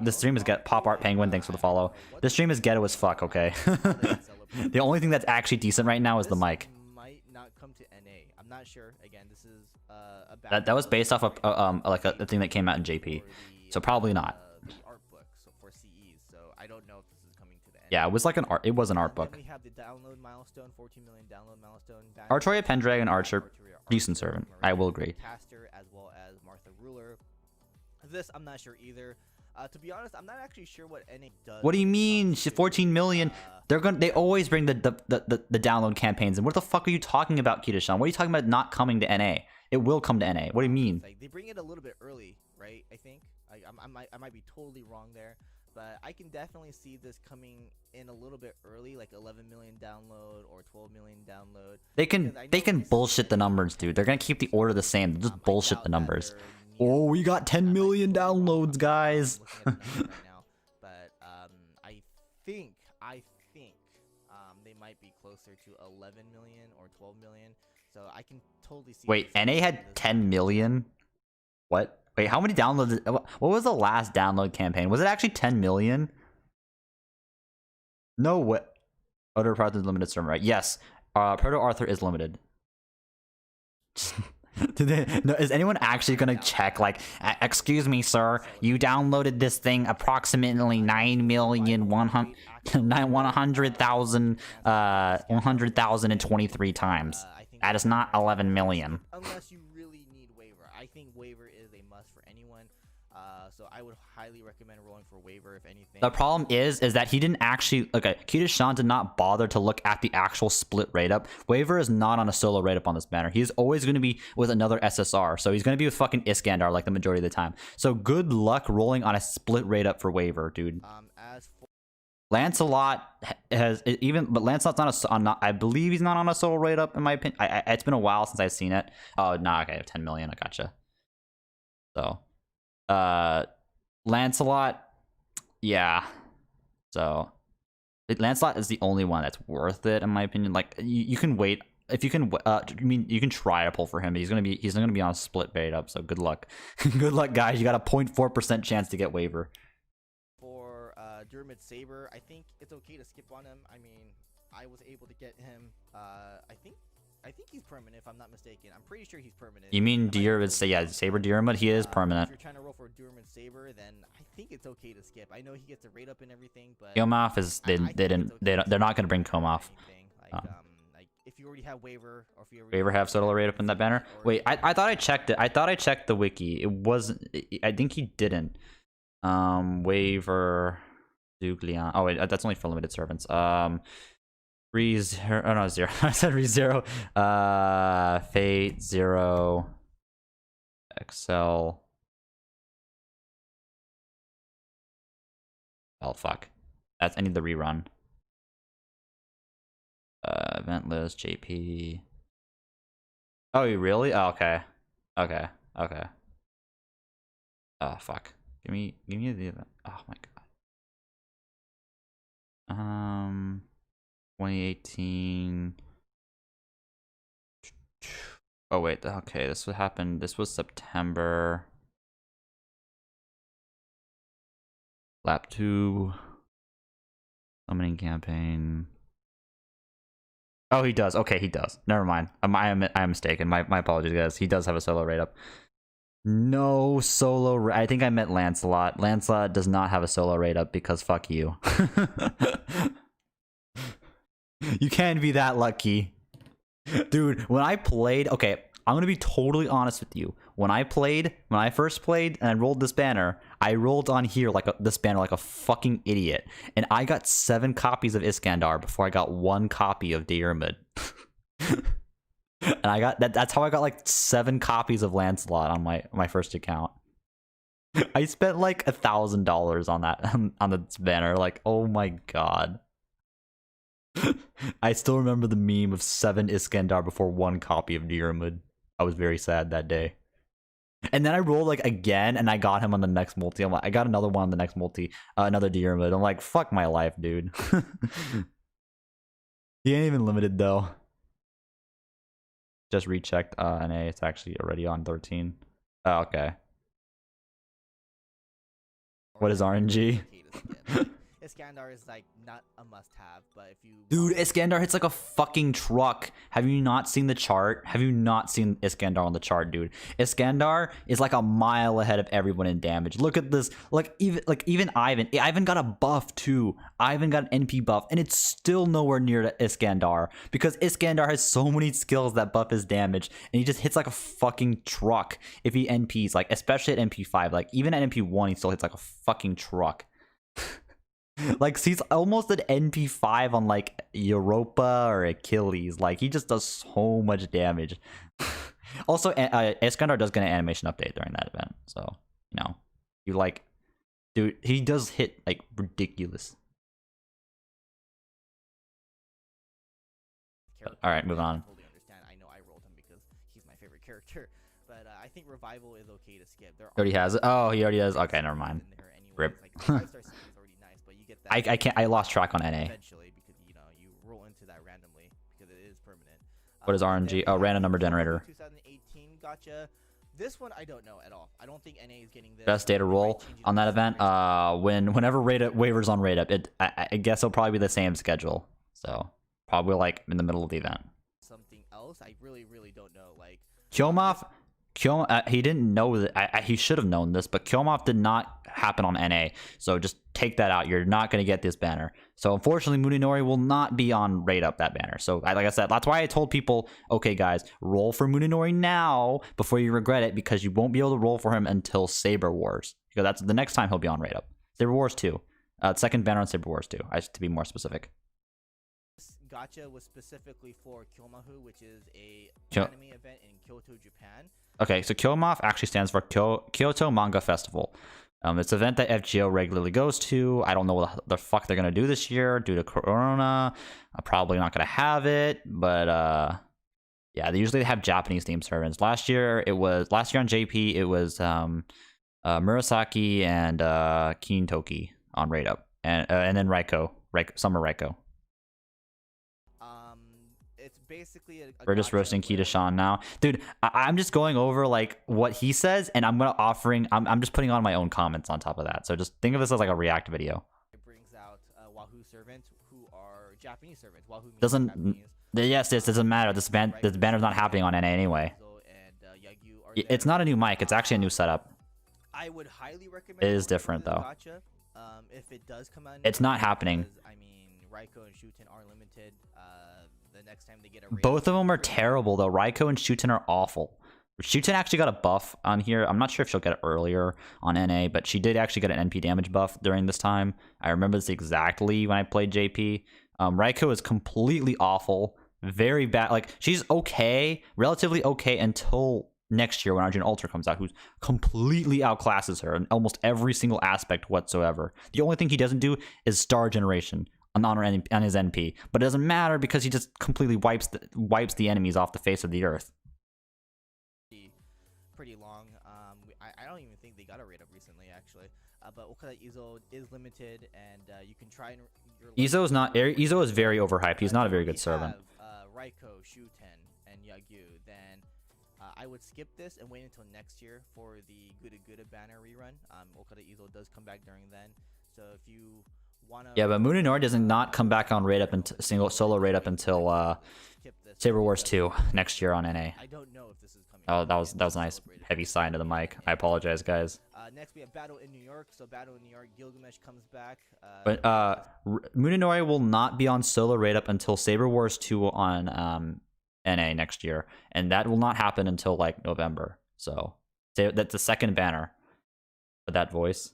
A: This stream is get Pop Art Penguin. Thanks for the follow. This stream is ghetto as fuck. Okay. The only thing that's actually decent right now is the mic.
D: Might not come to NA. I'm not sure. Again, this is
A: that was based off of like a thing that came out in JP, so probably not.
D: The art book, so for CEs. So I don't know if this is coming to the NA.
A: Yeah, it was like an art. It was an art book.
D: Then we have the download milestone, 14 million download milestone.
A: Artoria Pendragon Archer, decent servant. I will agree.
D: Caster as well as Martha Ruler. This I'm not sure either. To be honest, I'm not actually sure what NA does.
A: What do you mean? 14 million? They always bring the download campaigns. And what the fuck are you talking about, Kita-shan? What are you talking about not coming to NA? It will come to NA. What do you mean?
D: Like, they bring it a little bit early, right? I think. I might be totally wrong there, but I can definitely see this coming in a little bit early, like 11 million download or 12 million download.
A: They can bullshit the numbers, dude. They're gonna keep the order the same. They'll just bullshit the numbers. Oh, we got 10 million downloads, guys.
D: But I think they might be closer to 11 million or 12 million. So I can totally see.
A: Wait, NA had 10 million? What? Wait, how many downloads? What was the last download campaign? Was it actually 10 million? No way. Proto Arthur is limited server, right? Yes. Proto Arthur is limited. No, is anyone actually gonna check? Like, excuse me, sir, you downloaded this thing approximately 100,023 times. That is not 11 million.
D: Unless you really need waiver, I think waiver is a must for anyone. So I would highly recommend rolling for waiver if anything.
A: The problem is that he didn't actually. Okay, Kita-shan did not bother to look at the actual split rate up. Waiver is not on a solo rate up on this banner. He's always going to be with another SSR, so he's going to be with fucking Iskandar like the majority of the time. So good luck rolling on a split rate up for waiver, dude.
D: As for
A: Lancelot has but Lancelot's not I believe he's not on a solo rate up in my opinion. It's been a while since I've seen it. Oh, nah, okay, 10 million. I gotcha. So. Lancelot, yeah. So Lancelot is the only one that's worth it in my opinion. Like you can wait if you can. I mean, you can try to pull for him, but he's gonna be on a split bait up. So good luck, good luck, guys. You got a 0.4% chance to get waiver.
D: For Dermot Saber, I think it's okay to skip on him. I mean, I was able to get him. I think he's permanent, if I'm not mistaken. I'm pretty sure he's permanent.
A: You mean Deer say yeah, Saber Deermut, he is permanent.
D: If you're trying to roll for Dermot Saber, then I think it's okay to skip. I know he gets a rate up and everything, but
A: Komaf is they're not gonna bring Komaf.
D: Like if you already have waiver, or if you
A: waiver have Sotola rate up in that banner. Wait, I thought I checked it. I thought I checked the wiki. It wasn't. I think he didn't. Waiver, Duglian. Oh wait, that's only for limited servants. 0. Oh no, 0. I said zero. Fate 0. Excel. Oh fuck. I need the rerun. Event list, JP. Oh, you really? Oh, okay. Okay. Okay. Oh fuck. Give me the event. Oh my god. 2018. Oh wait, okay, this would happen. This was September. Lap 2. Summoning campaign. Oh, he does. Okay, he does. Never mind. I am mistaken. My apologies, guys. He does have a solo rate up. No solo. I think I meant Lancelot. Lancelot does not have a solo rate up because fuck you. You can't be that lucky. Dude, when I played, okay, I'm gonna be totally honest with you. When I first played and I rolled this banner, I rolled on here this banner like a fucking idiot. And I got 7 copies of Iskandar before I got 1 copy of Diarmid. And I got that's how I got like 7 copies of Lancelot on my first account. I spent like $1,000 on that on this banner. Like, oh my god. I still remember the meme of 7 Iskandar before 1 copy of Diarmid. I was very sad that day. And then I rolled like again and I got him on the next multi. I'm like, I got another one on the next multi, another Diarmid. I'm like, fuck my life, dude. He ain't even limited though. Just rechecked NA, it's actually already on 13. Oh, okay. What is RNG?
D: Iskandar is like not a must-have, but if you
A: Dude, Iskandar hits like a fucking truck. Have you not seen the chart? Have you not seen Iskandar on the chart, dude? Iskandar is like a mile ahead of everyone in damage. Look at this. Like even Ivan. Ivan got a buff too. Ivan got an NP buff, and it's still nowhere near to Iskandar because Iskandar has so many skills that buff his damage, and he just hits like a fucking truck if he NPs. Like especially at NP5. Like even at NP1, he still hits like a fucking truck. Like he's almost an NP5 on like Europa or Achilles. Like he just does so much damage. Also, Iskandar does get an animation update during that event, so you know, you like, dude, he does hit like ridiculous. All right, move on.
D: I totally understand. I know I rolled him because he's my favorite character, but I think revival is okay to skip. There
A: Already has it. Oh, he already does. Okay, never mind. Rip.
D: Like, 5-star is already nice, but you get that.
A: I can't. I lost track on NA.
D: Eventually, because you know you roll into that randomly because it is permanent.
A: What is RNG? Oh, random number generator.
D: 2018 gotcha. This one I don't know at all. I don't think NA is getting this.
A: Best data roll on that event. Whenever waivers on rate up, I guess it'll probably be the same schedule. So probably like in the middle of the event.
D: Something else, I really don't know. Like
A: Kyomov, he didn't know that. He should have known this, but Kyomov did not happen on NA. So just take that out. You're not going to get this banner. So unfortunately, Muninori will not be on rate up that banner. So like I said, that's why I told people, okay, guys, roll for Muninori now before you regret it, because you won't be able to roll for him until Saber Wars, because that's the next time he'll be on rate up. Saber Wars 2, second banner on Saber Wars 2. To be more specific.
D: Gotcha was specifically for Kyomahu, which is a anime event in Kyoto, Japan.
A: Okay, so Kyomov actually stands for Kyoto Manga Festival. It's an event that FGO regularly goes to. I don't know what the fuck they're gonna do this year due to Corona. I'm probably not gonna have it, but yeah, they usually have Japanese themed servants. Last year on JP it was Murasaki and Keen Toki on rate up, and then Summer Raiko.
D: It's basically
A: we're just roasting Kita-shan now, dude. I'm just going over like what he says, and I'm just putting on my own comments on top of that. So just think of this as like a react video.
D: It brings out Wahoo servants who are Japanese servants. Wahoo means
A: doesn't
D: Japanese.
A: Yes, this doesn't matter. This banner's not happening on NA anyway. It's not a new mic. It's actually a new setup.
D: I would highly recommend.
A: It is different though.
D: Gotcha. If it does come out,
A: it's not happening.
D: Because, I mean, Raiko and Shuten are limited. The next time they get a
A: both of them are terrible though. Raiko and Shuten are awful. Shuten actually got a buff on here. I'm not sure if she'll get it earlier on NA, but she did actually get an NP damage buff during this time. I remember this exactly when I played JP. Raiko is completely awful, very bad. Like, she's okay, relatively okay until next year when Arjun Ultra comes out, who completely outclasses her in almost every single aspect whatsoever. The only thing he doesn't do is star generation on his NP, but it doesn't matter because he just completely wipes the enemies off the face of the earth.
D: Pretty long. I don't even think they got a rate up recently, actually. But Okada Izo is limited, and you can try and.
A: Izo is very overhyped. He's not a very good servant.
D: Raiko, Shuten, and Yagyu, then I would skip this and wait until next year for the Guda banner rerun. Okada Izo does come back during then, so if you wanna.
A: Yeah, but Munenori does not come back on rate up until solo rate up until Saber Wars 2 next year on NA.
D: I don't know if this is coming.
A: Oh, that was a nice heavy sign to the mic. I apologize, guys.
D: Next we have Battle in New York. So Battle in New York, Gilgamesh comes back.
A: But Munenori will not be on solo rate up until Saber Wars 2 on NA next year, and that will not happen until like November. So that's the second banner. But that voice.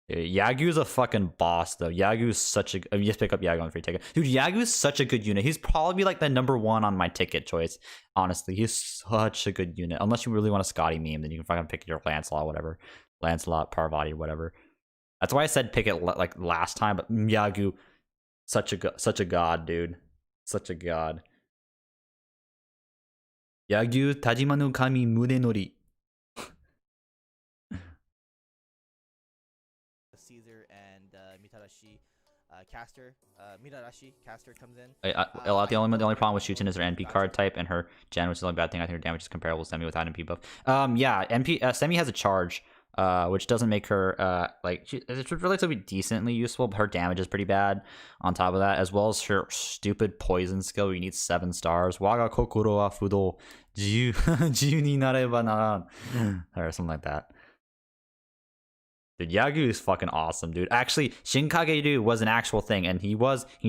A: Yagu's a fucking boss, though. Yagu's such a... I mean, just pick up Yagu on free ticket. Dude, Yagu's such a good unit. He's probably like the #1 on my ticket choice. Honestly, he's such a good unit. Unless you really want a Scotty meme, then you can fucking pick your Lancelot, whatever. Lancelot, Parvati, whatever. That's why I said pick it like last time, but Yagu, such a god, dude. Such a god. Yagu, Tajima no Kami Munenori.
D: Caesar and Mitarashi caster comes in.
A: The only problem with Shuten is her NP card type and her gen, which is the only bad thing. I think her damage is comparable to Semi without NP buff. Yeah, Semi has a charge, which doesn't make her it's relatively decently useful, but her damage is pretty bad on top of that, as well as her stupid poison skill where you need 7 stars. Waga kokoro wa fudo jiyu ni nareba naran, or something like that. Dude, Yagu is fucking awesome, dude. Actually, Shinkage-ryu was an actual thing, and he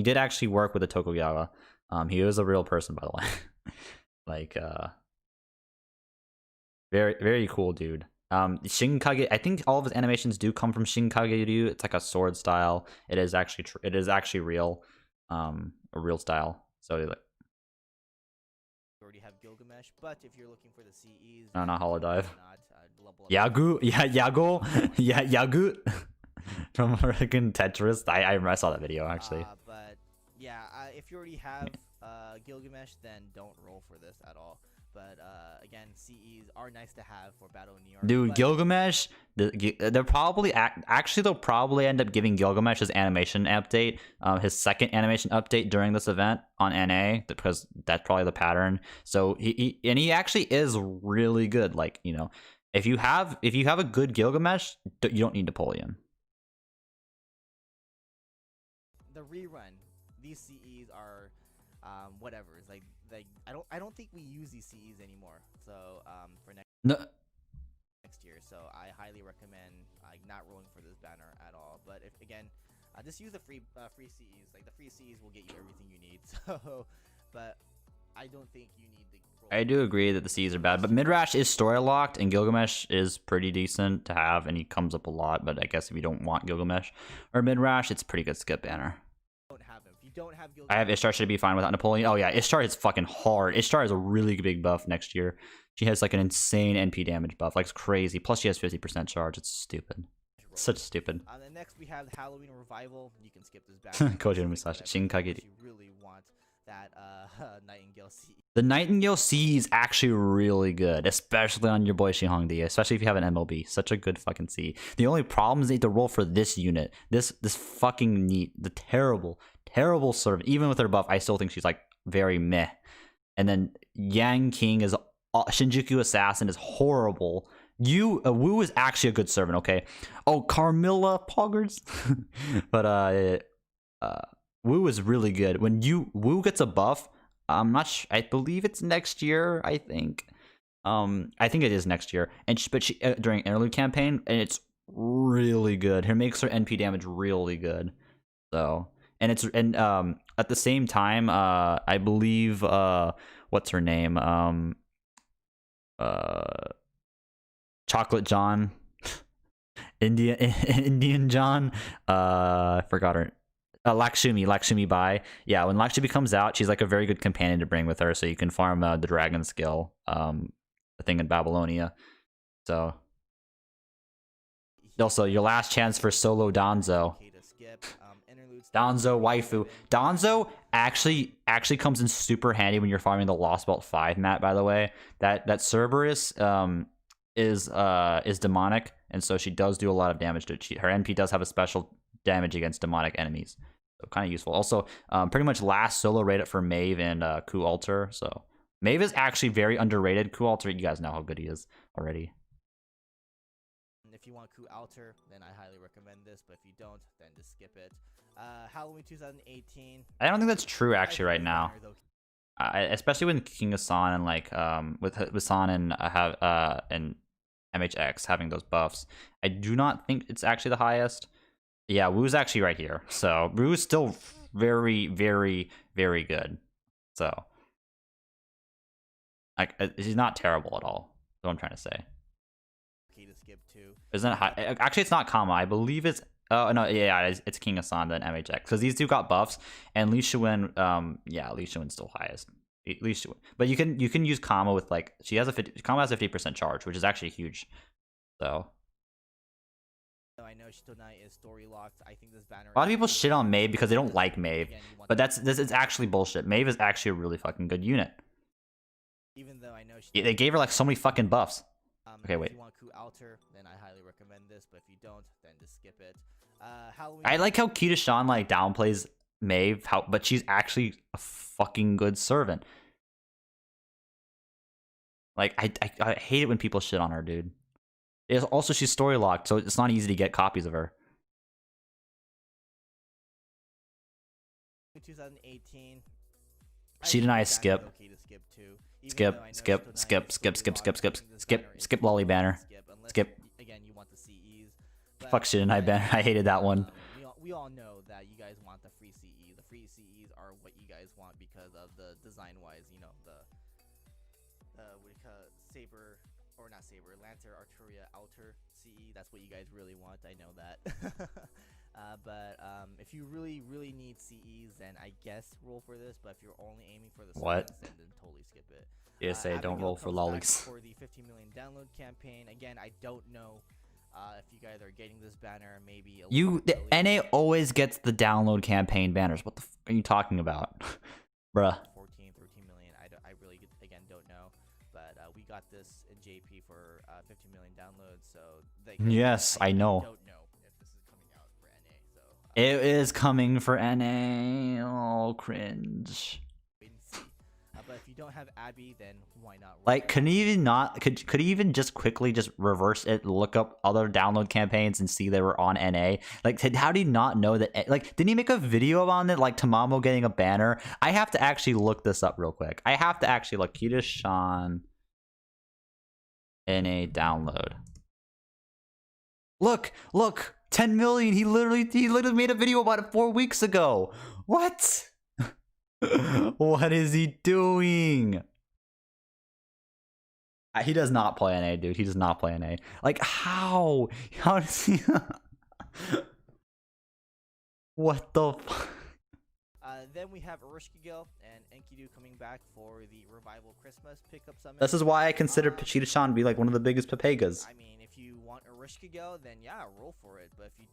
A: did actually work with the Tokugawa. He was a real person, by the way. Like, very, very cool, dude. Shinkage, I think all of his animations do come from Shinkage-ryu. It's like a sword style. It is actually real, a real style. So, like,
D: you already have Gilgamesh, but if you're looking for the CEs,
A: no, not Holodive. Yagu, Yagu from freaking Tetris. I saw that video actually.
D: But yeah, if you already have Gilgamesh, then don't roll for this at all. But again, CEs are nice to have for Battle in New York.
A: Dude, Gilgamesh, they'll probably end up giving Gilgamesh his animation update, his second animation update during this event on NA, because that's probably the pattern. So he actually is really good. Like, you know, if you have a good Gilgamesh, you don't need Napoleon.
D: The rerun, these CEs are whatever. It's like I don't think we use these CEs anymore. So for next year, so I highly recommend not rolling for this banner at all. But if again, just use the free CEs. Like the free CEs will get you everything you need. So, but I don't think you need the.
A: I do agree that the C's are bad, but Midrash is story locked, and Gilgamesh is pretty decent to have, and he comes up a lot. But I guess if you don't want Gilgamesh or Midrash, it's a pretty good skip banner.
D: Don't have him. If you don't have Gilgamesh,
A: I have Ishtar. Should be fine without Napoleon. Oh yeah, Ishtar is fucking hard. Ishtar is a really big buff next year. She has like an insane NP damage buff, like it's crazy. Plus she has 50% charge. It's stupid. Such stupid.
D: Then next we have Halloween Revival. You can skip this banner.
A: Kojiro Musashi, Shinkage.
D: You really want that Nightingale C.
A: The Nightingale C is actually really good, especially on your boy Shihongdi, especially if you have an MLB. Such a good fucking C. The only problem is they have to roll for this unit. This fucking neat, the terrible servant. Even with her buff, I still think she's like very meh. And then Yang King is Shinjuku Assassin is horrible. Wu is actually a good servant, okay? Oh, Carmilla Poggers. But Wu is really good. When Wu gets a buff, I'm not sure, I believe it's next year, I think. I think it is next year. And she during interlude campaign, and it's really good. It makes her NP damage really good. So, and at the same time, I believe what's her name? Chocolate John Indian John. I forgot her. Lakshmi Bai. Yeah, when Lakshmi comes out, she's like a very good companion to bring with her, so you can farm the dragon skill, the thing in Babylonia. So also your last chance for solo Danzo. Danzo waifu. Danzo actually comes in super handy when you're farming the Lost Belt 5 map, by the way. That Cerberus is demonic, and so she does do a lot of damage to it. Her NP does have a special damage against demonic enemies. So kind of useful. Also, pretty much last solo rated for Maeve and Ku Alter. So Maeve is actually very underrated. Ku Alter, you guys know how good he is already.
D: If you want Ku Alter, then I highly recommend this. But if you don't, then just skip it. Halloween 2018.
A: I don't think that's true actually right now. Especially when King of San and like with San and and MHX having those buffs, I do not think it's actually the highest. Yeah, Wu's actually right here. So Wu's still very, very, very good. So like he's not terrible at all. That's what I'm trying to say.
D: Okay, to skip too.
A: Isn't it high? Actually, it's not Kama. I believe it's. Oh no, yeah, it's King of San then MHX because these two got buffs and Li Shuwen. Yeah, Li Shuwen's still highest. Li Shuwen, but you can use Kama with like she has Kama has a 50% charge, which is actually huge. So.
D: I know Shito Knight is story locked. I think this banner.
A: A lot of people shit on Maeve because they don't like Maeve, but this is actually bullshit. Maeve is actually a really fucking good unit.
D: Even though I know
A: they gave her like so many fucking buffs. Okay, wait.
D: If you want Ku Alter, then I highly recommend this. But if you don't, then just skip it. Halloween.
A: I like how Kita-Shan like downplays Maeve, but she's actually a fucking good servant. Like I hate it when people shit on her, dude. Also, she's story locked, so it's not easy to get copies of her.
D: 2018.
A: She and I skip. Skip lolly banner. Skip.
D: Again, you want the CEs.
A: Fuck shit and I banner. I hated that one.
D: We all know that you guys want the free CE. The free CEs are what you guys want because of the design-wise. You know the what do you call it? Saber. Or not Saber, Lancer, Arturia, Alter, CE. That's what you guys really want. I know that. But if you really need CEs, then I guess roll for this. But if you're only aiming for the
A: what?
D: Then totally skip it.
A: say don't roll for lollies.
D: For the 15 million download campaign. Again, I don't know if you guys are getting this banner. Maybe
A: the NA always gets the download campaign banners. What the f are you talking about, bruh?
D: 13 million. I really again don't know. But we got this in JP for 15 million downloads, so
A: yes, I know.
D: Don't know if this is coming out for NA, so
A: it is coming for NA. Oh, cringe.
D: wait and see. But if you don't have Abby, then why not?
A: Like, could he even just quickly just reverse it, look up other download campaigns and see they were on NA? Like, how did he not know that? Like, didn't he make a video on it, like Tamamo getting a banner? I have to actually look this up real quick. I have to actually look. Kita-Shan NA download. Look, 10 million. He literally made a video about it 4 weeks ago. What? What is he doing? He does not play NA, dude. He does not play NA. Like, how? How does he? What the fuck?
D: Then we have Erishkigal and Enkidu coming back for the Revival Christmas pickup summit.
A: This is why I consider Kita-Shan to be like one of the biggest Papegas.
D: I mean, if you want Erishkigal, then yeah, roll for it. But if you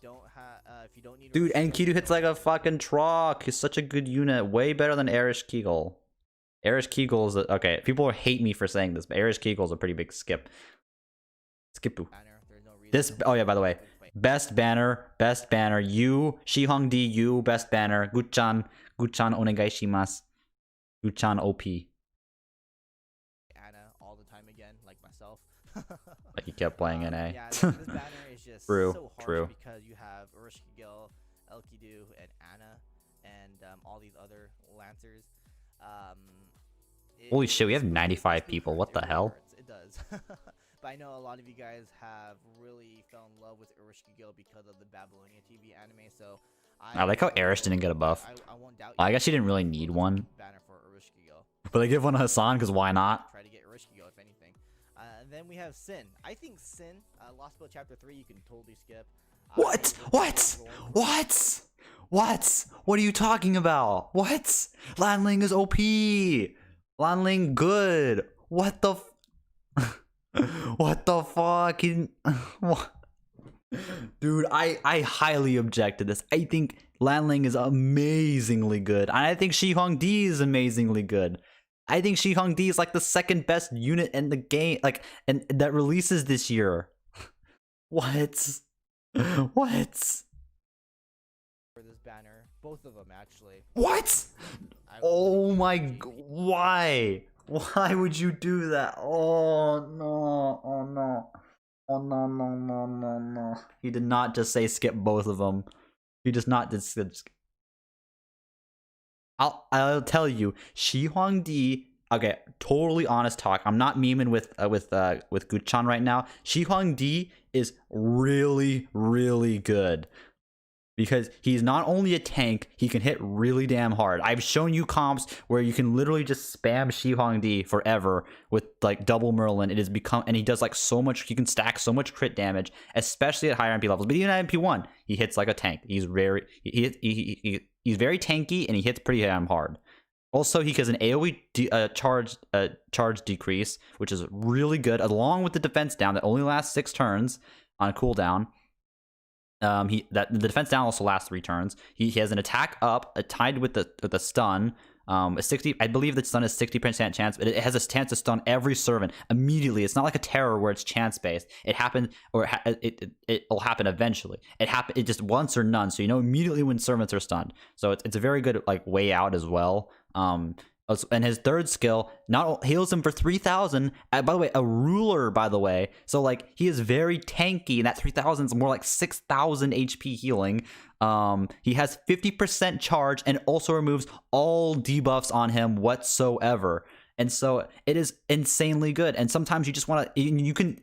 D: don't need,
A: dude, Enkidu hits like a fucking truck. He's such a good unit, way better than Erish Kegel. Erish Kegel is okay. People hate me for saying this, but Erish Kegel is a pretty big skip. Skipu. This. Oh yeah, by the way. Best banner, you, Shihong D, you, best banner, Guchan onegai shimasu. Guchan OP.
D: Anna all the time again, like myself.
A: Like he kept playing NA.
D: Yeah, this banner is just so harsh because you have Erishkigal, Elkidu, and Anna, and all these other Lancers.
A: Holy shit, we have 95 people. What the hell?
D: It does. But I know a lot of you guys have really fell in love with Erishkigal because of the Babylonia TV anime, so I
A: like how Erish didn't get a buff.
D: I won't doubt
A: I guess she didn't really need one.
D: Banner for Erishkigal.
A: But they give one to Hassan because why not?
D: Try to get Erishkigal if anything. Then we have Sin. I think Sin, Lost Belt Chapter 3, you can totally skip.
A: What? What? What? What? What are you talking about? What? Lanling is OP. Lanling good. What the what the fuck? What? Dude, I highly object to this. I think Lanling is amazingly good. And I think Shi Huangdi is amazingly good. I think Shi Huangdi is like the second best unit in the game, like, and that releases this year. What? What?
D: For this banner, both of them actually.
A: What? Oh my! Why? Why would you do that? Oh no! Oh no! Oh no! No! No! No! No! He did not just say skip both of them. He just not did skip. I'll tell you, Shi Huangdi. Okay, totally honest talk. I'm not memeing with Guchan right now. Shi Huangdi is really good because he's not only a tank, he can hit really damn hard. I've shown you comps where you can literally just spam Shi Huangdi forever with like double Merlin. It has become, and he does like so much. He can stack so much crit damage, especially at higher MP levels. But even at MP1, he hits like a tank. He's very he's very tanky and he hits pretty damn hard. Also, he has an AoE charge decrease, which is really good, along with the defense down that only lasts 6 turns on cooldown. The defense down also lasts 3 turns. He has an attack up tied with the stun. A 60, I believe the stun is 60% chance, but it has a chance to stun every servant immediately. It's not like a terror where it's chance based. It happens, or it'll happen eventually. It just once or none, so you know immediately when servants are stunned. So it's a very good like way out as well. And his third skill not heals him for 3,000. By the way, a ruler, by the way. So like he is very tanky, and that 3,000 is more like 6,000 HP healing. He has 50% charge and also removes all debuffs on him whatsoever. And so it is insanely good. And sometimes you just want to,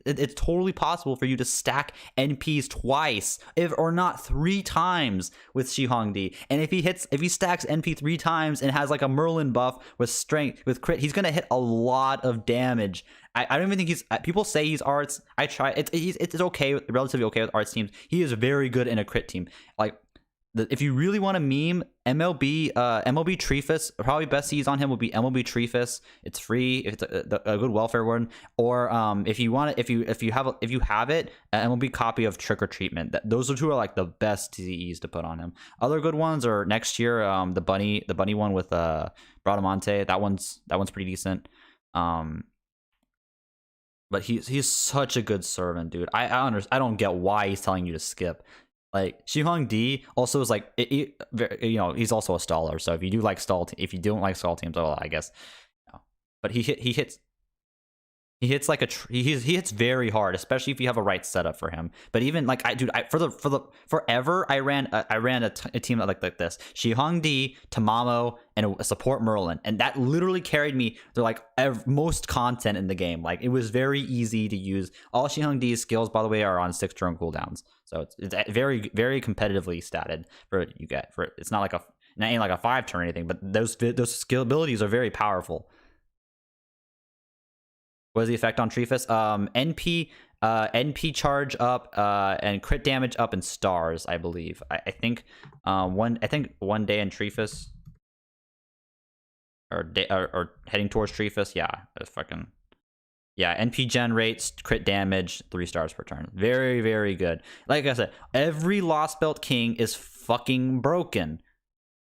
A: it's totally possible for you to stack NPs twice, or not 3 times with Shi Huangdi. And if he stacks NP 3 times and has like a Merlin buff with strength, with crit, he's going to hit a lot of damage. I don't even think he's, people say he's arts. I try, it's okay, relatively okay with arts teams. He is very good in a crit team. Like, if you really want to meme MLB Treefus, probably best to use on him would be MLB Treefus. It's free if it's a good welfare one. Or if you want it, if you have it, MLB copy of Trick or Treatment. Those are 2 are like the best TCEs to put on him. Other good ones are next year. The bunny one with Bradamante. That one's pretty decent. But he's such a good servant, dude. I don't get why he's telling you to skip. Like Shi Huangdi also is like he's also a staller. So if you do like if you don't like stall teams, well, I guess, but he hits he hits very hard, especially if you have a right setup for him. But even like forever I ran a team like this: Shi Huangdi, Tamamo, and a support Merlin, and that literally carried me through like most content in the game. Like it was very easy to use. All Shi Huangdi's skills, by the way, are on 6 turn cooldowns, so it's very competitively statted for you get for. It's not like it ain't like a 5 turn or anything, but those skill abilities are very powerful. What is the effect on Treefus? NP charge up, and crit damage up in stars, I believe. I think one day in Treefus, or heading towards Treefus. Yeah, NP gen rates, crit damage, 3 stars per turn. Very good. Like I said, every Lost Belt King is fucking broken.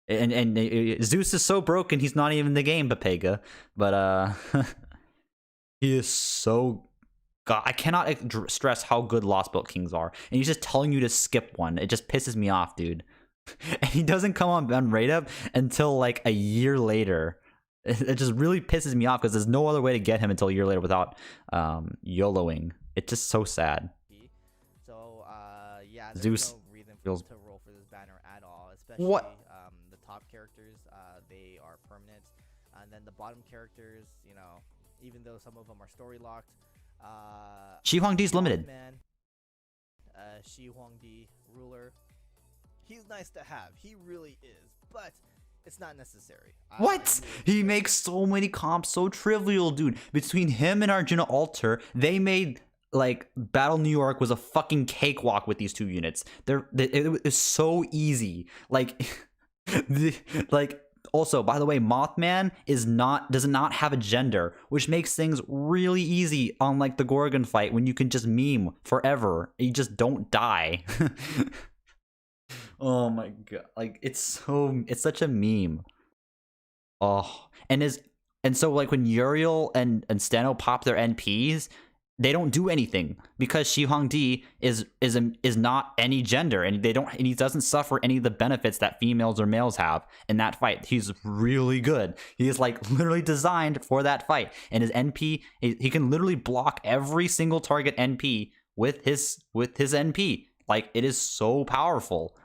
A: And Zeus is so broken he's not even in the game, Pepega. But he is so God. I cannot stress how good Lost Belt Kings are, and he's just telling you to skip one. It just pisses me off, dude. And he doesn't come on rate up until like a year later. It just really pisses me off because there's no other way to get him until a year later without YOLOing. It's just so sad.
D: So yeah, there's
A: Zeus
D: no reason
A: feels
D: to roll for this banner at all, especially the top characters. They are permanent, and then the bottom characters, even though some of them are story locked.
A: Shi Huangdi's limited.
D: Man, Shi Huangdi ruler. He's nice to have. He really is. But it's not necessary.
A: What? He makes so many comps so trivial, dude. Between him and Arjuna Alter, they made like Battle New York was a fucking cakewalk with these two units. It was so easy. Like, like. Also, by the way, Mothman does not have a gender, which makes things really easy on like the Gorgon fight when you can just meme forever. You just don't die. Oh my god. Like it's such a meme. Oh, and so like when Uriel and Stano pop their NPs, they don't do anything because Shi Hongdi is not any gender, and he doesn't suffer any of the benefits that females or males have in that fight. He's really good. He is like literally designed for that fight, and his NP he can literally block every single target NP with his NP. Like it is so powerful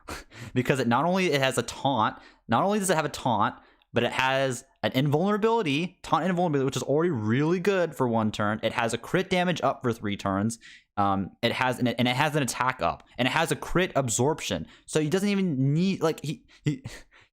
A: because it has a taunt. Not only does it have a taunt, but it has an invulnerability, taunt invulnerability, which is already really good for 1 turn. It has a crit damage up for 3 turns. It has an attack up, and it has a crit absorption. So he doesn't even need he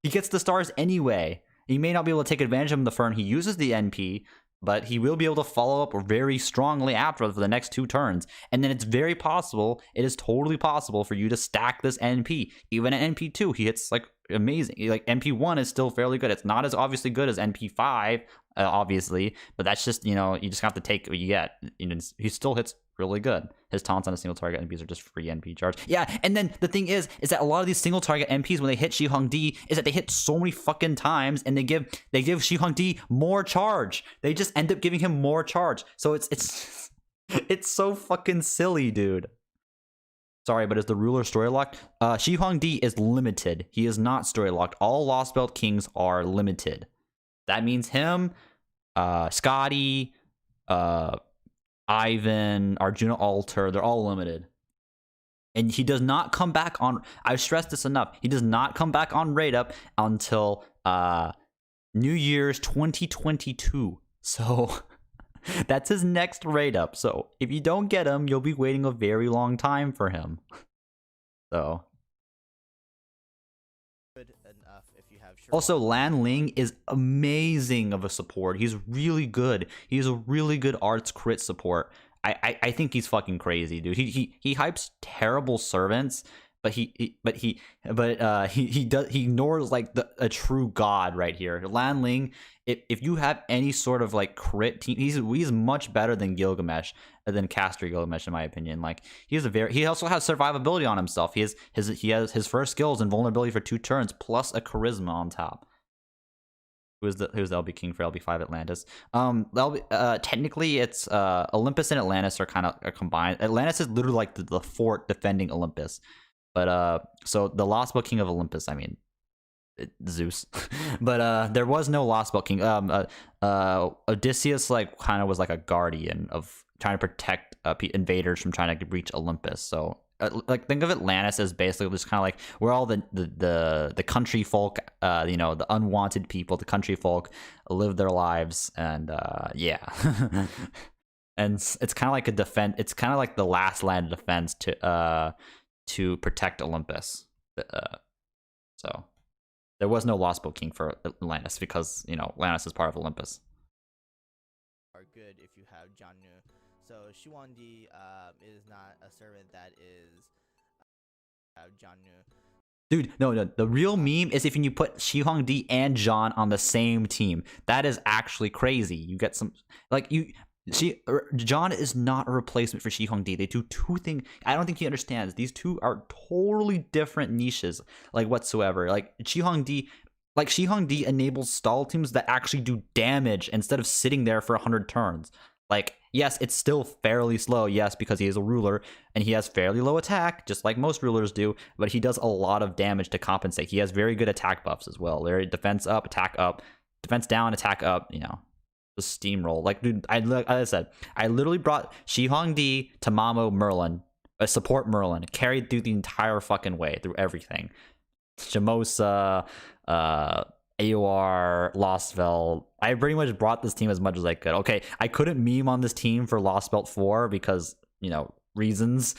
A: gets the stars anyway. He may not be able to take advantage of them the turn he uses the NP, but he will be able to follow up very strongly after for the next 2 turns. And then it's very possible, it is totally possible for you to stack this NP. Even at NP2, he hits like amazing. Like NP1 is still fairly good. It's not as obviously good as NP5, obviously, but that's just, you just have to take what you get. He still hits really good. His taunts on a single target NPs are just free NP charge. Yeah, and then the thing is that a lot of these single target NPs when they hit Shi Hongdi is that they hit so many fucking times, and they give Shi Hongdi more charge. They just end up giving him more charge. So it's so fucking silly, dude. Sorry, but is the ruler story locked? Shi Hongdi is limited. He is not story locked. All Lost Belt Kings are limited. That means him, Scotty, Ivan, Arjuna Alter, they're all limited. And he does not come back on, I've stressed this enough, he does not come back on raid up until New Year's 2022. So that's his next raid up. So if you don't get him, you'll be waiting a very long time for him. So
D: Good enough if you have
A: also, Lan Ling is amazing of a support. He's really good. He's a really good arts crit support. I think he's fucking crazy, dude. He hypes terrible servants, but he ignores like a true god right here. Lan Ling, if you have any sort of like crit team, he's much better than Gilgamesh, than Caster Gilgamesh in my opinion. Like he also has survivability on himself. He has his first skills and vulnerability for 2 turns plus a charisma on top. Who's the LB King for LB5 Atlantis? Technically it's Olympus and Atlantis are kind of combined. Atlantis is literally like the fort defending Olympus. But so the Lost Belt King of Olympus, I mean, Zeus. But there was no Lost Belt King. Odysseus like kind of was like a guardian of trying to protect invaders from trying to reach Olympus. So like think of Atlantis as basically just kind of like where all the country folk, the unwanted people, the country folk live their lives, and yeah. And it's kind of like a defense. It's kind of like the last line of defense to protect Olympus. So there was no Lost Belt King for Atlantis because Atlantis is part of Olympus.
D: Are good if you have Jannu. So Shiwandi is not a servant that is Jannu.
A: Dude, no. The real meme is if you put Shi Hongdi and John on the same team. That is actually crazy. You get some John is not a replacement for Shi Hongdi. They do 2 things. I don't think he understands. These 2 are totally different niches, like whatsoever. Like Shi Hongdi enables stall teams that actually do damage instead of sitting there for 100 turns. Like, yes, it's still fairly slow, yes, because he is a ruler, and he has fairly low attack, just like most rulers do, but he does a lot of damage to compensate. He has very good attack buffs as well. They're defense up, attack up, defense down, attack up, the steamroll. Like, dude, like I said, I literally brought Shi Hongdi, Tamamo, Merlin, support Merlin, carried through the entire fucking way, through everything. Jamosa, AOR, Lost Belt. I pretty much brought this team as much as I could. Okay, I couldn't meme on this team for Lost Belt 4 because, reasons.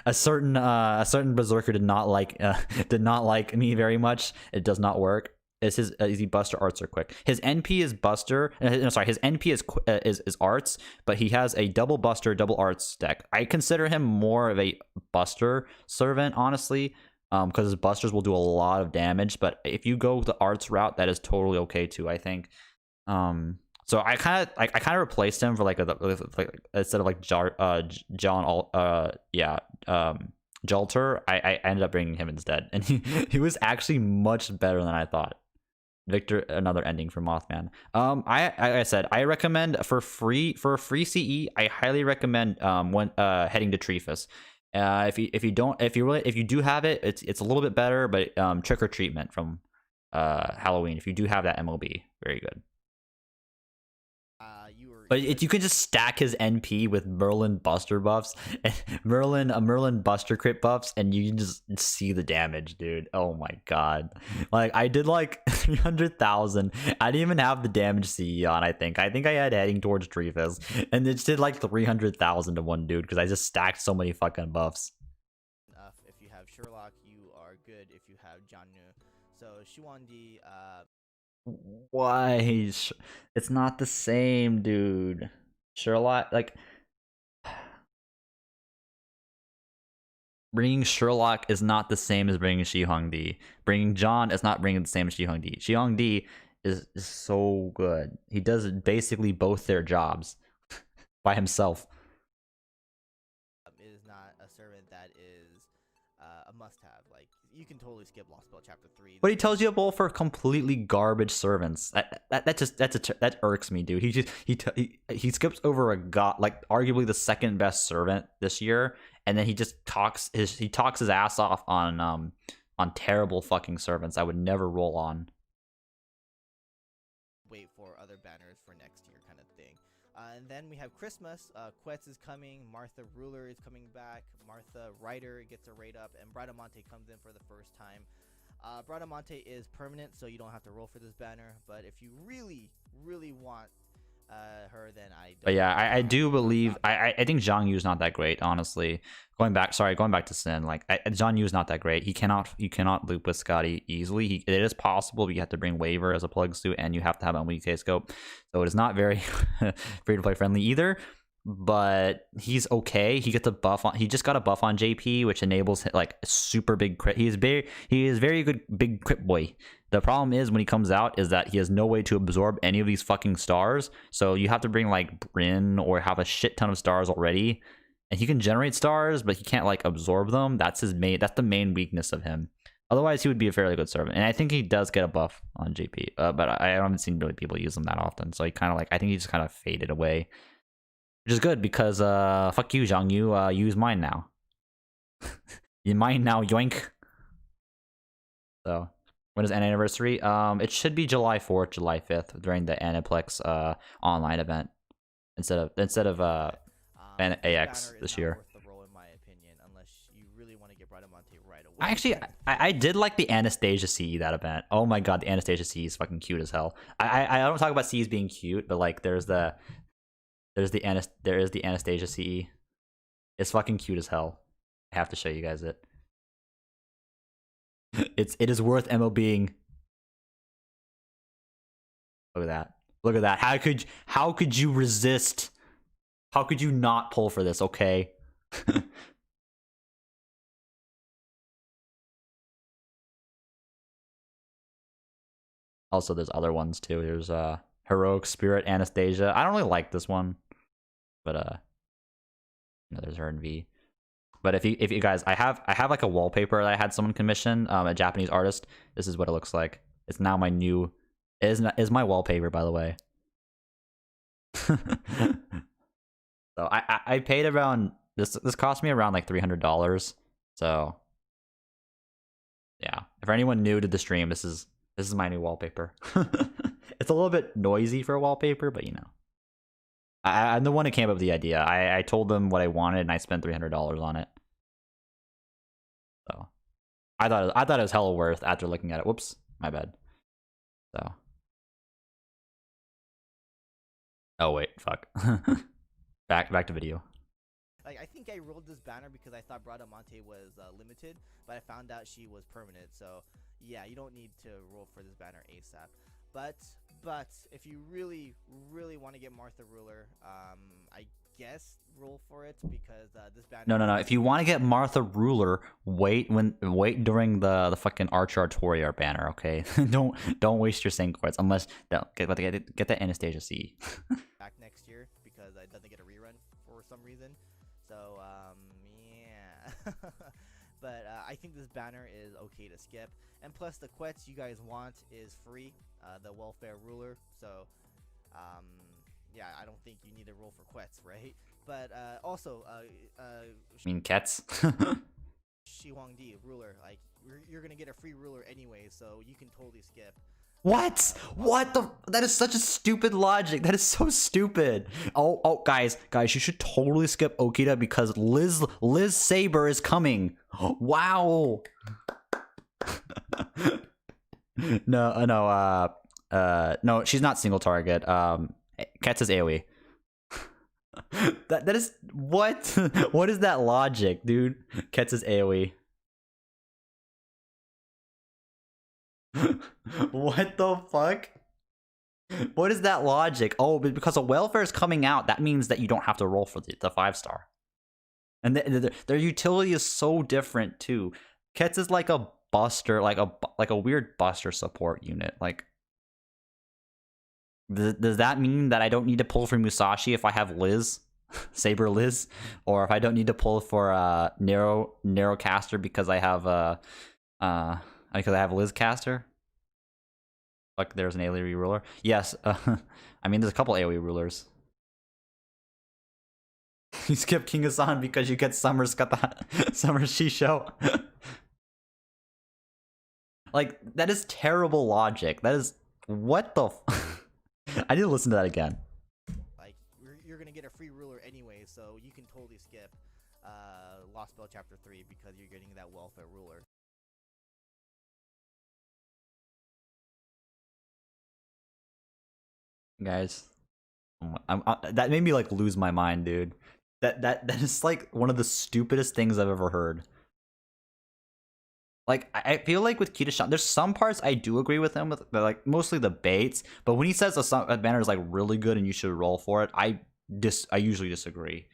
A: a certain berserker did not like me very much. It does not work. Is his he Buster Arts are quick. His NP is Buster. No, sorry, his NP is Arts, but he has a double Buster, double Arts deck. I consider him more of a Buster servant, honestly, because his Busters will do a lot of damage. But if you go the Arts route, that is totally okay too, I think. So I kind of replaced him for like instead of like Jalter, I ended up bringing him instead, and he was actually much better than I thought. Victor, another ending for Mothman. I said I recommend for a free CE. I highly recommend heading to Treefus. If you do have it, it's a little bit better, but Trick or Treatment from Halloween. If you do have that MOB, very good. But you can just stack his NP with Merlin Buster buffs, and Merlin Buster crit buffs, and you can just see the damage, dude. Oh my god! Like I did like 300,000. I didn't even have the damage CE on. I think I had heading towards Treefus, and it did like 300,000 to one dude because I just stacked so many fucking buffs.
D: If you have Sherlock, you are good. If you have Jannu, so Shiwandi,
A: Why? It's not the same, dude. Sherlock, like bringing Sherlock is not the same as bringing Shi Hongdi. Bringing John is not bringing the same as Shi Hongdi. Shi Hongdi is so good. He does basically both their jobs by himself.
D: is not a servant that is a must-have. Like you can totally skip Lost Spell Chapter 3.
A: But he tells you both for completely garbage servants. That irks me, dude. He skips over a god, like arguably the second best servant this year, and then he just talks his ass off on terrible fucking servants I would never roll on.
D: Wait for other banners for next year, kind of thing. And then we have Christmas. Quetz is coming. Martha Ruler is coming back. Martha Ryder gets a raid up, and Bradamante comes in for the first time. Bradamante is permanent, so you don't have to roll for this banner. But if you really, really want her, then I don't.
A: But yeah, I do believe I think Zhang Yu's not that great, honestly. Going back to Sin, like Zhang Yu's not that great. You cannot loop with Scotty easily. It is possible, but you have to bring Waver as a plug suit, and you have to have a weak scope. So it is not very free to play friendly either. But he's okay. He gets a buff on. He just got a buff on JP, which enables like super big crit. He is very good big crit boy. The problem is when he comes out is that he has no way to absorb any of these fucking stars. So you have to bring like Bryn or have a shit ton of stars already. And he can generate stars, but he can't like absorb them. That's the main weakness of him. Otherwise, he would be a fairly good servant. And I think he does get a buff on JP. But I haven't seen really people use him that often. So he kind of like I think he just kind of faded away. Which is good because fuck you, Zhang Yu. Use mine now. You mine now, yoink. So when is an anniversary? It should be July 4th, July 5th during the Aniplex online event instead of AX this year.
D: Worth the roll, in my opinion, unless you really want to get Bradamante right away.
A: Actually, I did like the Anastasia CE that event. Oh my god, the Anastasia CE is fucking cute as hell. I don't talk about CEs being cute, but like there is the Anastasia CE. It's fucking cute as hell. I have to show you guys it. It is worth MOBing. Look at that. Look at that. How could you resist? How could you not pull for this, okay? Also, there's other ones too. There's Heroic Spirit Anastasia. I don't really like this one. But there's her and V. But if you guys, I have like a wallpaper that I had someone commission, a Japanese artist. This is what it looks like. It's now my new, is my wallpaper, by the way. So I paid around this cost me around like $300. So yeah, if anyone new to the stream, this is my new wallpaper. It's a little bit noisy for a wallpaper, but you know. I'm the one who came up with the idea. I told them what I wanted, and I spent $300 on it. So, I thought it was hella worth after looking at it. Whoops, my bad. So, oh wait, fuck. back to video.
D: Like, I think I rolled this banner because I thought Bradamante was limited, but I found out she was permanent. So yeah, you don't need to roll for this banner ASAP. But if you really want to get Martha Ruler, I guess roll for it because this banner.
A: No. If you want to get Martha Ruler, wait during the fucking Archer Artorias banner, okay? don't waste your sync cards unless get that Anastasia C.
D: Back next year because it doesn't get a rerun for some reason. So yeah. But I think this banner is okay to skip, and plus the quets you guys want is free, the welfare ruler. So yeah, I don't think you need to roll for quets, right? But also
A: I mean, Kets.
D: Shi Huangdi ruler, like you're gonna get a free ruler anyway, so you can totally skip.
A: What? What the? That is such a stupid logic. That is so stupid. Oh, guys, you should totally skip Okita because Liz Saber is coming. Wow. No, she's not single target. Kets is AoE. that is what? What is that logic, dude? Kets is AoE. What the fuck? What is that logic? Oh, but because a welfare is coming out, that means that you don't have to roll for the 5-star. And their utility is so different too. Kets is like a buster, like a weird buster support unit. Like, does that mean that I don't need to pull for Musashi if I have Liz, Saber Liz, or if I don't need to pull for Narrow Caster because I have because I have Liz Caster? Like, there's an AoE ruler. Yes, I mean, there's a couple AoE rulers. You skip King Hassan because you get Summer's Shisho. Like, that is terrible logic. That is, what the I need to listen to that again.
D: Like, you're gonna get a free ruler anyway, so you can totally skip Lost Bell Chapter 3 because you're getting that welfare ruler.
A: Guys, that made me like lose my mind, dude. That is like one of the stupidest things I've ever heard. Like, I feel like with Kita-shan, there's some parts I do agree with him with, like, mostly the baits. But when he says a banner is like really good and you should roll for it, I usually disagree.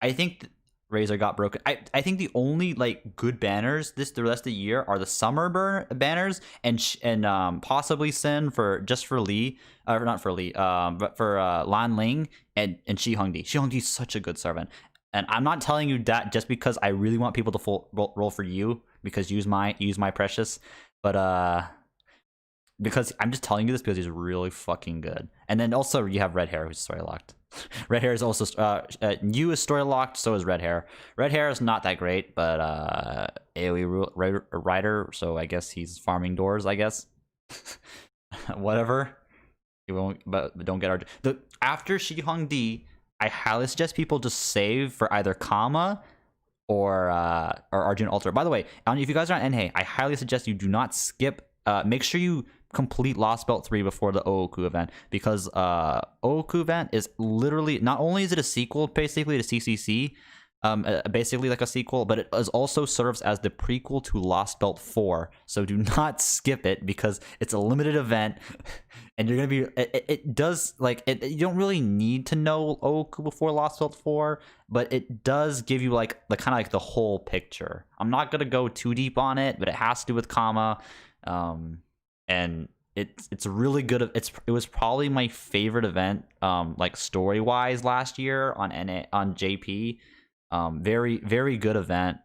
A: I think Razor got broken. I think the only like good banners the rest of the year are the summer banners and possibly Sin for Lee, or not for Lee, but for Lan Ling and Shi Hongdi. Shi Hongdi is such a good servant, and I'm not telling you that just because I really want people to roll for you because use my precious, but because I'm just telling you this because he's really fucking good. And then also you have Red Hair, who's story locked. Red Hair is also Yu is story locked, so is Red Hair. Red Hair is not that great, but AoE rider, so I guess he's farming doors, I guess. Whatever. You won't, but don't get after Shi Hongdi, I highly suggest people just save for either Kama or Arjun Altar. By the way, if you guys are on NHEI, I highly suggest you do not skip. Make sure you complete Lost Belt 3 before the Ooku event, because Ooku event is literally, not only is it a sequel basically to CCC, basically like a sequel, but it also serves as the prequel to Lost Belt 4. So do not skip it because it's a limited event, and you're gonna be. It does like it. You don't really need to know Ooku before Lost Belt 4, but it does give you like the kind of like the whole picture. I'm not gonna go too deep on it, but it has to do with Kama. And it's really good. It was probably my favorite event, like story wise last year on JP. Very, very good event.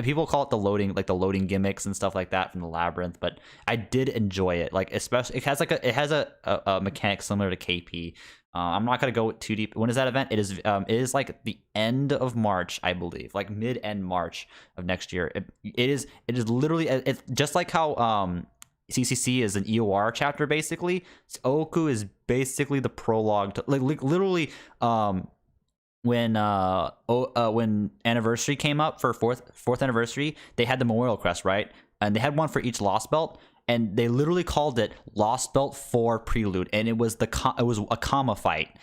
A: People call it the loading gimmicks and stuff like that from the labyrinth, but I did enjoy it. Like, especially it has a mechanic similar to KP. I'm not gonna go too deep. When is that event? It is like the end of March, I believe, like mid-end March of next year. It is literally, it's just like how CCC is an EOR chapter basically. Ooku is basically the prologue to like literally when anniversary came up for fourth anniversary, they had the memorial crest, right? And they had one for each Lost Belt, and they literally called it Lost Belt 4 Prelude, and it was a Kama fight.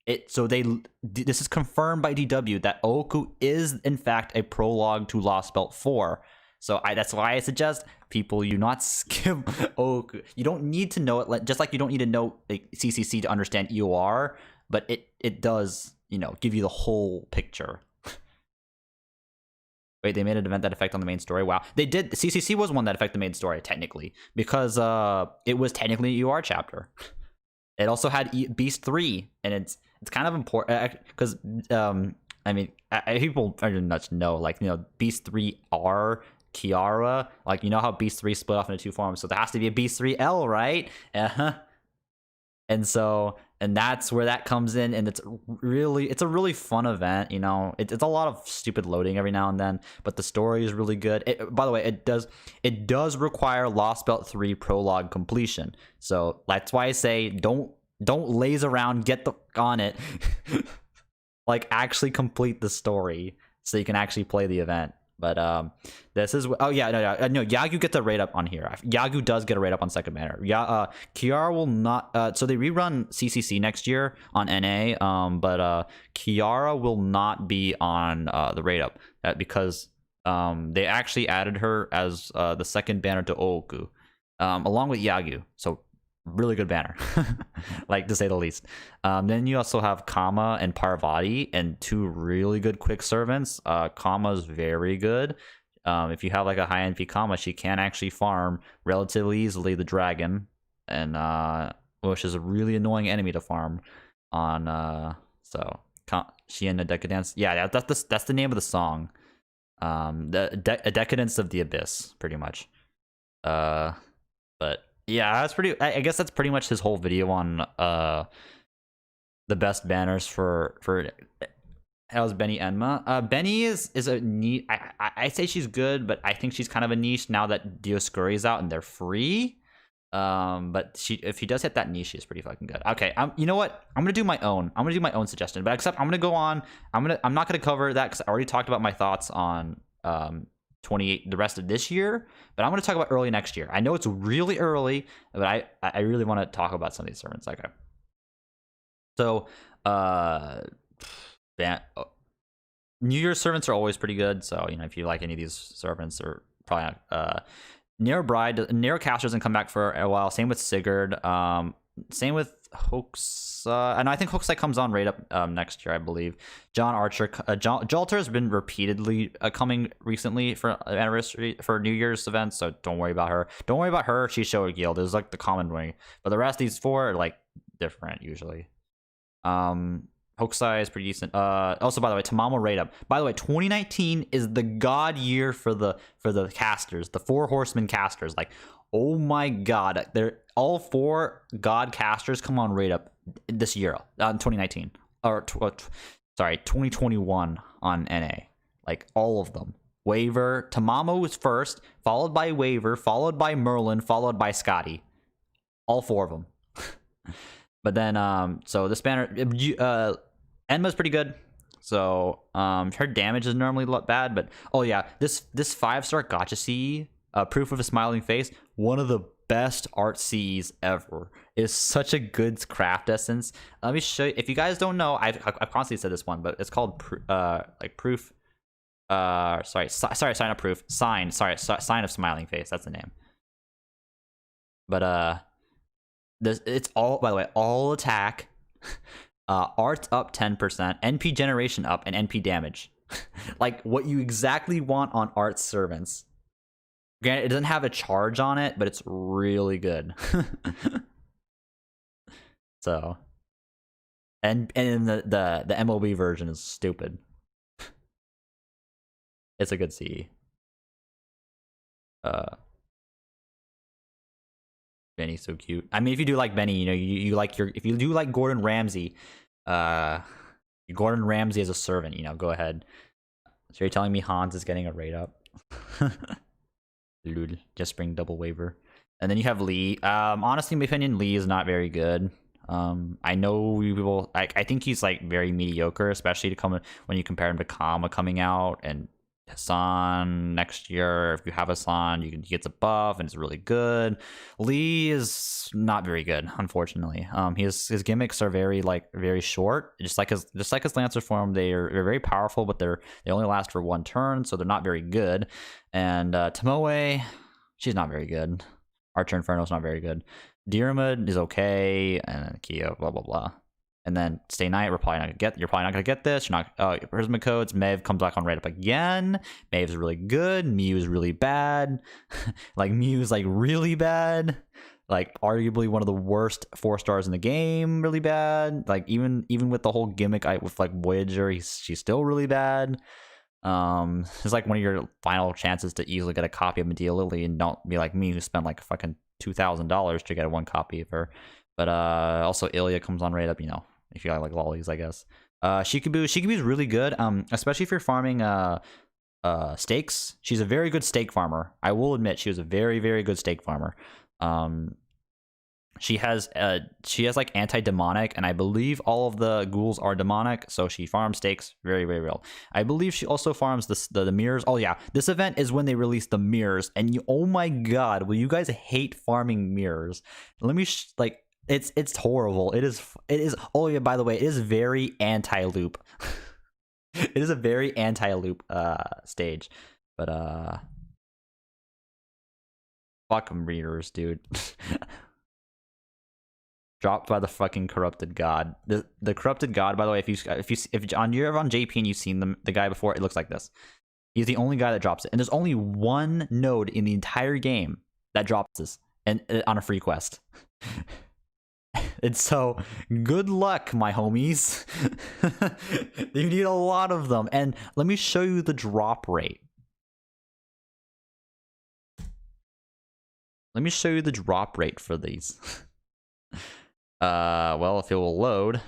A: This is confirmed by DW that Oku is in fact a prologue to Lost Belt 4. So that's why I suggest people you not skip Oku. You don't need to know it, just like you don't need to know like, CCC to understand EOR, but it does, give you the whole picture. Wait, they made an event that affect on the main story? Wow. They did. CCC was one that affected the main story, technically, because it was technically an EOR chapter. It also had Beast 3, and it's kind of important, because, people pretty much know, like, Beast 3R, Kiara, like, how Beast 3 split off into 2 forms, so there has to be a Beast 3L, right? And that's where that comes in, and it's a really fun event. It's a lot of stupid loading every now and then, but the story is really good. By the way, it does require Lost Belt 3 prologue completion, so that's why I say don't laze around, get on it. Like, actually complete the story so you can actually play the event. But this is no, Yagu gets a rate up on here. Yagu does get a rate up on second banner. Kiara will not. So they rerun CCC next year on NA. But Kiara will not be on the rate up because they actually added her as the second banner to Ooku, along with Yagu. So really good banner, like, to say the least. Then you also have Kama and Parvati, and 2 really good quick servants. Kama's very good. If you have like a high NP Kama, she can actually farm relatively easily the dragon, and which is a really annoying enemy to farm on. So she and the Decadence. Yeah, that's the name of the song. The Decadence of the Abyss, pretty much. But yeah, that's pretty. I guess that's pretty much his whole video on the best banners for how's Benny Enma. Benny is a neat. I say she's good, but I think she's kind of a niche now that Dioscuri is out and they're free. But if he does hit that niche, she's pretty fucking good. Okay, you know what? I'm gonna do my own. I'm gonna do my own suggestion, but except I'm gonna go on. I'm not gonna cover that because I already talked about my thoughts on 28 the rest of this year, but I'm going to talk about early next year. I know it's really early, but I really want to talk about some of these servants. Okay, so New Year's servants are always pretty good, so if you like any of these servants, are probably not. Nero Caster doesn't come back for a while. Same with Sigurd. Same with Hoax, and I think Hoaxai comes on right up next year, I believe. John Archer, Jolter has been repeatedly coming recently for anniversary for New Year's events, so don't worry about her. Don't worry about her. She's Showa Guild. Is like the common way, but the rest of these 4 are like different usually. Hoaxai is pretty decent. Also, by the way, Tamamo rate up. By the way, 2019 is the god year for the casters, the 4 horsemen casters. Like, oh my god, they're all 4 god casters come on rate up this year, 2019 or 2021 on NA. Like, all of them. Waver, Tamamo was first, followed by Waver, followed by Merlin, followed by Scotty. All 4 of them. But then, so this banner, Enma's pretty good. So her damage is normally bad, but oh yeah, this 5-star gotcha CE, Proof of a Smiling Face, one of the best art CEs ever. It's such a good craft essence. Let me show you. If you guys don't know, I've constantly said this one, but it's called Proof. Sign of Proof. Sign of Smiling Face. That's the name. But it's all, by the way, all attack. Art up 10%, NP generation up, and NP damage. Like what you exactly want on art servants. Granted, it doesn't have a charge on it, but it's really good. So, and the MOB version is stupid. It's a good CE. Benny's so cute. I mean, if you do like Benny, you like if you do like Gordon Ramsay, Gordon Ramsay as a servant, go ahead. So you're telling me Hans is getting a rate up? Lul, just bring double waiver. And then you have Lee. Honestly, in my opinion, Lee is not very good. I know people. I think he's like very mediocre, especially when you compare him to Kama coming out and Hassan next year. If you have Hassan, he gets a buff and it's really good. Lee is not very good, unfortunately. His gimmicks are very short. Just like his Lancer form, they're very powerful, but they only last for 1 turn, so they're not very good. And Tomoe, she's not very good. Archer Inferno's not very good. Diarmid is okay, and Kia, blah blah blah. And then Stay Night, you're probably not gonna get this. You're not. Prisma Codes. Maeve comes back on right up again. Maeve's really good. Mew's really bad. Like Mew's like really bad. Like arguably one of the worst 4-stars in the game. Really bad. Like even with the whole gimmick with like Voyager, she's still really bad. It's like one of your final chances to easily get a copy of Medea Lily, and don't be like me who spent like fucking $2,000 to get 1 copy of her. But also Ilya comes on right up, if you like lollies, I guess. Shikaboo is really good, especially if you're farming stakes. She's a very good stake farmer. I will admit she was a very, very good stake farmer. She has like anti-demonic, and I believe all of the ghouls are demonic, so she farms stakes very, very well. I believe she also farms the mirrors. Oh yeah, this event is when they release the mirrors, and oh my god, will you guys hate farming mirrors? Let me it's horrible. It is. Oh yeah, by the way, it is very anti-loop. It is a very anti-loop stage, but fuck mirrors, dude. Dropped by the fucking corrupted god. The corrupted god, by the way, if you're on JP and you've seen the guy before, it looks like this. He's the only guy that drops it, and there's only 1 node in the entire game that drops this, and on a free quest. And so, good luck, my homies. You need a lot of them, and let me show you the drop rate. Let me show you the drop rate for these. Well, if it will load.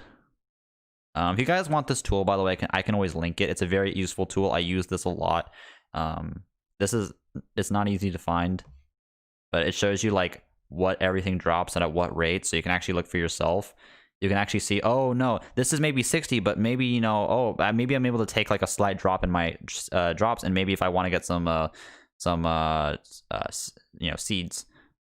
A: If you guys want this tool, by the way, I can always link it. It's a very useful tool. I use this a lot. It's not easy to find, but it shows you like what everything drops and at what rate, so you can actually look for yourself. You can actually see, oh no, this is maybe 60, but maybe maybe I'm able to take like a slight drop in my drops, and maybe if I want to get some seeds.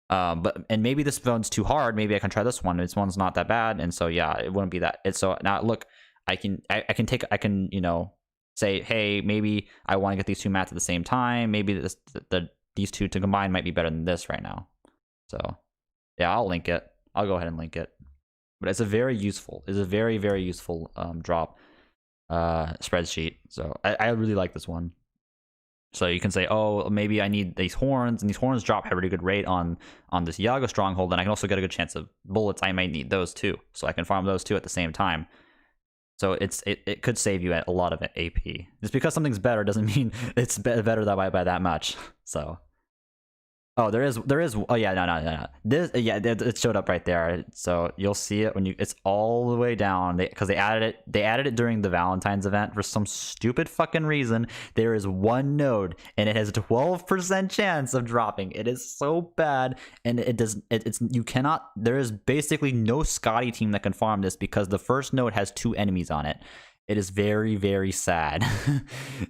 A: And maybe this one's too hard. Maybe I can try this one. This one's not that bad, and so yeah, it wouldn't be that. It's so now look, I can say, hey, maybe I want to get these 2 mats at the same time. Maybe these 2 to combine might be better than this right now. So yeah, I'll link it. I'll go ahead and link it. But it's a very useful. It's a very, very useful drop spreadsheet. So I really like this one. So you can say, oh, maybe I need these horns, and these horns drop at a pretty good rate on this Yaga stronghold, and I can also get a good chance of bullets. I might need those too, so I can farm those 2 at the same time. So it could save you a lot of AP. Just because something's better doesn't mean it's better by that much. So. Oh, there is. Oh yeah, no. This, yeah, it showed up right there. So you'll see it when it's all the way down. Because they added it during the Valentine's event for some stupid fucking reason. There is 1 node, and it has a 12% chance of dropping. It is so bad, and you cannot. There is basically no Scotty team that can farm this because the first node has 2 enemies on it. It is very, very sad.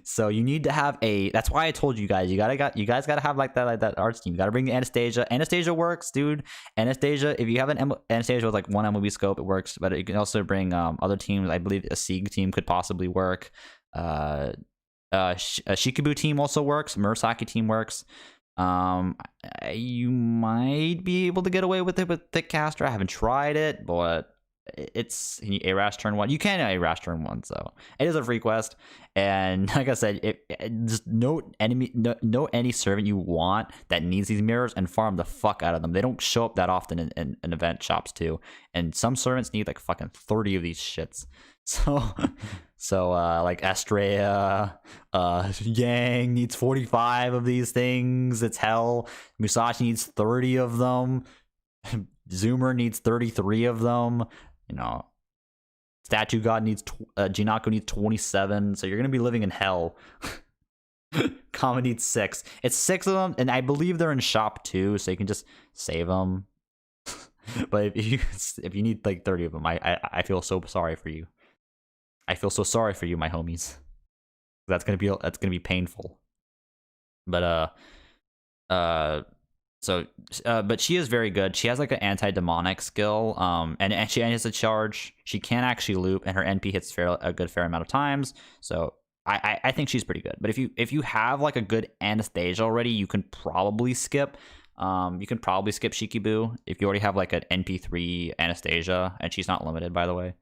A: So you need to have that's why I told you guys, you guys gotta have like that arts team. You gotta bring the Anastasia. Anastasia works, dude. Anastasia, if you have an Anastasia with like 1 MOB scope, it works. But you can also bring other teams. I believe a Sieg team could possibly work. A Shikaboo team also works. Murasaki team works. You might be able to get away with it with Thick Caster. I haven't tried it, but it's A-Rash turn 1. You can A-Rash turn 1, so it is a free quest. And like I said, just note any servant you want that needs these mirrors and farm the fuck out of them. They don't show up that often in event shops too, and some servants need like fucking 30 of these shits. So like Estrella, Yang needs 45 of these things. It's hell. Musashi needs 30 of them. Zoomer needs 33 of them. Statue God needs Jinako needs 27. So you're gonna be living in hell. Kama needs 6. It's 6 of them, and I believe they're in shop too, so you can just save them. But if you need like 30 of them, I feel so sorry for you. I feel so sorry for you, my homies. That's gonna be painful. But but she is very good. She has like an anti-demonic skill, and she has a charge. She can actually loop, and her NP hits a good fair amount of times. So I think she's pretty good. But if you have like a good Anastasia already, you can probably skip. You can probably skip Shikibu if you already have like an NP3 Anastasia, and she's not limited, by the way.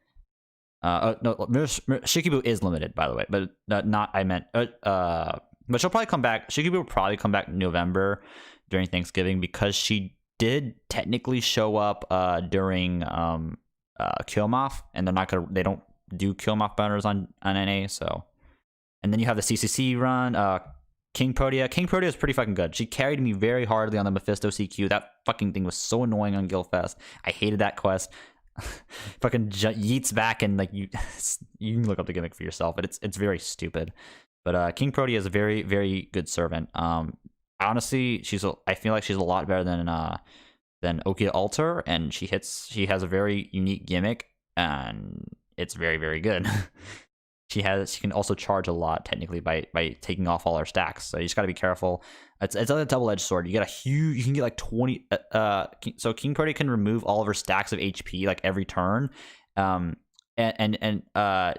A: No, Shikibu is limited, by the way, but not. I meant but she'll probably come back. Shikibu will probably come back in November during Thanksgiving, because she did technically show up during Killmoth, and they don't do Killmoth banners on NA. So, and then you have the CCC run. King Protea. King Protea is pretty fucking good. She carried me very hardly on the Mephisto CQ. That fucking thing was so annoying on Guildfest. I hated that quest. Fucking yeets back, and like you can look up the gimmick for yourself, but it's very stupid. But King Protea is a very, very good servant. Honestly, I feel like she's a lot better than Oki Alter, and she has a very unique gimmick, and it's very, very good. She can also charge a lot technically by taking off all her stacks. So you just got to be careful. It's a double-edged sword. You can get like 20. So King Protea can remove all of her stacks of HP like every turn. And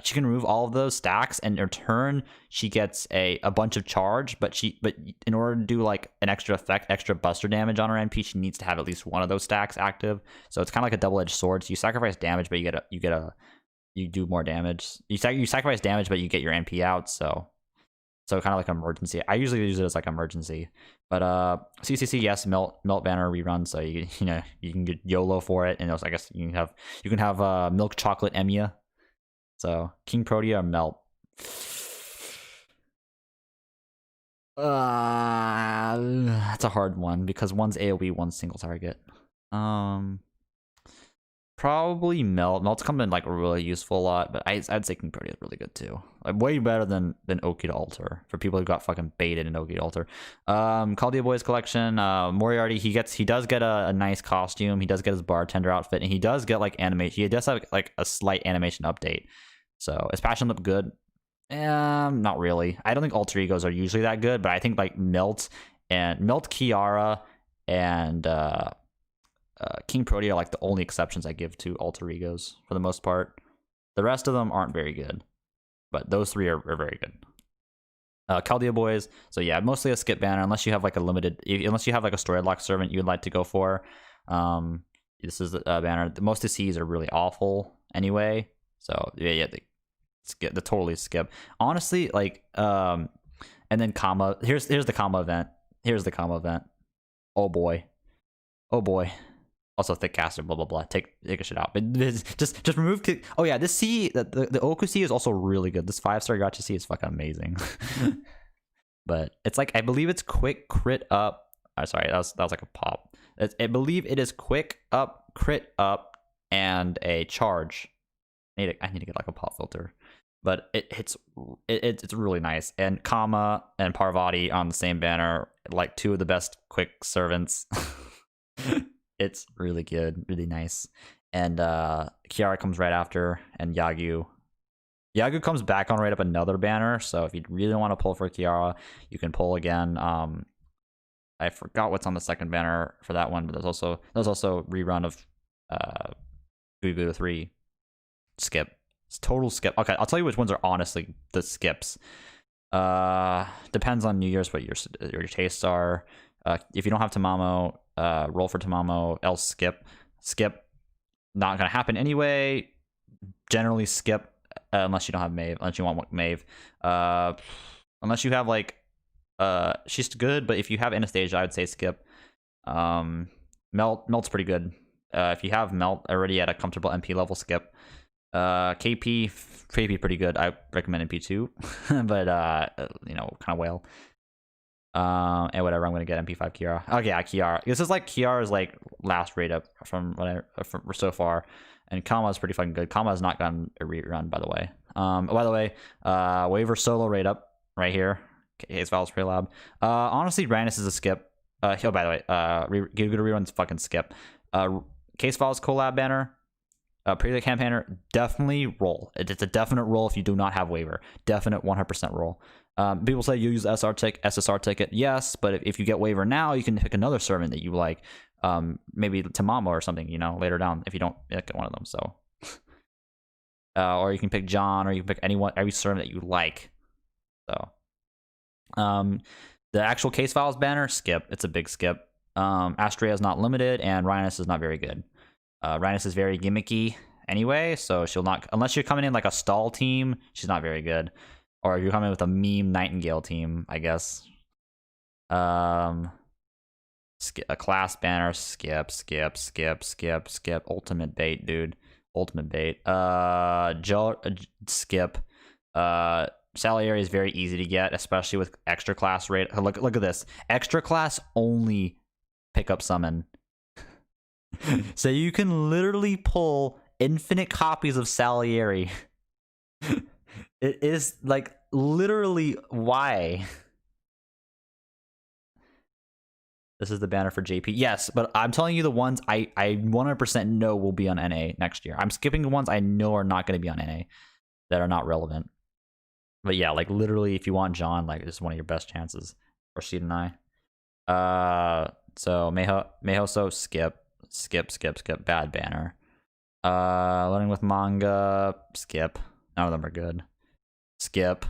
A: she can remove all of those stacks, and in return she gets a bunch of charge. But in order to do like an extra effect, extra buster damage on her NP, she needs to have at least one of those stacks active. So it's kind of like a double-edged sword. So you sacrifice damage, but you do more damage. You sacrifice damage, but you get your NP out. So kind of like emergency. I usually use it as like emergency. But CCC, yes, melt banner rerun. So you can get YOLO for it, and also I guess you can have milk chocolate Emiya. So King Protea or melt. That's a hard one because one's AoE, one's single target. Probably melt. Melt's come in like really useful a lot, but I'd say King Protea is really good too. Like way better than Oki to Alter for people who got fucking baited in Oki to Alter. Caldia Boys collection. Moriarty, he does get a nice costume. He does get his bartender outfit, and he does get like animation. He does have like a slight animation update. So his passion look good. Not really. I don't think alter egos are usually that good, but I think like Melt, Kiara, and King Protea are like the only exceptions I give to alter egos for the most part. The rest of them aren't very good, but those three are very good. Caldia Boys, so yeah, mostly a skip banner unless you have like unless you have like a story lock servant you would like to go for. This is a banner. Most of C's are really awful anyway, so yeah, the totally skip. Honestly, like and then comma. Here's the comma event. Oh boy. Also thick caster, blah blah blah. Take a shit out. But just remove. Oh yeah, this C, the Oku C is also really good. This 5-star gacha C is fucking amazing. But it's like, I believe it's quick crit up. Sorry, that was like a pop. I believe it is quick up, crit up, and a charge. I need to get like a pop filter. But it's really nice. And Kama and Parvati on the same banner, like two of the best quick servants. It's really good, really nice. And Kiara comes right after, and Yagu comes back on right up another banner. So if you really want to pull for Kiara, you can pull again. I forgot what's on the second banner for that one, but there's also rerun of Gugu 3 skip. It's total skip. Okay, I'll tell you which ones are honestly the skips. Depends on New Year's what your tastes are. If you don't have Tamamo, roll for Tamamo, else skip. Skip, not gonna happen anyway. Generally skip, unless you don't have Maeve, unless you want Maeve. Unless you have like, she's good, but if you have Anastasia, I would say skip. Melt's pretty good. If you have Melt already at a comfortable MP level, skip. KP pretty good. I recommend MP2, but kind of whale. And whatever, I'm gonna get MP5 Kiara. Oh yeah, Kiara. This is like Kiara's like last rate up from so far, and Kama's pretty fucking good. Kama has not gotten a rerun, by the way. Waiver solo rate up right here. Case Val's pre-lab. Honestly, Brandis is a skip. By the way, Gugu rerun's fucking skip. Case Val's collab banner. Pre-lit campaigner, definitely roll. It's a definite roll if you do not have waiver. Definite 100% roll. People say you use SSR ticket. Yes, but if you get waiver now, you can pick another servant that you like. Maybe Tamama or something, you know, later down if you don't pick one of them. So, or you can pick John, or you can pick every servant that you like. So, the actual case files banner, skip. It's a big skip. Astrea is not limited, and Rhinus is not very good. Rhinus is very gimmicky anyway, so she'll not, unless you're coming in like a stall team, she's not very good. Or if you're coming with a meme Nightingale team, I guess. A class banner, skip. Ultimate bait, dude. Ultimate bait. Skip. Salieri is very easy to get, especially with extra class rate. Look at this. Extra class only pickup summon. So you can literally pull infinite copies of Salieri. It is like literally why. This is the banner for JP. Yes, but I'm telling you the ones I 100% know will be on NA next year. I'm skipping the ones I know are not going to be on NA that are not relevant. But yeah, like literally if you want John, like this is one of your best chances. Or Seed and I. So Mehoso, skip. Bad banner. Learning with manga, skip. None of them are good. Skip.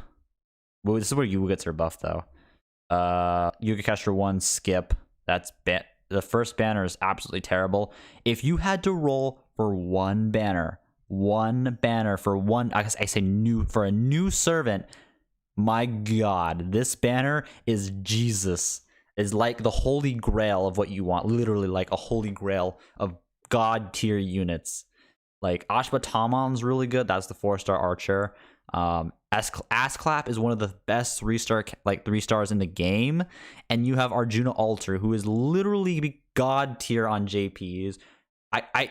A: Well, this is where Yuga gets her buff though. Yuga Kestra 1, skip. That's the first banner is absolutely terrible. If you had to roll for one banner for one, I guess I say for a new servant, my god, this banner is Jesus. Is like the holy grail of what you want. Literally like a holy grail of god tier units. Like Ashwatamon's really good. That's the 4-star archer. Ass Clap is one of the best 3 stars in the game. And you have Arjuna Alter, who is literally god tier on JPs. I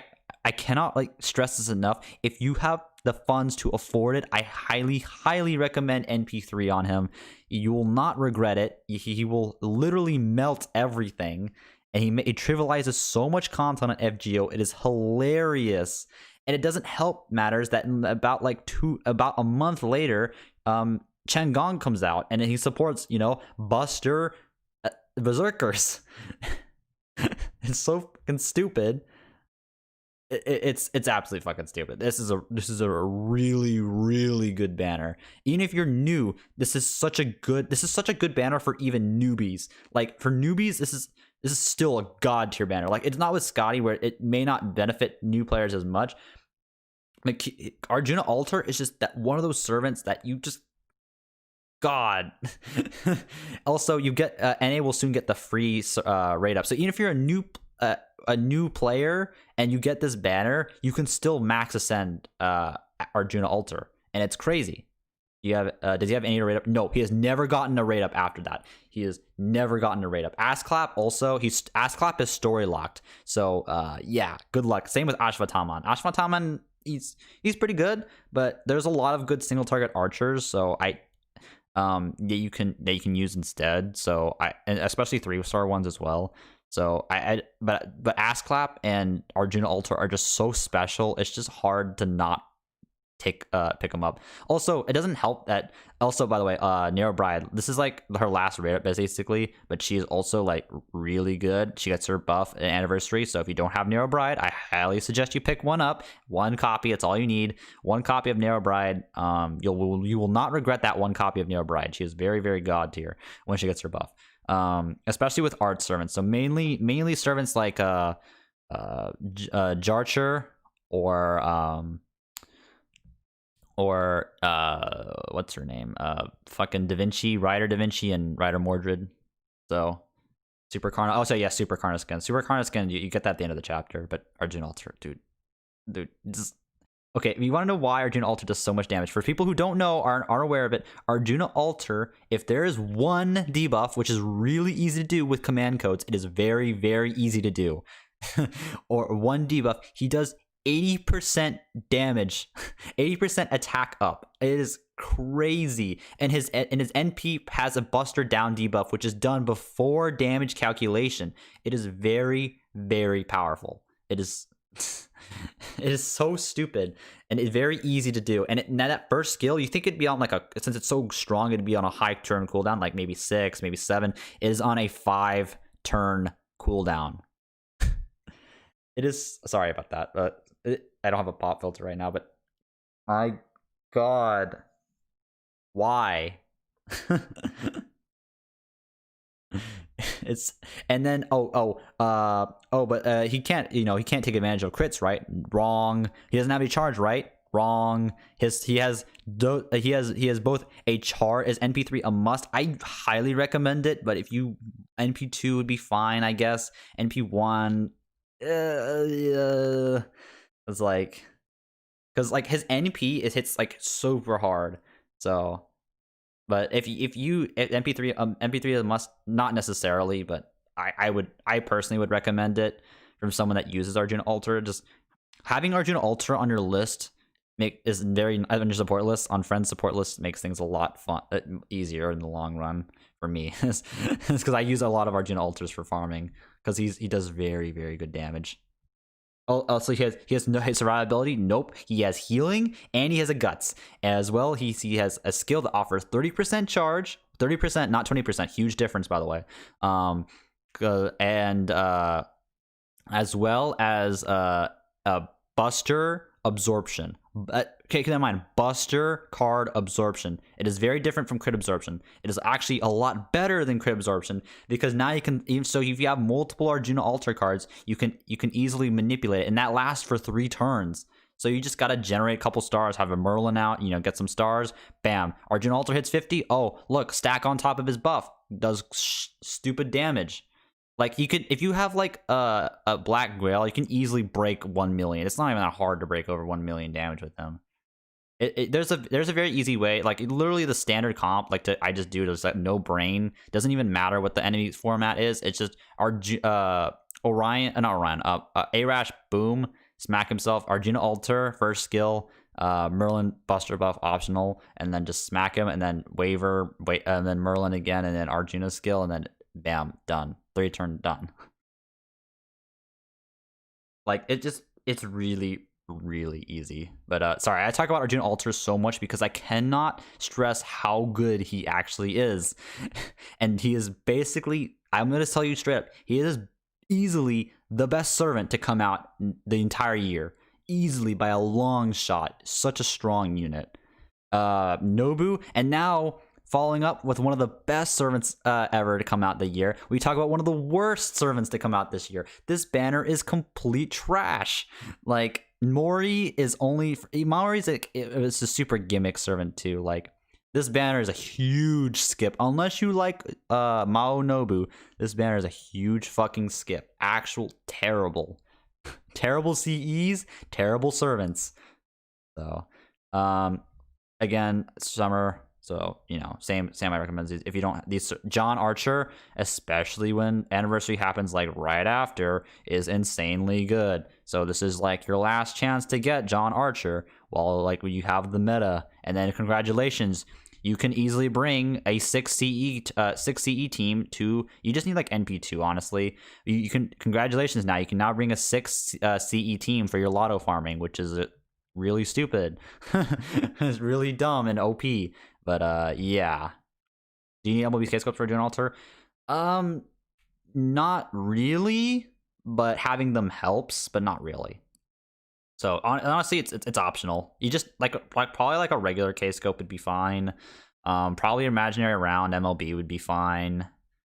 A: cannot like stress this enough. If you have the funds to afford it, I highly recommend NP3 on him. You will not regret it. He will literally melt everything, and he trivializes so much content on FGO. It is hilarious, and it doesn't help matters that in about a month later, Chen Gong comes out and he supports Buster Berserkers. It's so fucking stupid. It's absolutely fucking stupid. This is a really good banner. Even if you're new, this is such a good banner for even newbies. Like for newbies, this is still a god tier banner. Like it's not with Scotty where it may not benefit new players as much. Like Arjuna Alter is just that one of those servants that you just God. Also, you get NA will soon get the free rate up. So even if you're a new player and you get this banner, you can still max ascend Arjuna Alter, and it's crazy. You have does he have any rate up? No, he has never gotten a rate up after that. He has never gotten a rate up. Ass Clap also, Ass Clap is story locked. So yeah, good luck. Same with Ashwataman. Ashwataman, he's pretty good, but there's a lot of good single target archers. So that you can use instead. So and especially 3-star ones as well. So but Ass Clap and Arjuna Alter are just so special. It's just hard to not pick them up. Also, it doesn't help that. Also, by the way, Nero Bride. This is like her last rate up basically, but she is also like really good. She gets her buff at anniversary. So if you don't have Nero Bride, I highly suggest you pick one up. One copy. It's all you need. One copy of Nero Bride. You will not regret that one copy of Nero Bride. She is very god tier when she gets her buff. Especially with art servants. So mainly servants like Jarcher or what's her name? Fucking Da Vinci, Ryder Da Vinci, and Ryder Mordred. So Super Karna. Oh, so yeah, Super Karna skin. Super Karna skin, you get that at the end of the chapter. But Arjuna Alter, dude, just okay. You want to know why Arjuna Alter does so much damage? For people who don't know, aren't aware of it, Arjuna Alter, if there is one debuff, which is really easy to do with command codes, it is very easy to do. Or one debuff, he does 80% damage, 80% attack up. It is crazy. And his NP has a Buster down debuff, which is done before damage calculation. It is very powerful. It is It is so stupid, and it's very easy to do. And now that first skill, you think it'd be on like since it's so strong, it'd be on a high turn cooldown, like maybe 6, maybe 7. It is on a 5 turn cooldown. It is, sorry about that, but I don't have a pop filter right now, but my god, why? It's, and then but he can't, he can't take advantage of crits, right? Wrong. He doesn't have any charge, right? Wrong. He has both a charge. Is NP3 a must? I highly recommend it, but if you NP2 would be fine, I guess. NP1 it's like, because like his NP hits like super hard, so. But if MP3 MP3 is a must, not necessarily, but I personally would recommend it from someone that uses Arjuna Ultra. Just having Arjuna Ultra on your list is very, on your support list, on friends support list, makes things a lot easier in the long run for me. It's because I use a lot of Arjuna Ultras for farming, because he does very, very good damage. Also, he has no survivability. Nope. He has healing, and he has a guts as well. He has a skill that offers 30% charge, 30%, not 20%. Huge difference, by the way. And as well as a Buster Absorption. Okay, keep in mind, Buster Card Absorption. It is very different from Crit Absorption. It is actually a lot better than Crit Absorption, because now you can, even so, if you have multiple Arjuna Ultra cards, you can easily manipulate it, and that lasts for 3 turns. So you just gotta generate a couple stars, have a Merlin out, get some stars, bam. Arjuna Ultra hits 50. Oh, look, stack on top of his buff, does stupid damage. Like, you could, if you have like a Black Grail, you can easily break 1 million. It's not even that hard to break over 1 million damage with him. There's a very easy way. Like, literally the standard comp, like I just do it as like no brain. Doesn't even matter what the enemy format is. It's just Arash, boom, smack himself. Arjuna Alter, first skill. Merlin Buster buff optional, and then just smack him, and then Waver, and then Merlin again, and then Arjuna skill, and then bam, done. 3 turn, done. Like, it's really, really easy. But sorry, I talk about Arjuna Alter so much because I cannot stress how good he actually is. And he is basically, I'm going to tell you straight up, he is easily the best servant to come out the entire year. Easily by a long shot. Such a strong unit. Nobu, and now following up with one of the best servants ever to come out the year, we talk about one of the worst servants to come out this year. This banner is complete trash. Like, Mori's like, it's a super gimmick servant too. Like, this banner is a huge skip. Unless you like Mao Nobu, this banner is a huge fucking skip. Actual terrible. Terrible CEs, terrible servants. So, again, summer. So, same I recommend these. If you don't, these John Archer, especially when anniversary happens like right after, is insanely good. So this is like your last chance to get John Archer while like when you have the meta, and then congratulations, you can easily bring a 6 CE team to. You just need like NP2, honestly. You can, congratulations, now you can now bring a 6 CE team for your lotto farming, which is really stupid. It's really dumb and OP. But yeah. Do you need MLB K-Scopes for Arjuna Alter? Not really, but having them helps, but not really. So honestly, it's optional. You just like probably like a regular K-Scope would be fine. Probably Imaginary Round MLB would be fine.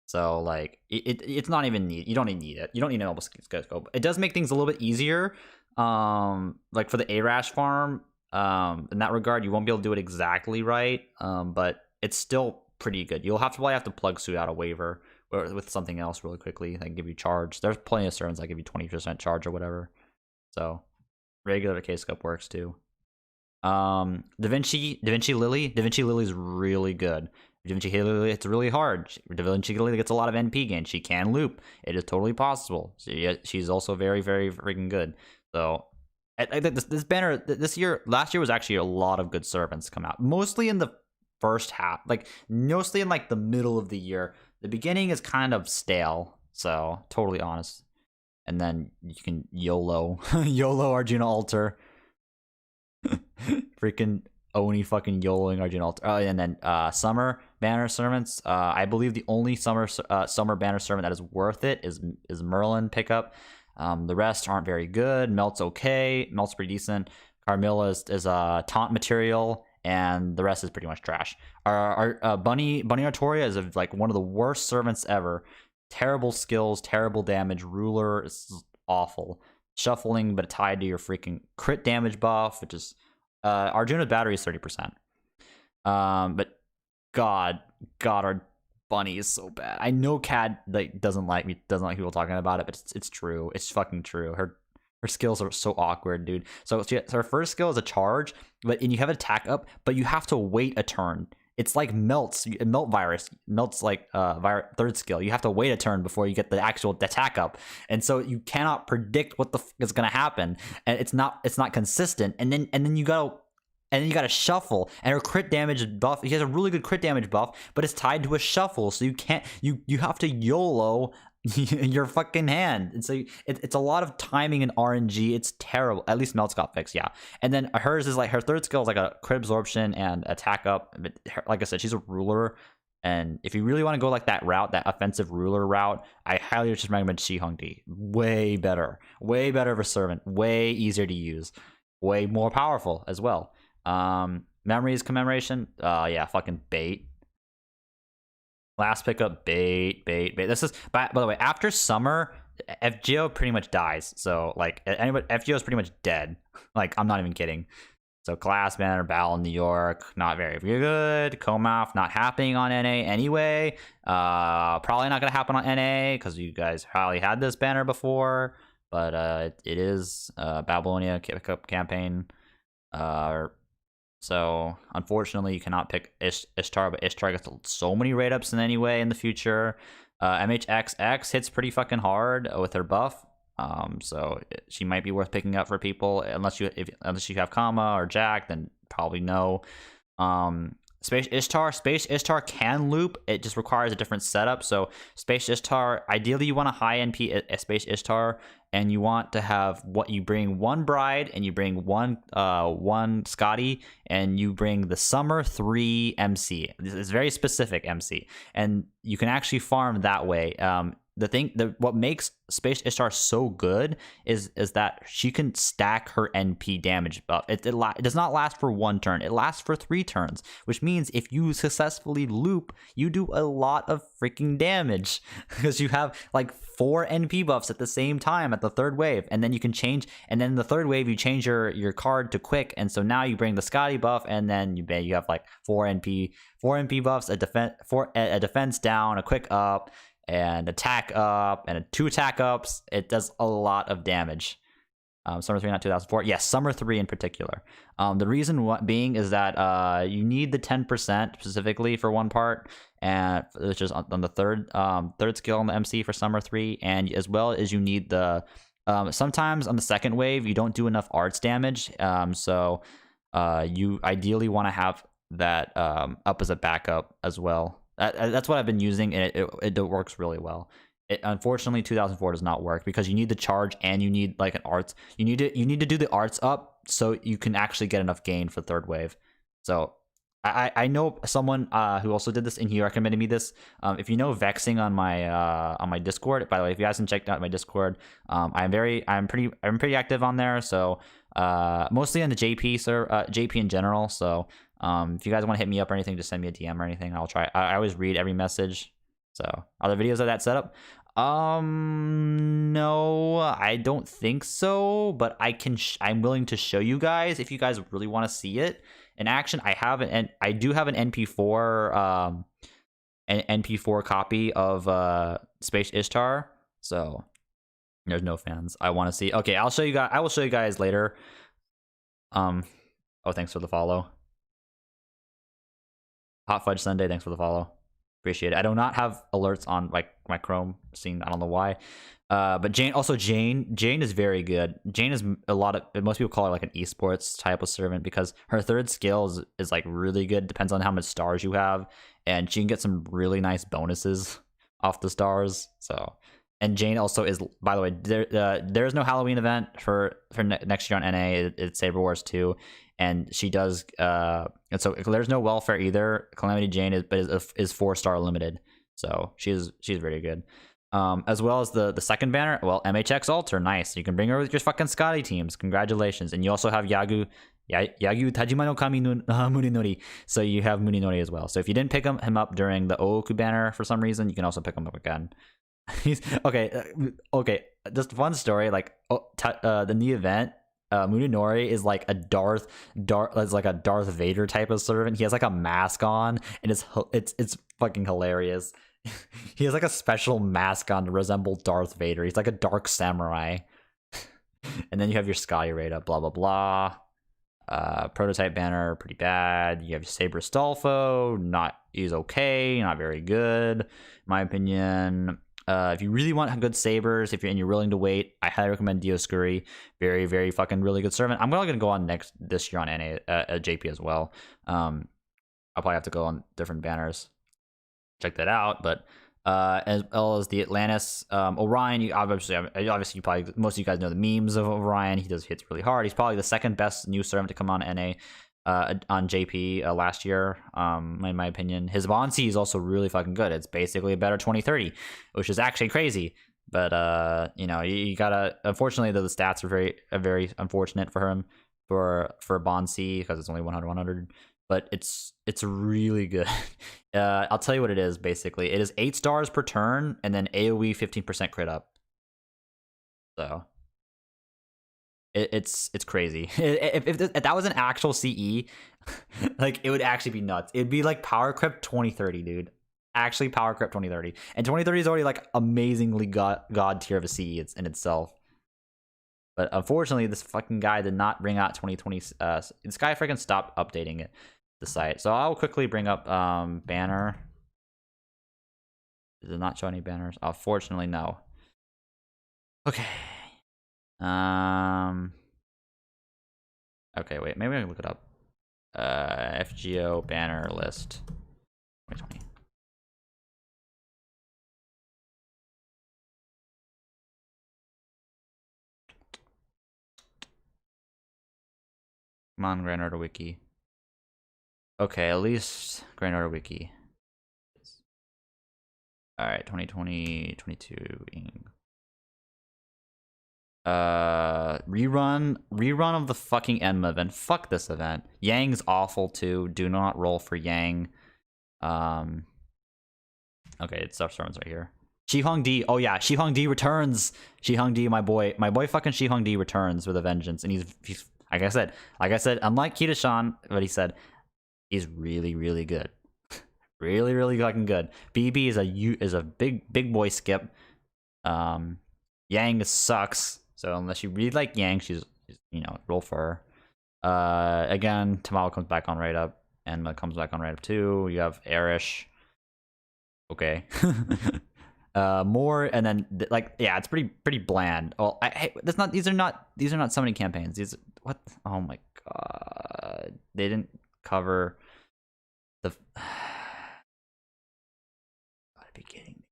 A: So like it's not even need. You don't even need it. You don't need an MLB K-Scope. It does make things a little bit easier. Like for the Arash farm. In that regard, you won't be able to do it exactly right, but it's still pretty good. You'll probably have to plug suit out a waiver with something else really quickly that can give you charge. There's plenty of servants that give you 20% charge or whatever. So regular K-Scope works too. Da Vinci Lily is really good. Da Vinci Lily, it's really hard. Da Vinci Lily gets a lot of NP gain. She can loop. It is totally possible. She's also very, very freaking good. So I think this banner last year was actually a lot of good servants come out, mostly in the first half, like mostly in like the middle of the year. The beginning is kind of stale, so totally honest. and then you can YOLO YOLO Arjuna altar. Freaking Oni fucking YOLOing Arjuna altar. Oh, and then summer banner servants. I believe the only summer banner servant that is worth it is Merlin pickup. The rest aren't very good. Melt's okay. Melt's pretty decent. Carmilla is a taunt material, and the rest is pretty much trash. Our Bunny Artoria is like one of the worst servants ever. Terrible skills, terrible damage. Ruler is awful. Shuffling, but tied to your freaking crit damage buff, which is Arjuna's battery is 30%. But God, our Bunny is so bad. I know Cad like doesn't like people talking about it, but it's true. It's fucking true. Her skills are so awkward, dude. So her first skill is a charge, and you have an attack up, but you have to wait a turn. It's like melt virus. Melt's like third skill. You have to wait a turn before you get the actual attack up, and so you cannot predict what the fuck is gonna happen, and it's not consistent. And then you gotta shuffle, and her crit damage buff. He has a really good crit damage buff, but it's tied to a shuffle, so you have to YOLO your fucking hand, and so it's a lot of timing and RNG. It's terrible. At least Melt's got fixed, yeah. And then hers is like her third skill is like a crit absorption and attack up. But like I said, she's a ruler, and if you really want to go like that route, that offensive ruler route, I highly just recommend Shi Hongdi. Way better of a servant, way easier to use, way more powerful as well. Memories commemoration, yeah, fucking bait. Last pickup, bait. This is, by the way, after summer, FGO pretty much dies. So, like, FGO is pretty much dead. Like, I'm not even kidding. So, Glass Banner, Battle in New York, not very good. Komaf, not happening on NA anyway. Probably not going to happen on NA, because you guys probably had this banner before. But it is Babylonia pickup campaign. So, unfortunately, you cannot pick Ishtar, but Ishtar gets so many raid ups in any way in the future. MHXX hits pretty fucking hard with her buff, so she might be worth picking up for people unless you have Kama or Jack, then probably no. Space Ishtar can loop. It just requires a different setup. So Space Ishtar, ideally you want a high NP Space Ishtar, and you want to have what you bring one Bride, and you bring one Scotty, and you bring the Summer 3 MC. This is very specific MC, and you can actually farm that way. What makes Space Ishtar so good is that she can stack her NP damage buff. It does not last for one turn. It lasts for 3 turns, which means if you successfully loop, you do a lot of freaking damage because you have like 4 NP buffs at the same time at the third wave, and then you can change. And then the third wave, you change your card to quick, and so now you bring the Scotty buff, and then you have like 4 NP buffs, a defense down, a quick up, and attack up, and 2 attack ups. It does a lot of damage. Summer 3, not 2004. Yes, Summer 3 in particular. The reason being is that you need the 10% specifically for one part, and which is on the third skill on the MC for Summer 3, and as well as you need the sometimes on the second wave you don't do enough arts damage, so you ideally want to have that up as a backup as well. That's what I've been using, and it works really well. Unfortunately, 2004 does not work because you need the charge and you need like an arts. You need to do the arts up so you can actually get enough gain for third wave. So I know someone who also did this, and he recommended me this. If you know Vexing on my Discord, by the way, if you guys haven't checked out my Discord, I'm pretty active on there. So mostly on the JP in general. So if you guys want to hit me up or anything, just send me a DM or anything. I'll try. I always read every message. So, are there videos of that setup? No, I don't think so. But I'm willing to show you guys if you guys really want to see it in action. I do have an NP4, an NP4 copy of Space Ishtar. So, there's no fans. I want to see. Okay, I'll show you guys. I will show you guys later. Oh, thanks for the follow. Hot Fudge Sunday, thanks for the follow. Appreciate it. I do not have alerts on like my Chrome scene. I don't know why. But Jane is very good. Jane is most people call her like an esports type of servant because her third skill is like really good. Depends on how much stars you have, and she can get some really nice bonuses off the stars. So, And Jane also is, by the way, there is no Halloween event for next year on NA. It's Saber Wars 2, and she does. And so there's no welfare either. Calamity Jane is 4-star limited, so she's very good. As well as the second banner, well, MHX Alter, nice. You can bring her with your fucking Scotty teams. Congratulations. And you also have Yagu Tajima no Kami no Muninori. So you have Muninori as well. So if you didn't pick him up during the Ooku banner for some reason, you can also pick him up again. He's okay. Just a fun story. Like the new event, Muninori is like a Darth Vader type of servant. He has like a mask on, and it's fucking hilarious. He has like a special mask on to resemble Darth Vader. He's like a dark samurai. And then you have your Sky Rada, blah blah blah. Prototype banner, pretty bad. You have your Saber Stolfo, he's okay, not very good, in my opinion. If you really want good sabers, if you're willing to wait, I highly recommend Dioscuri. Very, very fucking really good servant. I'm gonna go on this year on NA JP as well. I'll probably have to go on different banners. Check that out. But as well as the Atlantis, Orion. Obviously, probably most of you guys know the memes of Orion. He hits really hard. He's probably the second best new servant to come on NA. On JP last year, in my opinion. His Bonsi is also really fucking good. It's basically a better 2030, which is actually crazy. But you gotta. Unfortunately, the stats are very unfortunate for him for Bonsi because it's only 100. But it's really good. I'll tell you what it is. Basically, it is 8 stars per turn and then AOE 15% crit up. So. It's crazy. If that was an actual CE, like it would actually be nuts. It'd be like Power Creep 2030, dude. Actually, Power Creep 2030, and 2030 is already like amazingly god tier of a CE in itself. But unfortunately, this fucking guy did not bring out 2020. This guy freaking stopped updating the site. So I'll quickly bring up banner. Does it not show any banners? Unfortunately, no. Okay. Okay, wait, maybe I can look it up. FGO banner list 2020. Come on, Grand Order Wiki. Okay, at least Grand Order Wiki. Alright, 2020, 22. Rerun of the fucking Enma event. Fuck this event. Yang's awful too. Do not roll for Yang. Okay, it's our sermons right here. Shihong D. Oh yeah, Shihong D returns. Shihong D, my boy fucking Shihong D returns with a vengeance, and he's like I said, unlike Kitashan, what he said, he's really, really good. Really, really fucking good. BB is a big boy skip. Yang sucks. So unless you really like Yang, she's roll for her. Again, Tamao comes back on right up. Enma comes back on right up too. You have Erish. Okay. More and then it's pretty bland. Well, these are not summoning campaigns. What? Oh my god. They didn't cover the gotta be kidding me.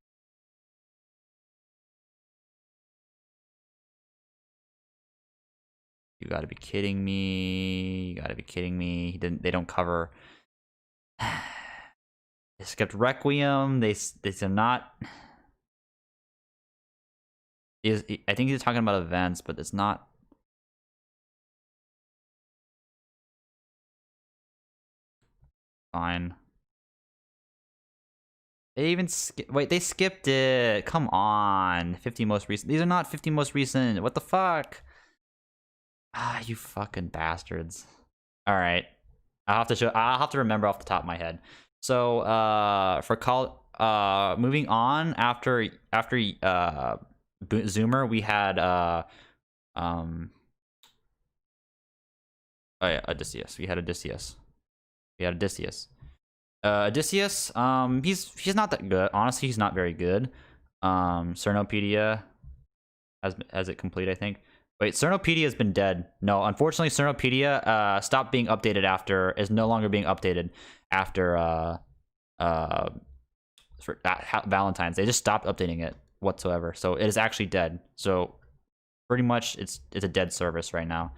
A: You gotta be kidding me. You gotta be kidding me. They don't cover. They skipped Requiem. They are not. I think he's talking about events, but it's not. Fine. They even wait. They skipped it. Come on. 50 most recent. These are not 50 most recent. What the fuck? Ah, you fucking bastards. All right. I'll have to remember off the top of my head. So, moving on after Zoomer, we had Odysseus. We had Odysseus. Odysseus, he's not that good. Honestly, he's not very good. Cernopedia has it complete, I think. Wait, Cernopedia has been dead. No, unfortunately, Cernopedia stopped being updated is no longer being updated after for Valentine's. They just stopped updating it. whatsoever. So it is actually dead. So pretty much it's a dead service right now.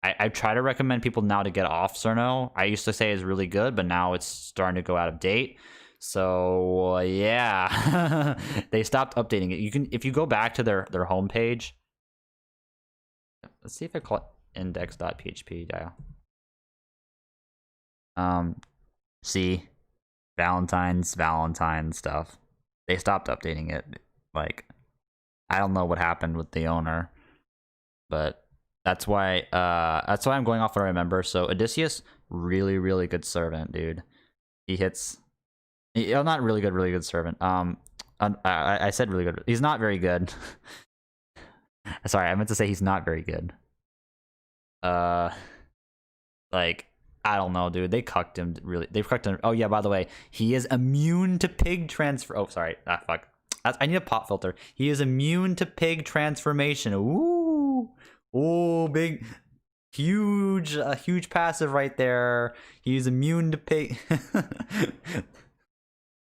A: I try to recommend people now to get off Cerno. I used to say it's really good, but now it's starting to go out of date. So yeah, they stopped updating it. You can, if you go back to their homepage. Let's see if I call it index.php. Yeah. See, Valentine stuff. They stopped updating it. Like, I don't know what happened with the owner, but that's why I'm going off what I remember. So Odysseus, really, really good servant, dude. He hits. Not really good servant. I said really good. He's not very good. Sorry, I meant to say he's not very good. Like, I don't know, dude. They cucked him. Really, they've cucked him. Oh yeah, by the way, he is immune to pig transfer. Oh, sorry. Fuck. I need a pop filter. He is immune to pig transformation. Ooh, ooh, big, huge passive right there. He's immune to pig.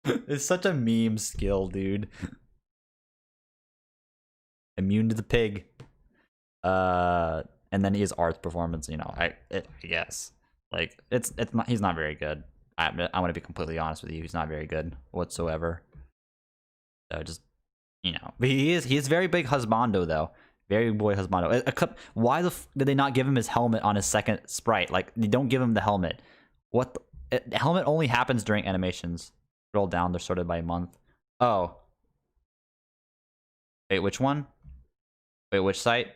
A: It's such a meme skill, dude. Immune to the pig. And then his arts performance, you know, I guess, like, it's not, he's not very good. I'm gonna be completely honest with you. He's not very good whatsoever. So just, you know, but he is very big husbando though. Very boy husbando. Why did they not give him his helmet on his second sprite? Like, they don't give him the helmet. What? The helmet only happens during animations. Scroll down, they're sorted by month. Oh. Wait, which one? Wait, which site?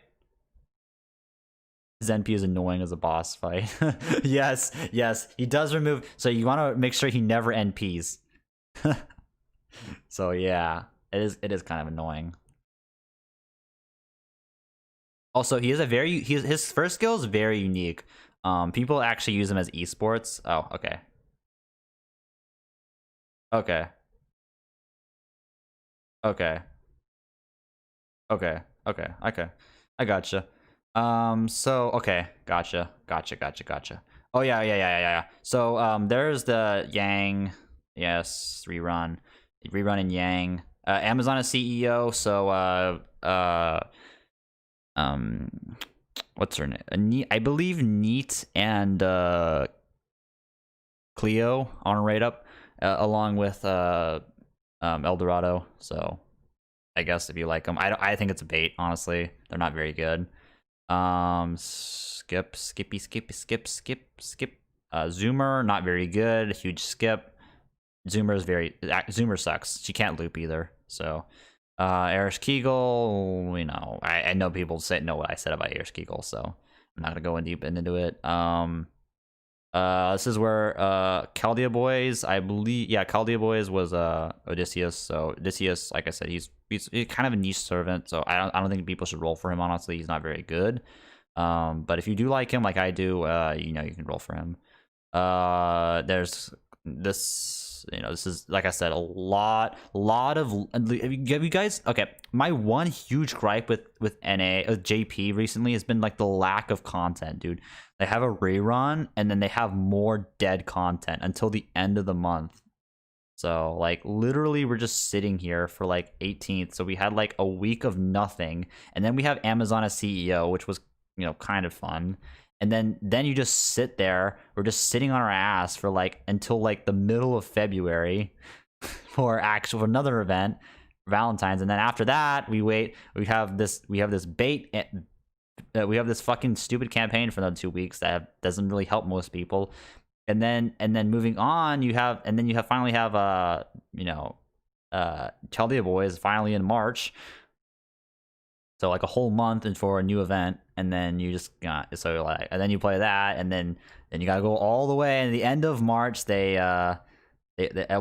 A: Zenpi is annoying as a boss fight. yes, he does remove. So you want to make sure he never NPs. So yeah, it is kind of annoying. Also, he is his first skill is very unique. People actually use him as esports. Oh, okay. Okay. I gotcha. So okay, gotcha. Oh yeah. So there's the Yang, yes, rerun in Yang. Amazon is CEO, so what's her name? I believe Neat and Cleo on a rate up, along with Eldorado. So I guess if you like them, I think it's a bait. Honestly, they're not very good. Skip. Zoomer, not very good. Huge skip. Zoomer sucks. She can't loop either. So, Erish Kegel, you know, I know people know what I said about Erish Kegel, so I'm not gonna go in deep into it. This is where Chaldea Boys, I believe, yeah, Chaldea Boys was Odysseus. So Odysseus, like I said, he's kind of a niche servant, so I don't think people should roll for him. Honestly, he's not very good. But if you do like him, like I do, you know, you can roll for him. There's this, you know, this is, like I said, a lot of, have you guys, okay, my one huge gripe with JP recently has been like the lack of content, dude. They have a rerun and then they have more dead content until the end of the month. So like literally we're just sitting here for like 18th. So we had like a week of nothing, and then we have Amazon as CEO, which was, you know, kind of fun. And then you just sit there. We're just sitting on our ass for like until like the middle of February for another event, Valentine's, and then after that we wait. We have this bait. We have this fucking stupid campaign for another 2 weeks that doesn't really help most people. And then moving on, you finally have you know, Chaldea Boys finally in March. So like a whole month and for a new event, and then you just so like, and then you play that, and then you gotta go all the way. And the end of March, they a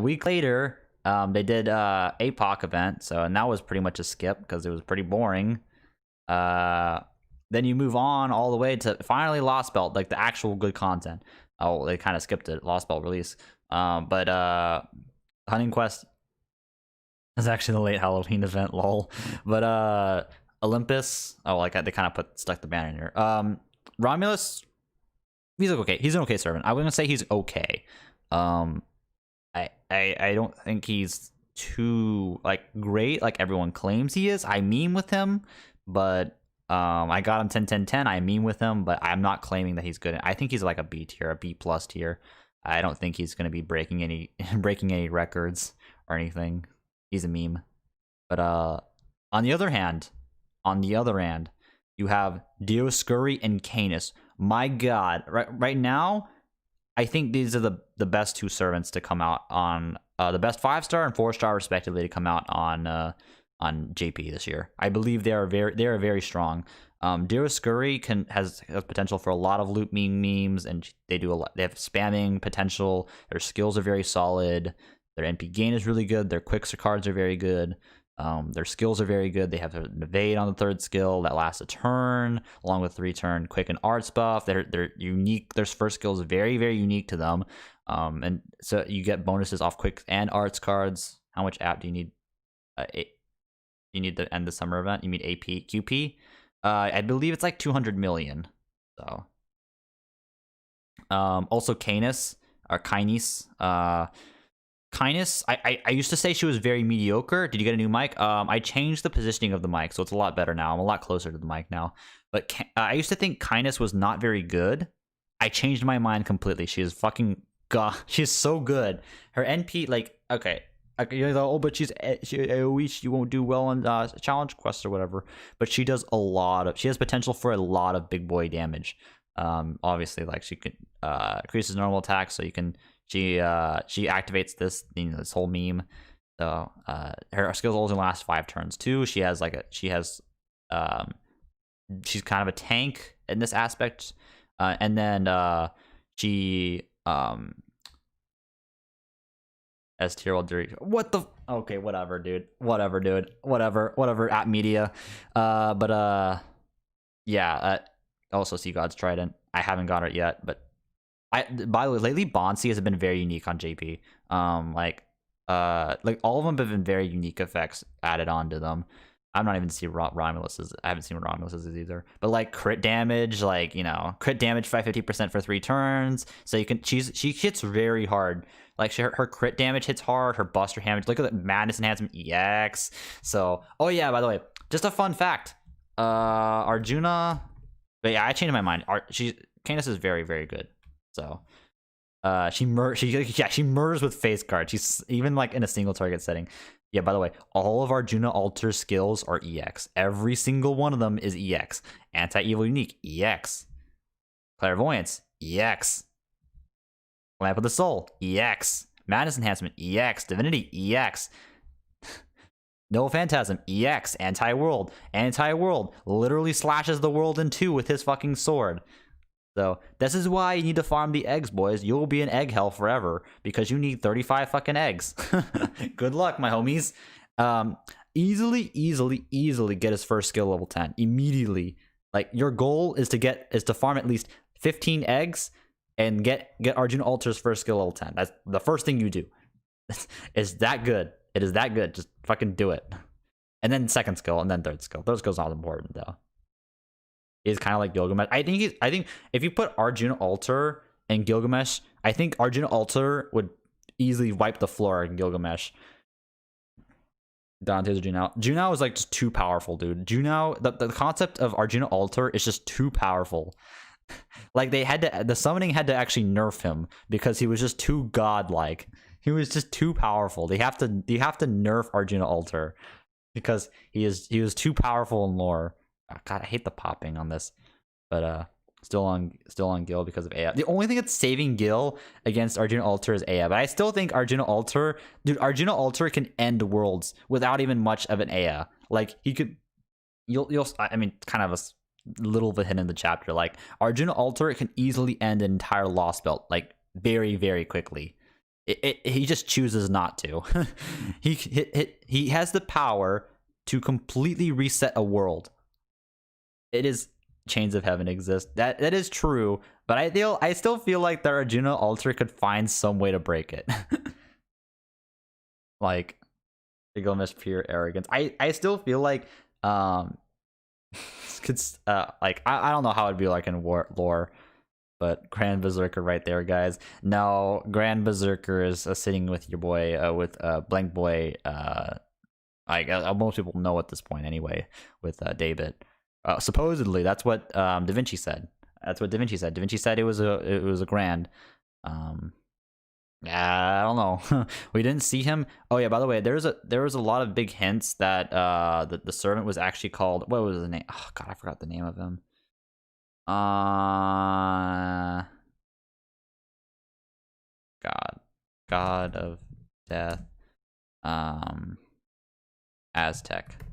A: week later, they did APOC event. So, and that was pretty much a skip because it was pretty boring. Then you move on all the way to finally Lost Belt, like the actual good content. Oh, they kind of skipped it, Lost Belt release. But Hunting Quest is actually the late Halloween event, lol. But Olympus, oh, like they kind of stuck the banner in here. Romulus, he's okay. He's an okay servant. I wouldn't say he's okay. I don't think he's too like great like everyone claims he is. I meme with him, but I got him 10-10-10. I meme with him, but I'm not claiming that he's good. I think he's like a B tier, a B plus tier. I don't think he's going to be breaking any records or anything. He's a meme. But on the other hand, you have Dioscuri and Canis. My God, right now, I think these are the best two servants to come out on the best 5-star and 4-star respectively to come out on JP this year. I believe they are very strong. Dioscuri has potential for a lot of loot memes, and they do a lot. They have spamming potential. Their skills are very solid. Their NP gain is really good. Their quick cards are very good. Their skills are very good. They have an evade on the 3rd skill that lasts a turn, along with 3-turn quick and arts buff. They're unique. Their first skill is very unique to them. And so you get bonuses off quick and arts cards. How much app do you need? You need to end the summer event. You need AP QP. I believe it's like 200 million. So, also Canis or Kainis. Kainis, I used to say she was very mediocre. Did you get a new mic? I changed the positioning of the mic, so it's a lot better now. I'm a lot closer to the mic now. But I used to think Kainis was not very good. I changed my mind completely. She is fucking god. She's so good. Her NP, like, okay. You're like, oh, but she AoE, she won't do well on challenge quests or whatever. But she does a lot of. She has potential for a lot of big boy damage. Obviously, like she could increases normal attack, so you can. She activates this this whole meme. So her skills only last 5 turns too. She has she's kind of a tank in this aspect, and then she S tier will do what the okay whatever dude whatever at media yeah also Sea God's Trident. I haven't got it yet, but by the way, lately Bonsi has been very unique on JP. Like all of them have been very unique effects added onto them. I'm not even see Romulus's. I haven't seen Romulus's either. But like crit damage, like crit damage 550% for 3 turns. So you can she hits very hard. Like her crit damage hits hard. Her buster damage. Look at the Madness Enhancement EX. So by the way, just a fun fact. Arjuna. But yeah, I changed my mind. Canis is very good. So she murders with face guard. She's even like in a single target setting. Yeah, by the way, all of Arjuna Alter skills are EX. Every single one of them is EX. Anti-Evil Unique, EX. Clairvoyance, EX. Lamp of the Soul, EX. Madness Enhancement, EX. Divinity, EX. No Phantasm, EX. Anti-World. Anti-World literally slashes the world in 2 with his fucking sword. So this is why you need to farm the eggs, boys. You'll be in egg hell forever because you need 35 fucking eggs. Good luck, my homies. Easily get his first skill level 10 immediately. Like your goal is to farm at least 15 eggs and get Arjuna Alter's first skill level 10. That's the first thing you do. It's that good. It is that good. Just fucking do it. And then second skill and then third skill. Third skill's not important though. Is kind of like Gilgamesh. I think if you put Arjuna Alter and Gilgamesh, I think Arjuna Alter would easily wipe the floor in Gilgamesh. Dante's Junao. Junao is like just too powerful, dude. Junao, the concept of Arjuna Alter is just too powerful. Like the summoning had to actually nerf him because he was just too godlike. He was just too powerful. You have to nerf Arjuna Alter because he was too powerful in lore. God, I hate the popping on this, but still on Gil because of Aya. The only thing that's saving Gil against Arjuna Alter is Aya, but I still think Arjuna Alter can end worlds without even much of an Aya. Like he could, I mean, kind of a little bit hidden in the chapter. Like Arjuna Alter can easily end an entire Lost Belt like very quickly. He just chooses not to. he has the power to completely reset a world. It is Chains of Heaven exist. That is true, but I still feel like the Arjuna Alter could find some way to break it. Like Gilgamesh pure arrogance. I still feel like like I don't know how it'd be like in lore, but Grand Berserker right there, guys. No, Grand Berserker is sitting with your boy, with Blank Boy. Most people know at this point anyway, with David. Supposedly, that's what Da Vinci said. That's what Da Vinci said. Da Vinci said it was a grand. Yeah, I don't know. We didn't see him. Oh yeah, by the way, there was a lot of big hints that the servant was actually called, what was his name? Oh god, I forgot the name of him. God of death. Aztec.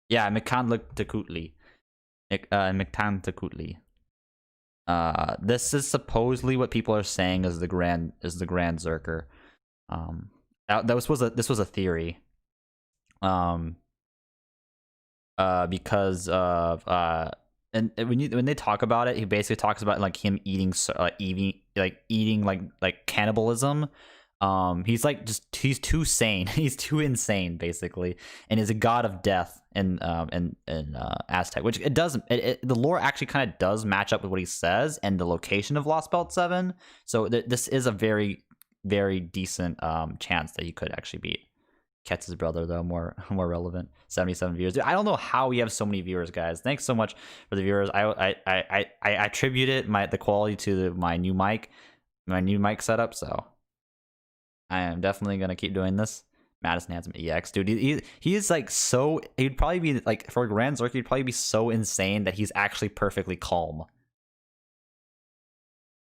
A: Yeah, Mictlantecuhtli. Mictlantecuhtli. This is supposedly what people are saying is the Grand Zerker. This was a theory. Because of and when they talk about it, he basically talks about like him eating cannibalism. He's too sane. He's too insane, basically, and is a god of death in Aztec, which it doesn't. The lore actually kind of does match up with what he says and the location of Lost Belt 7. So this is a very, very decent chance that he could actually beat Ketz's brother, though more relevant. 77 viewers. Dude, I don't know how we have so many viewers, guys. Thanks so much for the viewers. I attribute the quality to my new mic setup. So I am definitely gonna keep doing this. Madison Handsome EX, dude. He is like so. He'd probably be like, for Grand Zerk, he'd probably be so insane that he's actually perfectly calm.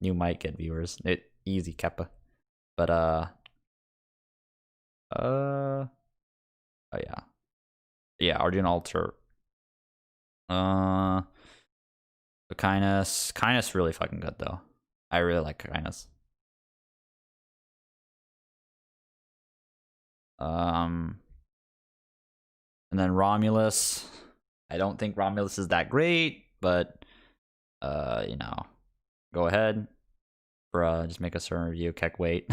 A: New mic, get viewers. Easy Keppa, but oh yeah, Arjun Alter. Kindness really fucking good though. I really like Kindness. And then Romulus. I don't think Romulus is that great, but you know, go ahead. Bruh, just make a servant review. Keck wait.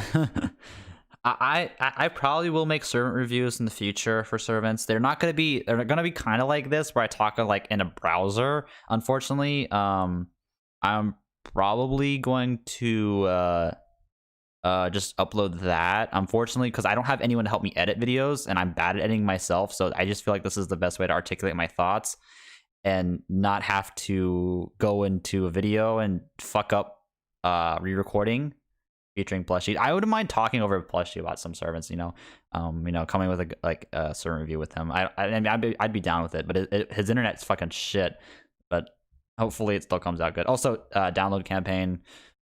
A: I probably will make servant reviews in the future for servants. They're gonna be kind of like this, where I talk like in a browser. Unfortunately, I'm probably going to just upload that, unfortunately, because I don't have anyone to help me edit videos, and I'm bad at editing myself. So I just feel like this is the best way to articulate my thoughts and not have to go into a video and fuck up re-recording featuring Plushie. I wouldn't mind talking over Plushie about some servants, coming with a servant review with him. I'd be down with it, but his internet's fucking shit. But hopefully it still comes out good. Also, download campaign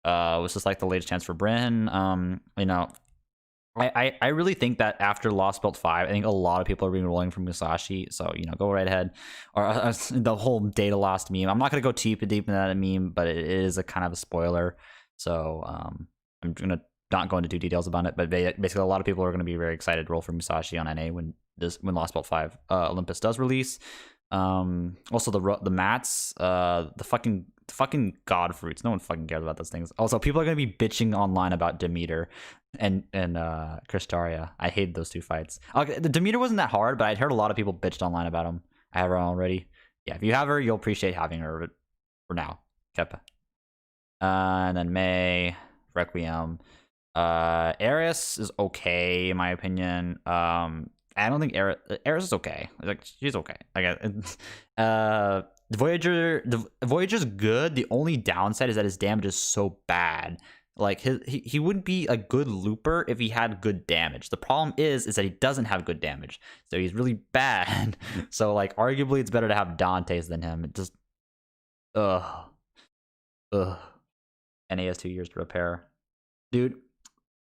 A: was just like the latest chance for Bryn. I really think that after Lost Belt 5, I think a lot of people are re-rolling from Musashi. So, go right ahead. Or the whole data lost meme. I'm not going to go too deep into that meme, but it is a kind of a spoiler. So I'm going to not go into too details about it. But basically, a lot of people are going to be very excited to roll for Musashi on NA when Lost Belt 5 Olympus does release. Also, the mats, the fucking god fruits. No one fucking cares about those things. Also, people are gonna be bitching online about Demeter and Kristaria. I hate those two fights. Okay, the Demeter wasn't that hard, but I'd heard a lot of people bitched online about them. I have her already. Yeah, if you have her, you'll appreciate having her. But for now, Keppa. And then May, Requiem. Eris is okay in my opinion. I don't think Eris is okay. Like, she's okay. Voyager's good. The only downside is that his damage is so bad. Like, he wouldn't be a good looper if he had good damage. The problem is that he doesn't have good damage, so he's really bad. So like, arguably it's better to have Dante's than him. It just and he has 2 years to repair, dude.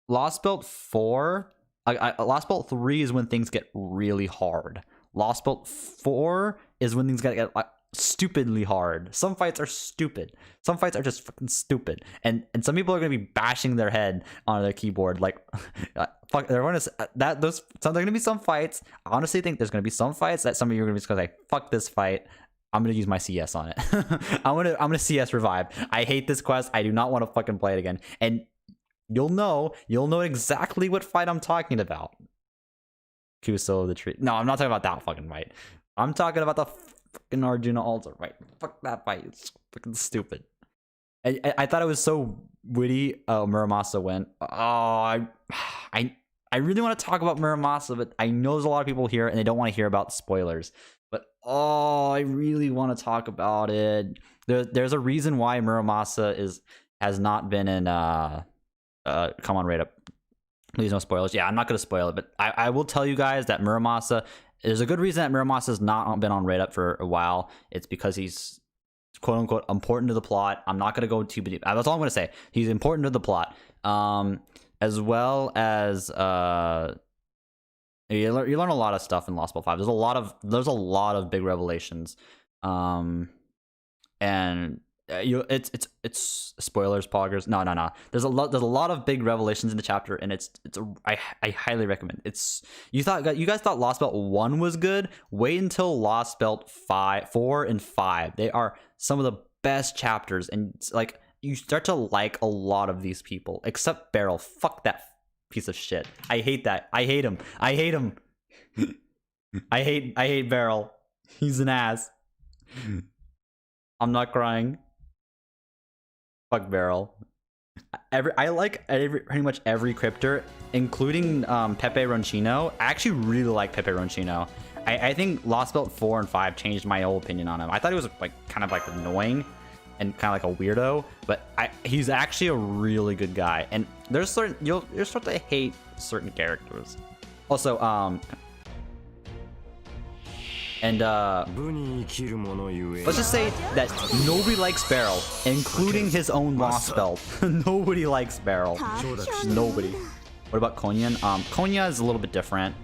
A: Lost Belt 4, Lost Belt 3 is when things get really hard. Lost Belt 4 is when things get stupidly hard. Some fights are stupid. Some fights are just fucking stupid. And some people are gonna be bashing their head on their keyboard like fuck. They're gonna be some fights. I honestly think there's gonna be some fights that some of you are gonna be just like, fuck this fight. I'm gonna use my CS on it. I'm gonna CS revive. I hate this quest. I do not want to fucking play it again. And you'll know exactly what fight I'm talking about. Kuso the tree. No, I'm not talking about that fucking fight. I'm talking about the fucking Arjuna altar fight. Fuck that fight. It's fucking stupid. I thought it was so witty. Oh, Muramasa went. Oh, I really want to talk about Muramasa, but I know there's a lot of people here and they don't want to hear about spoilers. But oh, I really want to talk about it. There's a reason why Muramasa has not been in come on, rate up. Please no spoilers. Yeah, I'm not gonna spoil it, but I will tell you guys that Muramasa, there's a good reason that Muramasa has not been on rate up for a while. It's because he's quote unquote important to the plot. I'm not gonna go too deep. That's all I'm gonna say. He's important to the plot. As well as you learn a lot of stuff in Lost Belt 5. There's a lot of big revelations. And it's spoilers, poggers. No. There's a lot of big revelations in the chapter, and I highly recommend. You guys thought Lost Belt 1 was good? Wait until Lost Belt 4 and 5. They are some of the best chapters, and like you start to like a lot of these people, except Beryl. Fuck that piece of shit. I hate that. I hate him. I hate Beryl. He's an ass. I'm not crying. Fuck Beryl. I like pretty much every crypter, including Pepe Ronchino. I actually really like Pepe Ronchino. I think Lost Belt 4 and 5 changed my whole opinion on him. I thought he was like kind of like annoying and kind of like a weirdo, but he's actually a really good guy. And there's certain you'll start to hate certain characters. Also, and let's just say that nobody likes Beryl, including his own Lost Belt. Nobody likes Beryl. Nobody. What about Konyan? Konya is a little bit different.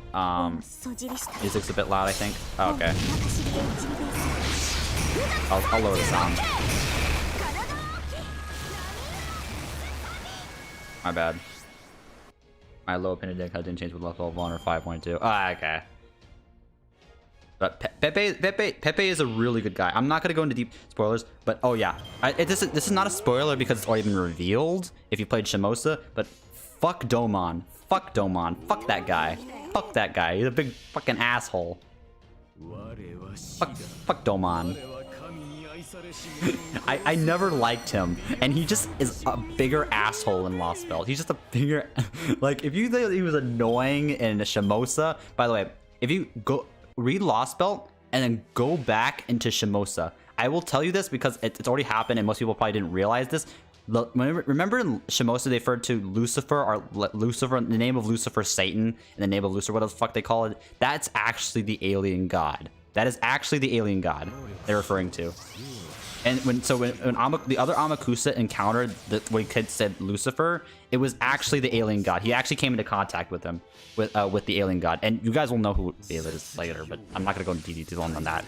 A: Music's a bit loud, I think. Oh, okay. I'll lower the sound. My bad. My low opinion deck didn't change with level 1 or 5.2. Ah, okay. But Pepe is a really good guy. I'm not gonna go into deep spoilers, but oh yeah, this is not a spoiler because it's already been revealed if you played Shimosa. But fuck Domon, fuck that guy, fuck that guy. He's a big fucking asshole. Fuck Domon. I never liked him, and he just is a bigger asshole in Lost Belt. He's just a bigger like if you think he was annoying in Shimosa. By the way, if you go read Lost Belt and then go back into Shimosa, I will tell you this because it's already happened and most people probably didn't realize this. Remember in Shimosa they referred to Lucifer, or Lucifer, in the name of Lucifer, Satan, in the name of Lucifer, what the fuck they call it? That's actually the alien god. That is actually the alien god they're referring to. And when the other Amakusa encountered what kid said Lucifer, it was actually the alien god. He actually came into contact with him, with the alien god. And you guys will know who it is later, but I'm not gonna go into detail on that.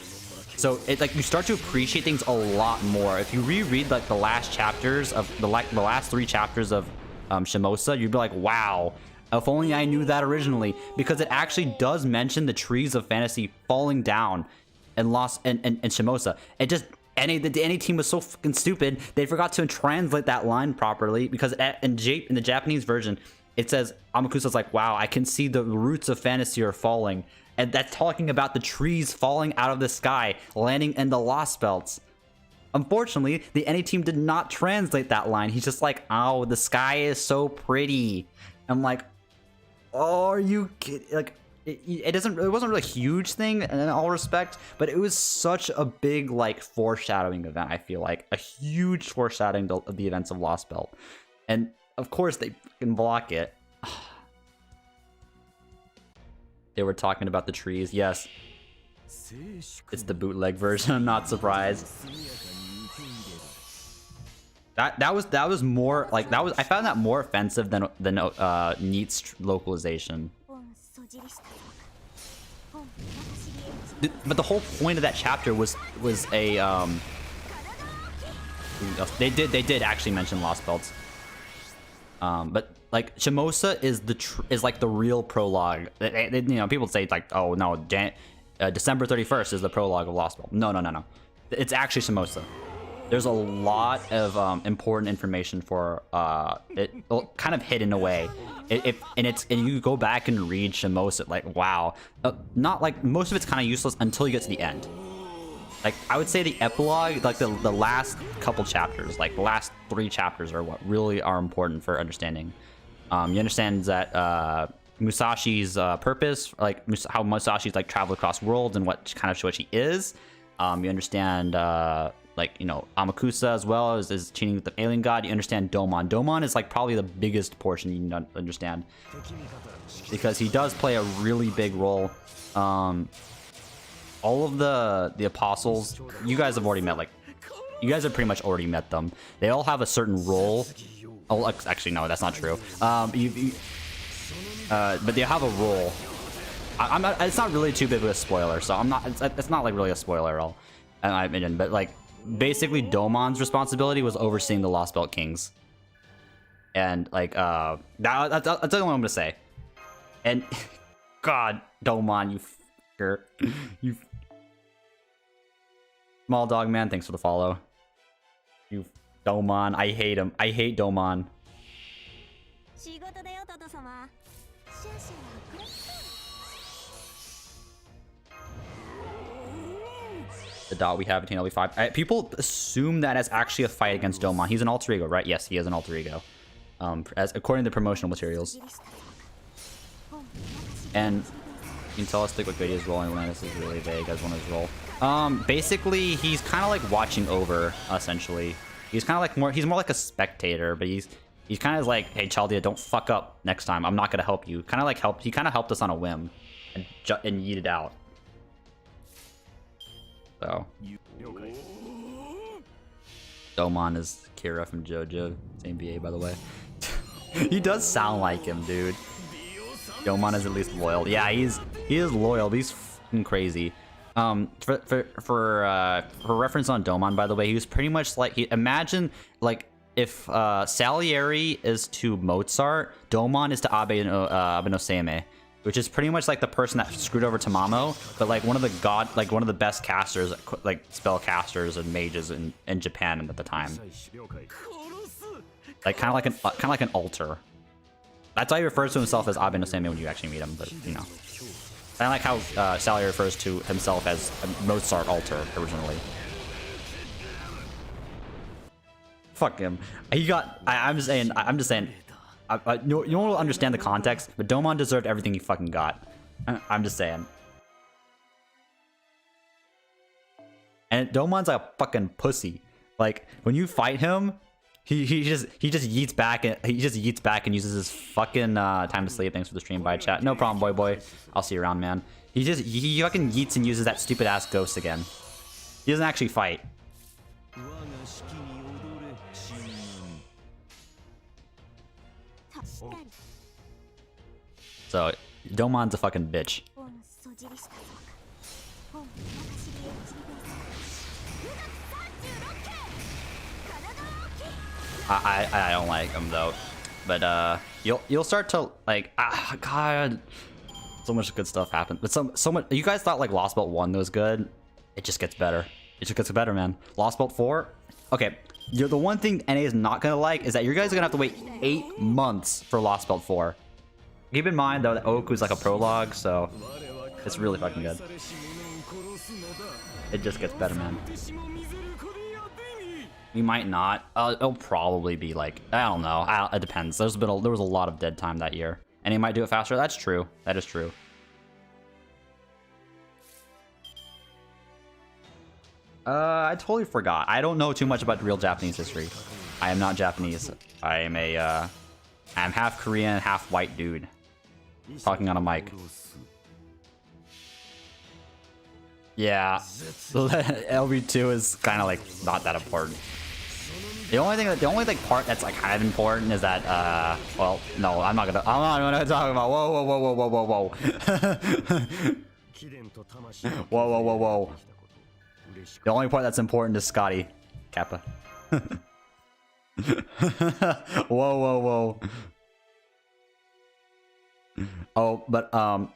A: So it's like you start to appreciate things a lot more if you reread like the last chapters of the last 3 chapters of Shimosa. You'd be like, wow, if only I knew that originally, because it actually does mention the trees of fantasy falling down and Shimosa. It just any team was so fucking stupid they forgot to translate that line properly, because in the Japanese version it says Amakusa's like, wow, I can see the roots of fantasy are falling, and that's talking about the trees falling out of the sky landing in the Lost Belts. Unfortunately, the NA team did not translate that line. He's just like, oh, the sky is so pretty. I'm like, oh, are you kidding? Like, it wasn't really a huge thing in all respect, but it was such a big like foreshadowing event. I feel like a huge foreshadowing of the events of Lost Belt, and of course they can block it. They were talking about the trees. Yes, it's the bootleg version. I'm not surprised. That was more like I found that more offensive than Neat's localization. But the whole point of that chapter was a they did actually mention Lost Belts. But like Shimosa is like the real prologue. You know, people say like, oh no, December 31st is the prologue of Lost Belt. No. It's actually Shimosa. There's a lot of important information for it, kind of hidden away. And you go back and read Shimosa, like wow, not like most of it's kind of useless until you get to the end. like I would say the epilogue, like the last couple chapters, like the last 3 chapters are what really are important for understanding. You understand that Musashi's purpose, like how Musashi's like traveled across worlds and what kind of what she is. You understand like, you know, Amakusa as well as cheating with the alien god. You understand Domon. Domon is like probably the biggest portion you need to understand because he does play a really big role. All of the apostles, you guys have already met, like, you guys have pretty much already met them. They all have a certain role. Oh, actually, no, that's not true. But they have a role. It's not really too big of a spoiler, so I'm not. It's not like really a spoiler at all, in my opinion. But like, basically, Domon's responsibility was overseeing the Lost Belt Kings, and like, that's all I'm gonna say. And God, Domon, you fucker, you small dog man. Thanks for the follow. You Domon, I hate him. I hate Domon. The dot we have in TLB5. People assume that as actually a fight against Domon. He's an alter ego, right? Yes, he is an alter ego. As according to the promotional materials. And you can tell us Liquid Video's role in Atlantis is really vague as one of his role. Basically, he's kind of like watching over, essentially. He's kind of like he's more like a spectator, but he's kind of like, hey, Chaldea, don't fuck up next time. I'm not gonna help you. Kind of like he kind of helped us on a whim, and yeeted out. So, Domon is Kira from JoJo, same BA by the way. He does sound like him, dude. Domon is at least loyal. Yeah, he is loyal, but he's fucking crazy. For reference on Domon, by the way, he was pretty much like, imagine like if Salieri is to Mozart, Domon is to Abe no Seimei, which is pretty much like the person that screwed over Tamamo, but like one of the best casters, like spell casters and mages in Japan at the time. Like kind of like an altar. That's why he refers to himself as Abe no Seimei when you actually meet him, but you know. I like how Salieri refers to himself as a Mozart altar originally. Fuck him. He got. I'm just saying. You won't understand the context, but Domon deserved everything he fucking got. I'm just saying. And Domon's like a fucking pussy. Like when you fight him, he just yeets back and uses his fucking time to sleep. Thanks for the stream by chat. No problem, boy. I'll see you around, man. He fucking yeets and uses that stupid ass ghost again. He doesn't actually fight. So, Domon's a fucking bitch. I don't like him though, but you'll start to like, God, so much good stuff happened. But so much. You guys thought like Lost Belt 1 was good. It just gets better. It just gets better, man. Lost Belt 4. Okay, the one thing NA is not gonna like is that you guys are gonna have to wait 8 months for Lost Belt 4. Keep in mind though that Oku's like a prologue, so it's really fucking good. It just gets better, man. We might not. It'll probably be like, I don't know. It depends. There was a lot of dead time that year, and he might do it faster. That's true. That is true. I totally forgot. I don't know too much about real Japanese history. I am not Japanese. I am I'm half Korean, half white dude. Talking on a mic. Yeah, LB2 is kind of like not that important. The only like part that's like kind of important is that well, no, I'm not gonna talk about. Whoa. Whoa. The only part that's important is Scotty Kappa. Whoa. Oh, but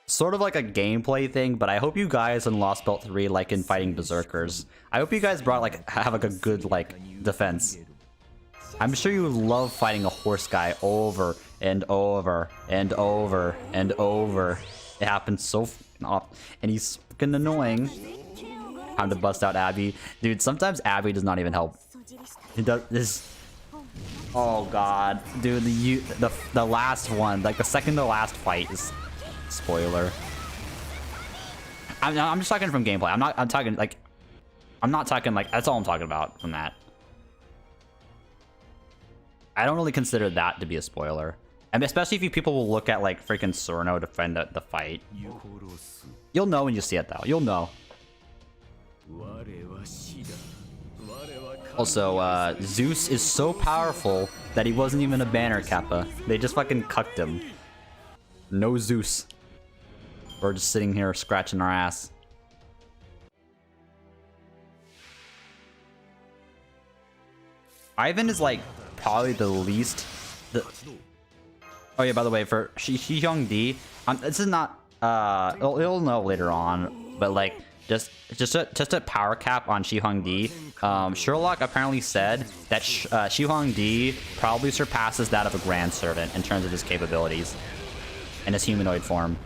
A: sort of like a gameplay thing, but I hope you guys in Lost Belt 3 like in fighting berserkers. I hope you guys have like a good like defense. I'm sure you love fighting a horse guy over and over and over and over. It happens so often, and he's fucking annoying. Time to bust out Abby. Dude, sometimes Abby does not even help. It does this. Oh god. Dude, the last one, like the second to last fight is spoiler. I'm just talking from gameplay. I'm not talking like that's all I'm talking about from that. I don't really consider that to be a spoiler. And especially if people will look at like freaking Sorno defend the fight. You'll know when you see it though. You'll know. Also, Zeus is so powerful that he wasn't even a banner Kappa. They just fucking cucked him. No Zeus. We're just sitting here scratching our ass. Ivan is like probably the least. Oh yeah, by the way, for Shi Hyung-di, this is not. It'll know later on, but like just a power cap on Shi Hyung-di. Sherlock apparently said that Shi Hyung-di probably surpasses that of a Grand Servant in terms of his capabilities in his humanoid form.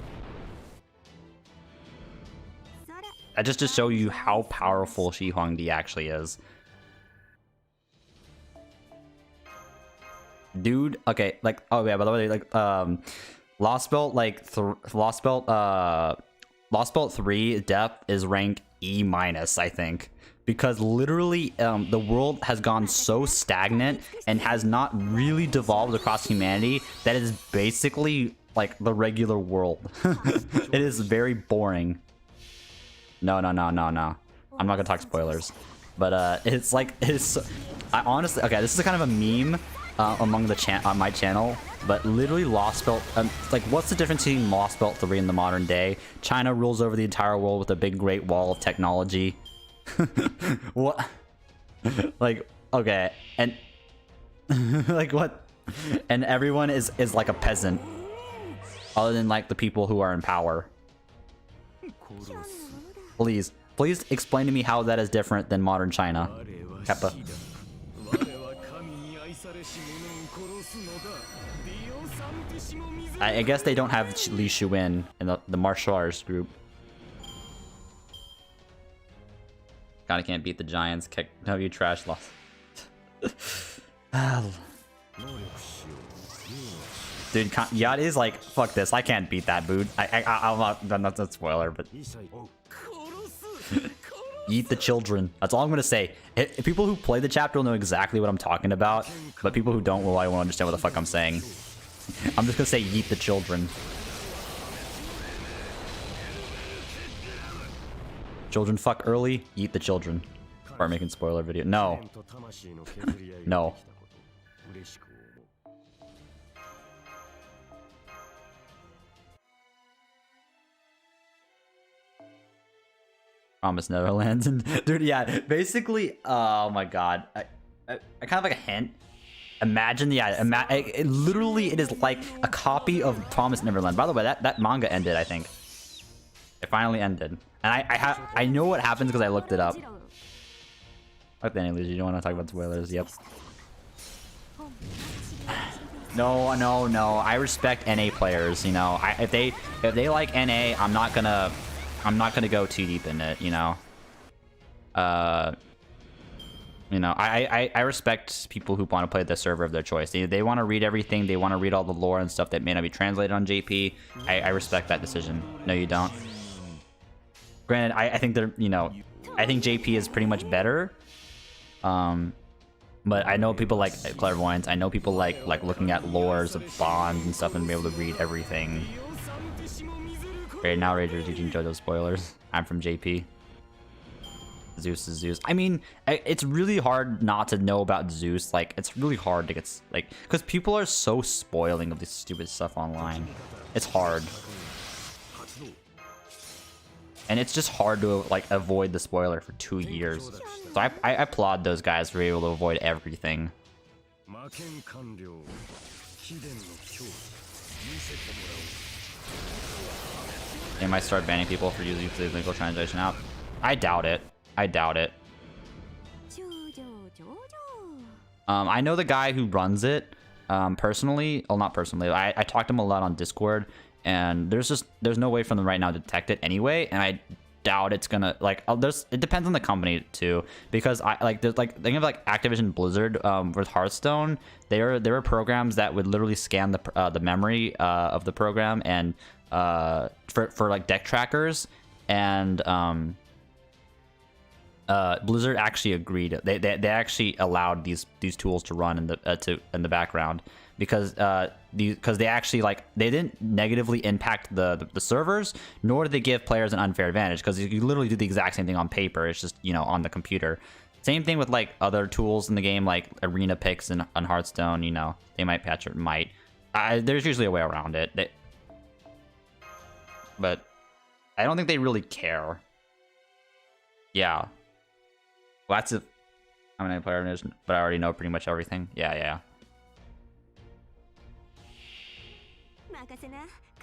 A: Just to show you how powerful Shi Hyung-di actually is. Dude, okay, like, oh yeah, by the way, like, Lost Belt 3 depth is rank E-, I think. Because literally, the world has gone so stagnant and has not really devolved across humanity that it is basically like the regular world. It is very boring. No. I'm not gonna talk spoilers. But, it's like, I honestly, okay, this is kind of a meme among the on my channel, but literally Lost Belt, like, what's the difference between Lost Belt 3 in the modern day? China rules over the entire world with a big great wall of technology. What? Like, okay, and like what? And everyone is like a peasant, other than like the people who are in power. Please explain to me how that is different than modern China, Kappa. I guess they don't have Li Shuin in the martial arts group. God, I can't beat the Giants. No, you trash loss. Dude, Yacht is like, fuck this. I can't beat that, dude. I'm not a spoiler, but eat the children. That's all I'm gonna say. People who play the chapter will know exactly what I'm talking about, but people who don't will I won't understand what the fuck I'm saying. I'm just gonna say eat the children. Children fuck early, eat the children. Start making spoiler video. No. No. Promise Neverlands. And dude, yeah, basically, oh my god. I kind of like a hint. Imagine, yeah, literally it is like a copy of Promise Neverland. By the way, that manga ended, I think. It finally ended. And I know what happens because I looked it up. Fuck the anyways, you don't want to talk about spoilers, yep. No. I respect NA players, you know. If they like NA, I'm not gonna go too deep in it, you know. You know, I respect people who want to play the server of their choice. They want to read everything. They want to read all the lore and stuff that may not be translated on JP. I respect that decision. No, you don't. Granted, I think they're, you know, I think JP is pretty much better. But I know people like clairvoyance. I know people like looking at lores of bonds and stuff and be able to read everything. Right now, Rager's teaching JoJo spoilers. I'm from JP. Zeus is Zeus. I mean, it's really hard not to know about Zeus. Like, it's really hard to get, like, because people are so spoiling of this stupid stuff online. It's hard. And it's just hard to, like, avoid the spoiler for 2 years. So I applaud those guys for being able to avoid everything. They might start banning people for using the legal translation app. I doubt it. I doubt it. I know the guy who runs it personally. Well, not personally. I talked to him a lot on Discord, and there's no way for them right now to detect it anyway. And doubt it's gonna like. It depends on the company too, because there's like think of like Activision Blizzard with Hearthstone. There were programs that would literally scan the memory of the program and for like deck trackers, and Blizzard actually agreed. They actually allowed these tools to run in the background because they actually they didn't negatively impact the servers, nor did they give players an unfair advantage, because you literally do the exact same thing on paper. It's just, you know, on the computer. Same thing with like other tools in the game, like arena picks and on Hearthstone. You know, they might patch it, might. There's usually a way around it. But I don't think they really care. Yeah. Lots of how many players, but I already know pretty much everything. Yeah.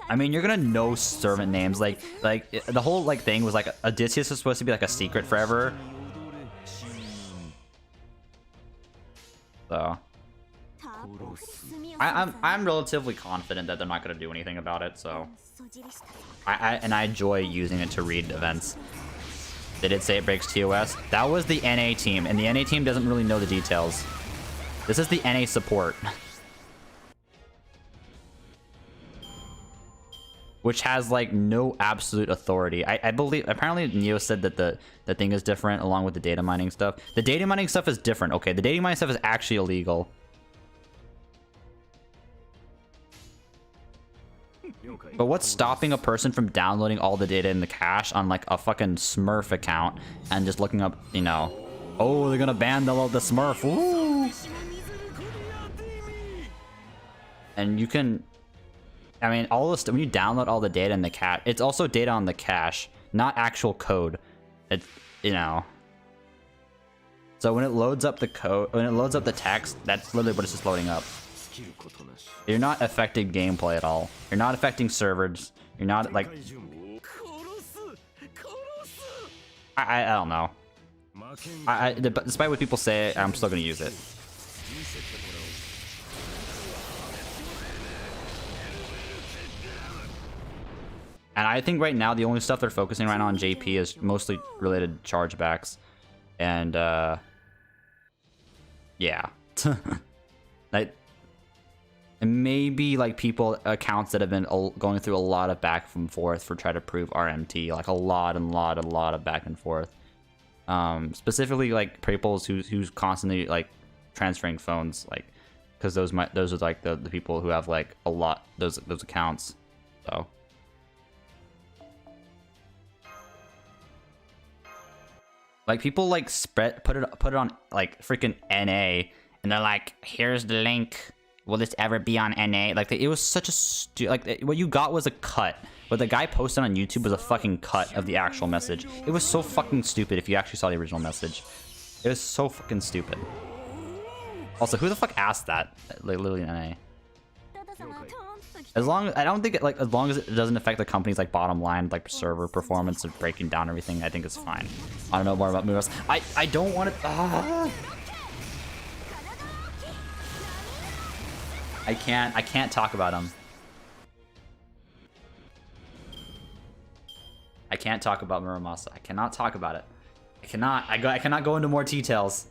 A: I mean, you're gonna know servant names. Like the whole like thing was like Odysseus was supposed to be like a secret forever. So I'm relatively confident that they're not gonna do anything about it. So I enjoy using it to read events. They did say it breaks TOS. That was the NA team, and the NA team doesn't really know the details. This is the NA support. Which has like no absolute authority. I believe, apparently Neo said that the thing is different along with the data mining stuff. The data mining stuff is different. Okay, the data mining stuff is actually illegal. But what's stopping a person from downloading all the data in the cache on like a fucking Smurf account and just looking up, you know, oh, they're gonna ban the Smurf. Ooh. And you can, I mean, all this, when you download all the data in the cache, it's also data on the cache, not actual code. It's, you know. So when it loads up the code, when it loads up the text, that's literally what it's just loading up. You're not affecting gameplay at all. You're not affecting servers. You're not like. I don't know. Despite what people say, I'm still gonna use it. And I think right now the only stuff they're focusing right now on JP is mostly related to chargebacks, and yeah, like. And maybe like accounts that have been going through a lot of back and forth for try to prove RMT, like a lot of back and forth. Specifically like people who's constantly like transferring phones, like because those are like the people who have like a lot those accounts. So like people like put it on like freaking NA, and they're like, here's the link. Will this ever be on NA? Like, it was such a what you got was a cut. What the guy posted on YouTube was a fucking cut of the actual message. It was so fucking stupid if you actually saw the original message. It was so fucking stupid. Also, who the fuck asked that? Like, literally in NA. As long as it doesn't affect the company's like bottom line, like server performance and breaking down everything, I think it's fine. I don't know more about Muros. I don't want to. I can't talk about him. I can't talk about Muramasa. I cannot talk about it. I cannot go into more details.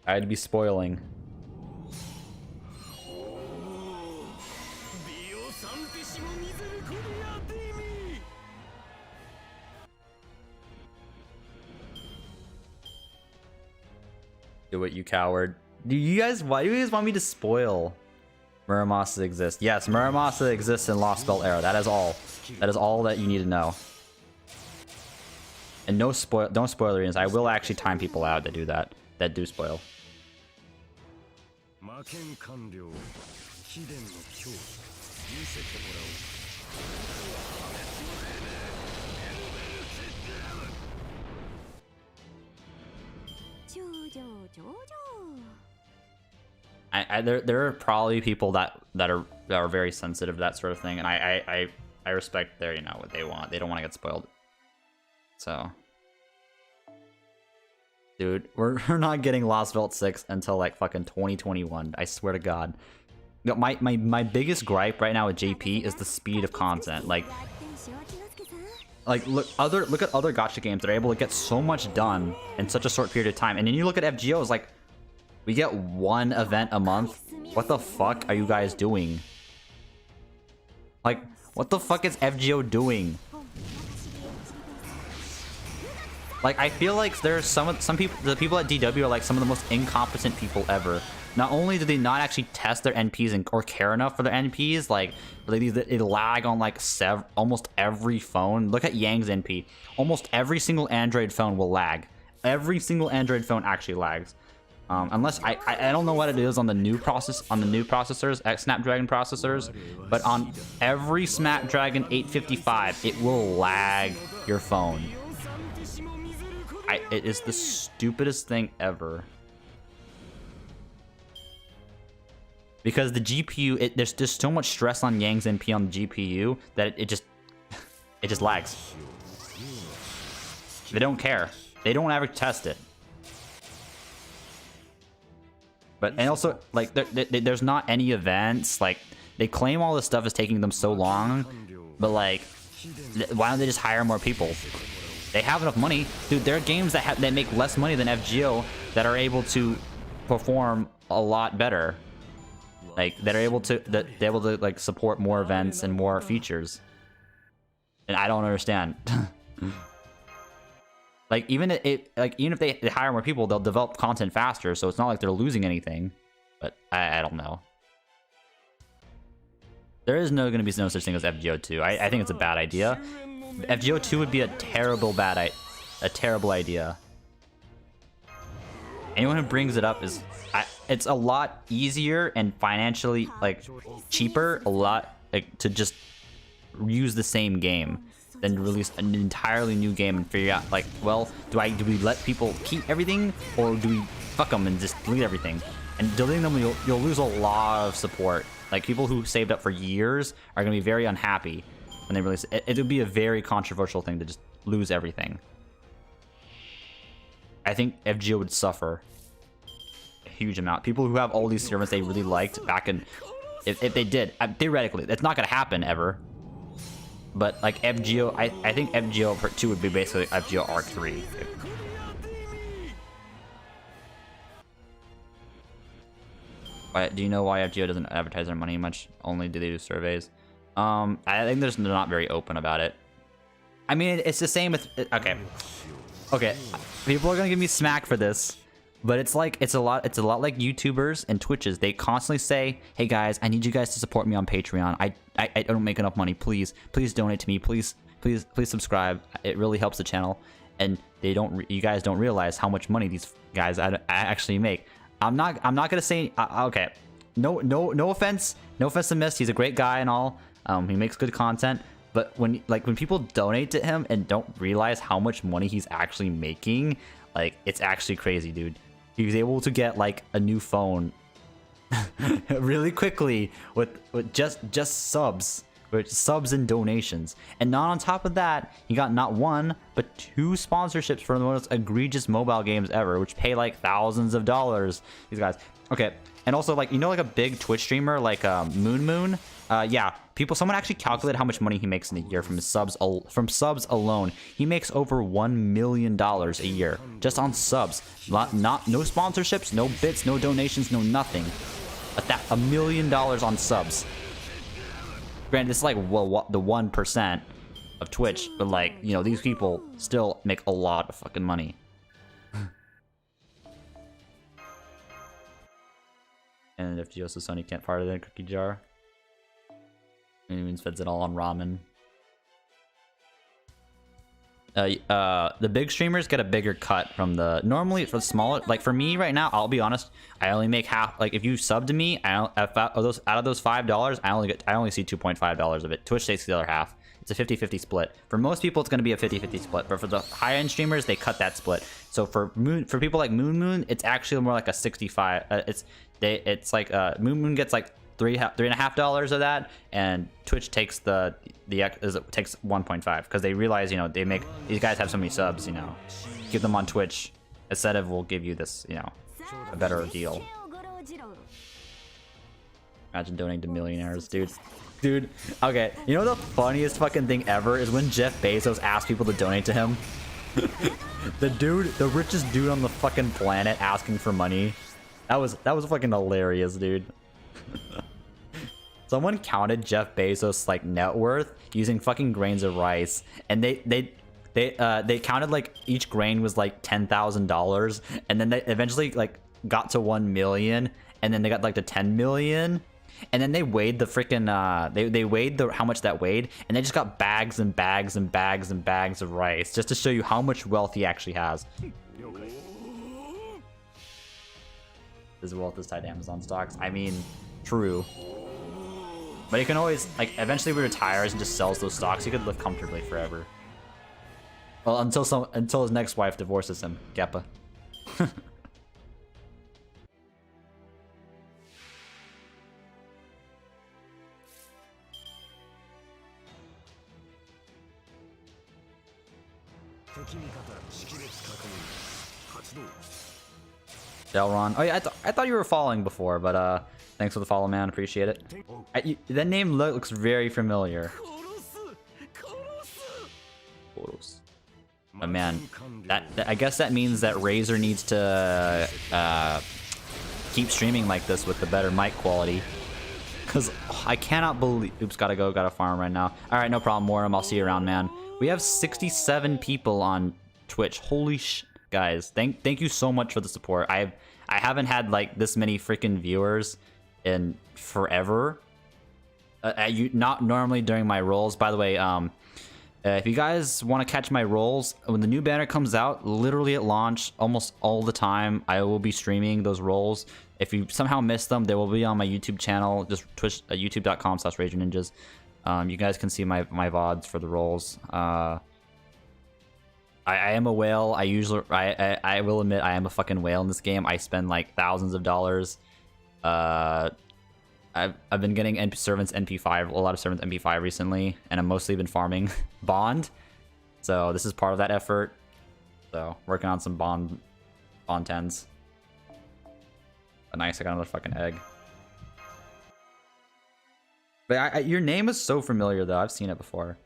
A: I'd be spoiling. Do it, you coward. Why do you guys want me to spoil Muramasa exists? Yes, Muramasa exists in Lost Belt Era. That is all. That is all that you need to know. And don't spoil arenas. I will actually time people out that do that. That do spoil. There are probably people that are very sensitive to that sort of thing, and I respect their, you know, what they want. They don't want to get spoiled. So, dude, we're not getting Lost Vault 6 until like fucking 2021. I swear to God. My biggest gripe right now with JP is the speed of content. Like look at other gacha games that are able to get so much done in such a short period of time, and then you look at FGOs, like, we get one event a month. What the fuck are you guys doing? Like, what the fuck is FGO doing? Like, I feel like there's some people, the people at DW are like some of the most incompetent people ever. Not only do they not actually test their NPs or care enough for their NPs, like it lag on like almost every phone. Look at Yang's NP. Almost every single Android phone will lag. Every single Android phone actually lags. Unless I don't know what it is on the new processors, Snapdragon processors, but on every Snapdragon 855, it will lag your phone. It is the stupidest thing ever. Because the GPU, there's just so much stress on Yang's NP on the GPU that it just lags. They don't care. They don't ever test it. But, and also, like, there's not any events. Like, they claim all this stuff is taking them so long, but, like, why don't they just hire more people? They have enough money. Dude, there are games that make less money than FGO that are able to perform a lot better. Like, they're able to like support more events and more features. And I don't understand. Like, even if they hire more people, they'll develop content faster, so it's not like they're losing anything. But I don't know. There is going to be no such thing as FGO 2. I think it's a bad idea. FGO 2 would be a terrible idea. Anyone who brings it up is... it's a lot easier and financially, like, cheaper, to just use the same game than release an entirely new game and figure out, like, well, do we let people keep everything, or do we fuck them and just delete everything? And deleting them, you'll lose a lot of support. Like, people who saved up for years are gonna be very unhappy when they release it. It would be a very controversial thing to just lose everything. I think FGO would suffer a huge amount. People who have all these servants they really liked back in, if they did, theoretically, it's not gonna happen ever. But like FGO, I think FGO Part 2 would be basically FGO Arc 3. Do you know why FGO doesn't advertise their money much? Only do they do surveys? I think they're not very open about it. I mean, it's the same with... Okay. People are gonna give me smack for this, but it's a lot like YouTubers and Twitches. They constantly say, "Hey guys, I need you guys to support me on Patreon. I don't make enough money. Please donate to me. Please subscribe. It really helps the channel." And you guys don't realize how much money these guys actually make. I'm not gonna say okay. No offense to Mist. He's a great guy and all. He makes good content. But when people donate to him and don't realize how much money he's actually making, like, it's actually crazy, dude. He was able to get like a new phone really quickly with just subs, and donations. And not on top of that, he got not one but 2 sponsorships for the most egregious mobile games ever, which pay like thousands of dollars. These guys. Okay, and also, like, like a big Twitch streamer like Moon. Yeah, someone actually calculated how much money he makes in a year from his subs alone. He makes over $1 million a year just on subs. No sponsorships, no bits, no donations, no nothing. But $1 million on subs. Granted, it's like, well, the 1% of Twitch, but like, these people still make a lot of fucking money. And if Joseph Sony can't fart it in a cookie jar, it means feds it all on ramen. The big streamers get a bigger cut from the... Normally, for the smaller... Like, for me right now, I'll be honest, I only make half... Like, if you sub to me, out of those $5, I only see $2.5 of it. Twitch takes the other half. It's a 50-50 split. For most people, it's going to be a 50-50 split. But for the high-end streamers, they cut that split. So for people like Moon, it's actually more like a 65... It's like... Moon gets like $3.50 of that, and Twitch takes takes 1.5 because they realize, these guys have so many subs, give them on Twitch instead of we'll give you this, a better deal. Imagine donating to millionaires, dude. Dude, okay. You know the funniest fucking thing ever is when Jeff Bezos asked people to donate to him. The richest dude on the fucking planet asking for money. That was fucking hilarious, dude. Someone counted Jeff Bezos' like net worth using fucking grains of rice, and they counted like each grain was like $10,000, and then they eventually like got to 1 million, and then they got like to 10 million, and then they weighed the freaking they weighed how much that weighed, and they just got bags and bags and bags and bags of rice just to show you how much wealth he actually has. His wealth is tied to Amazon stocks. I mean, true. But he can always, like, eventually he retires and just sells those stocks. He could live comfortably forever. Well, until his next wife divorces him, Geppa. Delron. Oh yeah, I thought you were following before, but thanks for the follow, man. Appreciate it. That name looks very familiar. Oh man, that I guess that means that Razor needs to keep streaming like this with the better mic quality. Cause I cannot believe. Oops, gotta farm right now. All right, no problem, Morum. I'll see you around, man. We have 67 people on Twitch. Holy sh, guys! Thank you so much for the support. I haven't had like this many freaking viewers in forever. Not normally during my rolls. By the way, if you guys want to catch my rolls, when the new banner comes out, literally at launch, almost all the time, I will be streaming those rolls. If you somehow miss them, they will be on my YouTube channel, just Twitch, youtube.com/RazorNinjas. You guys can see my VODs for the rolls. I am a whale. I will admit I am a fucking whale in this game. I spend like thousands of dollars. I've been getting servants NP5, a lot of servants NP5 recently, and I've mostly been farming Bond. So this is part of that effort. So working on some Bond 10s. But nice, I got another fucking egg. But your name is so familiar though. I've seen it before.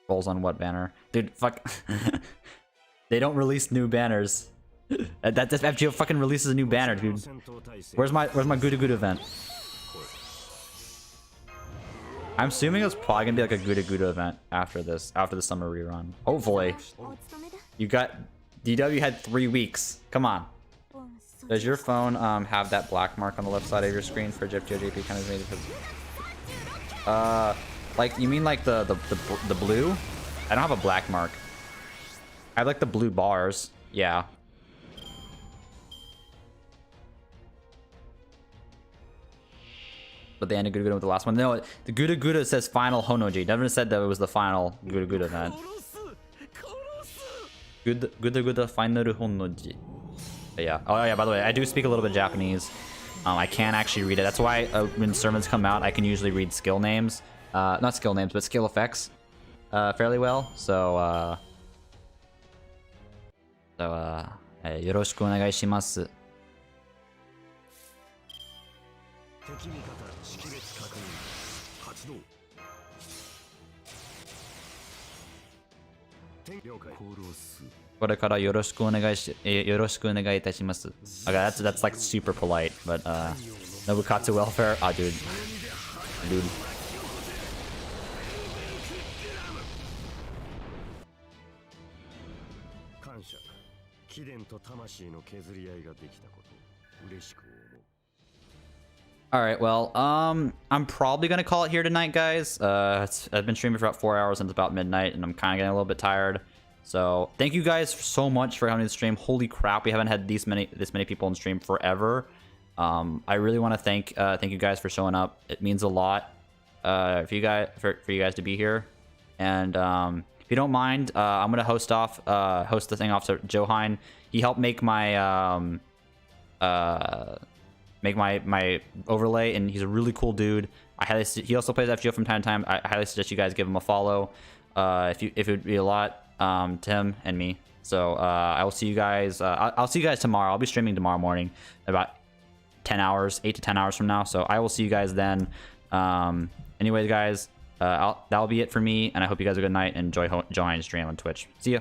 A: Rolls on what banner? Dude, fuck. They don't release new banners. That FGO fucking releases a new banner, dude. Where's my Guda Guda event? I'm assuming it's probably gonna be like a Guda Guda event after the summer rerun. Hopefully. You got DW had 3 weeks. Come on. Does your phone have that black mark on the left side of your screen for FGO JP kind of made it? Like you mean like the blue? I don't have a black mark. I have like the blue bars. Yeah. But they ended Guda Guda with the last one. No, the Guda Guda says final Honoji. Never said that it was the final Guda Guda event. Guda Guda final Honoji. But yeah. Oh yeah, by the way, I do speak a little bit Japanese. I can actually read it. That's why when sermons come out, I can usually read skill names. Not skill names, but skill effects fairly well. So, よろしくお願いします。これからよろしくお願いいたします。Okay, that's like super polite, but Nobukatsu welfare. Ah, dude. Alright, well, I'm probably gonna call it here tonight, guys. I've been streaming for about 4 hours and it's about midnight, and I'm kind of getting a little bit tired. So, thank you guys so much for having the stream. Holy crap, we haven't had this many people in stream forever. I really want to thank you guys for showing up. It means a lot for you guys to be here. And if you don't mind, I'm gonna host the thing off to Johan. He helped make my my overlay, and he's a really cool dude. He also plays FGO from time to time. I highly suggest you guys give him a follow. If it would be a lot to him and me. So I will see you guys. I'll see you guys tomorrow. I'll be streaming tomorrow morning about 10 hours, 8 to 10 hours from now. So I will see you guys then. Anyways, guys, that'll be it for me, and I hope you guys have a good night and enjoy Johan's stream on Twitch. See ya.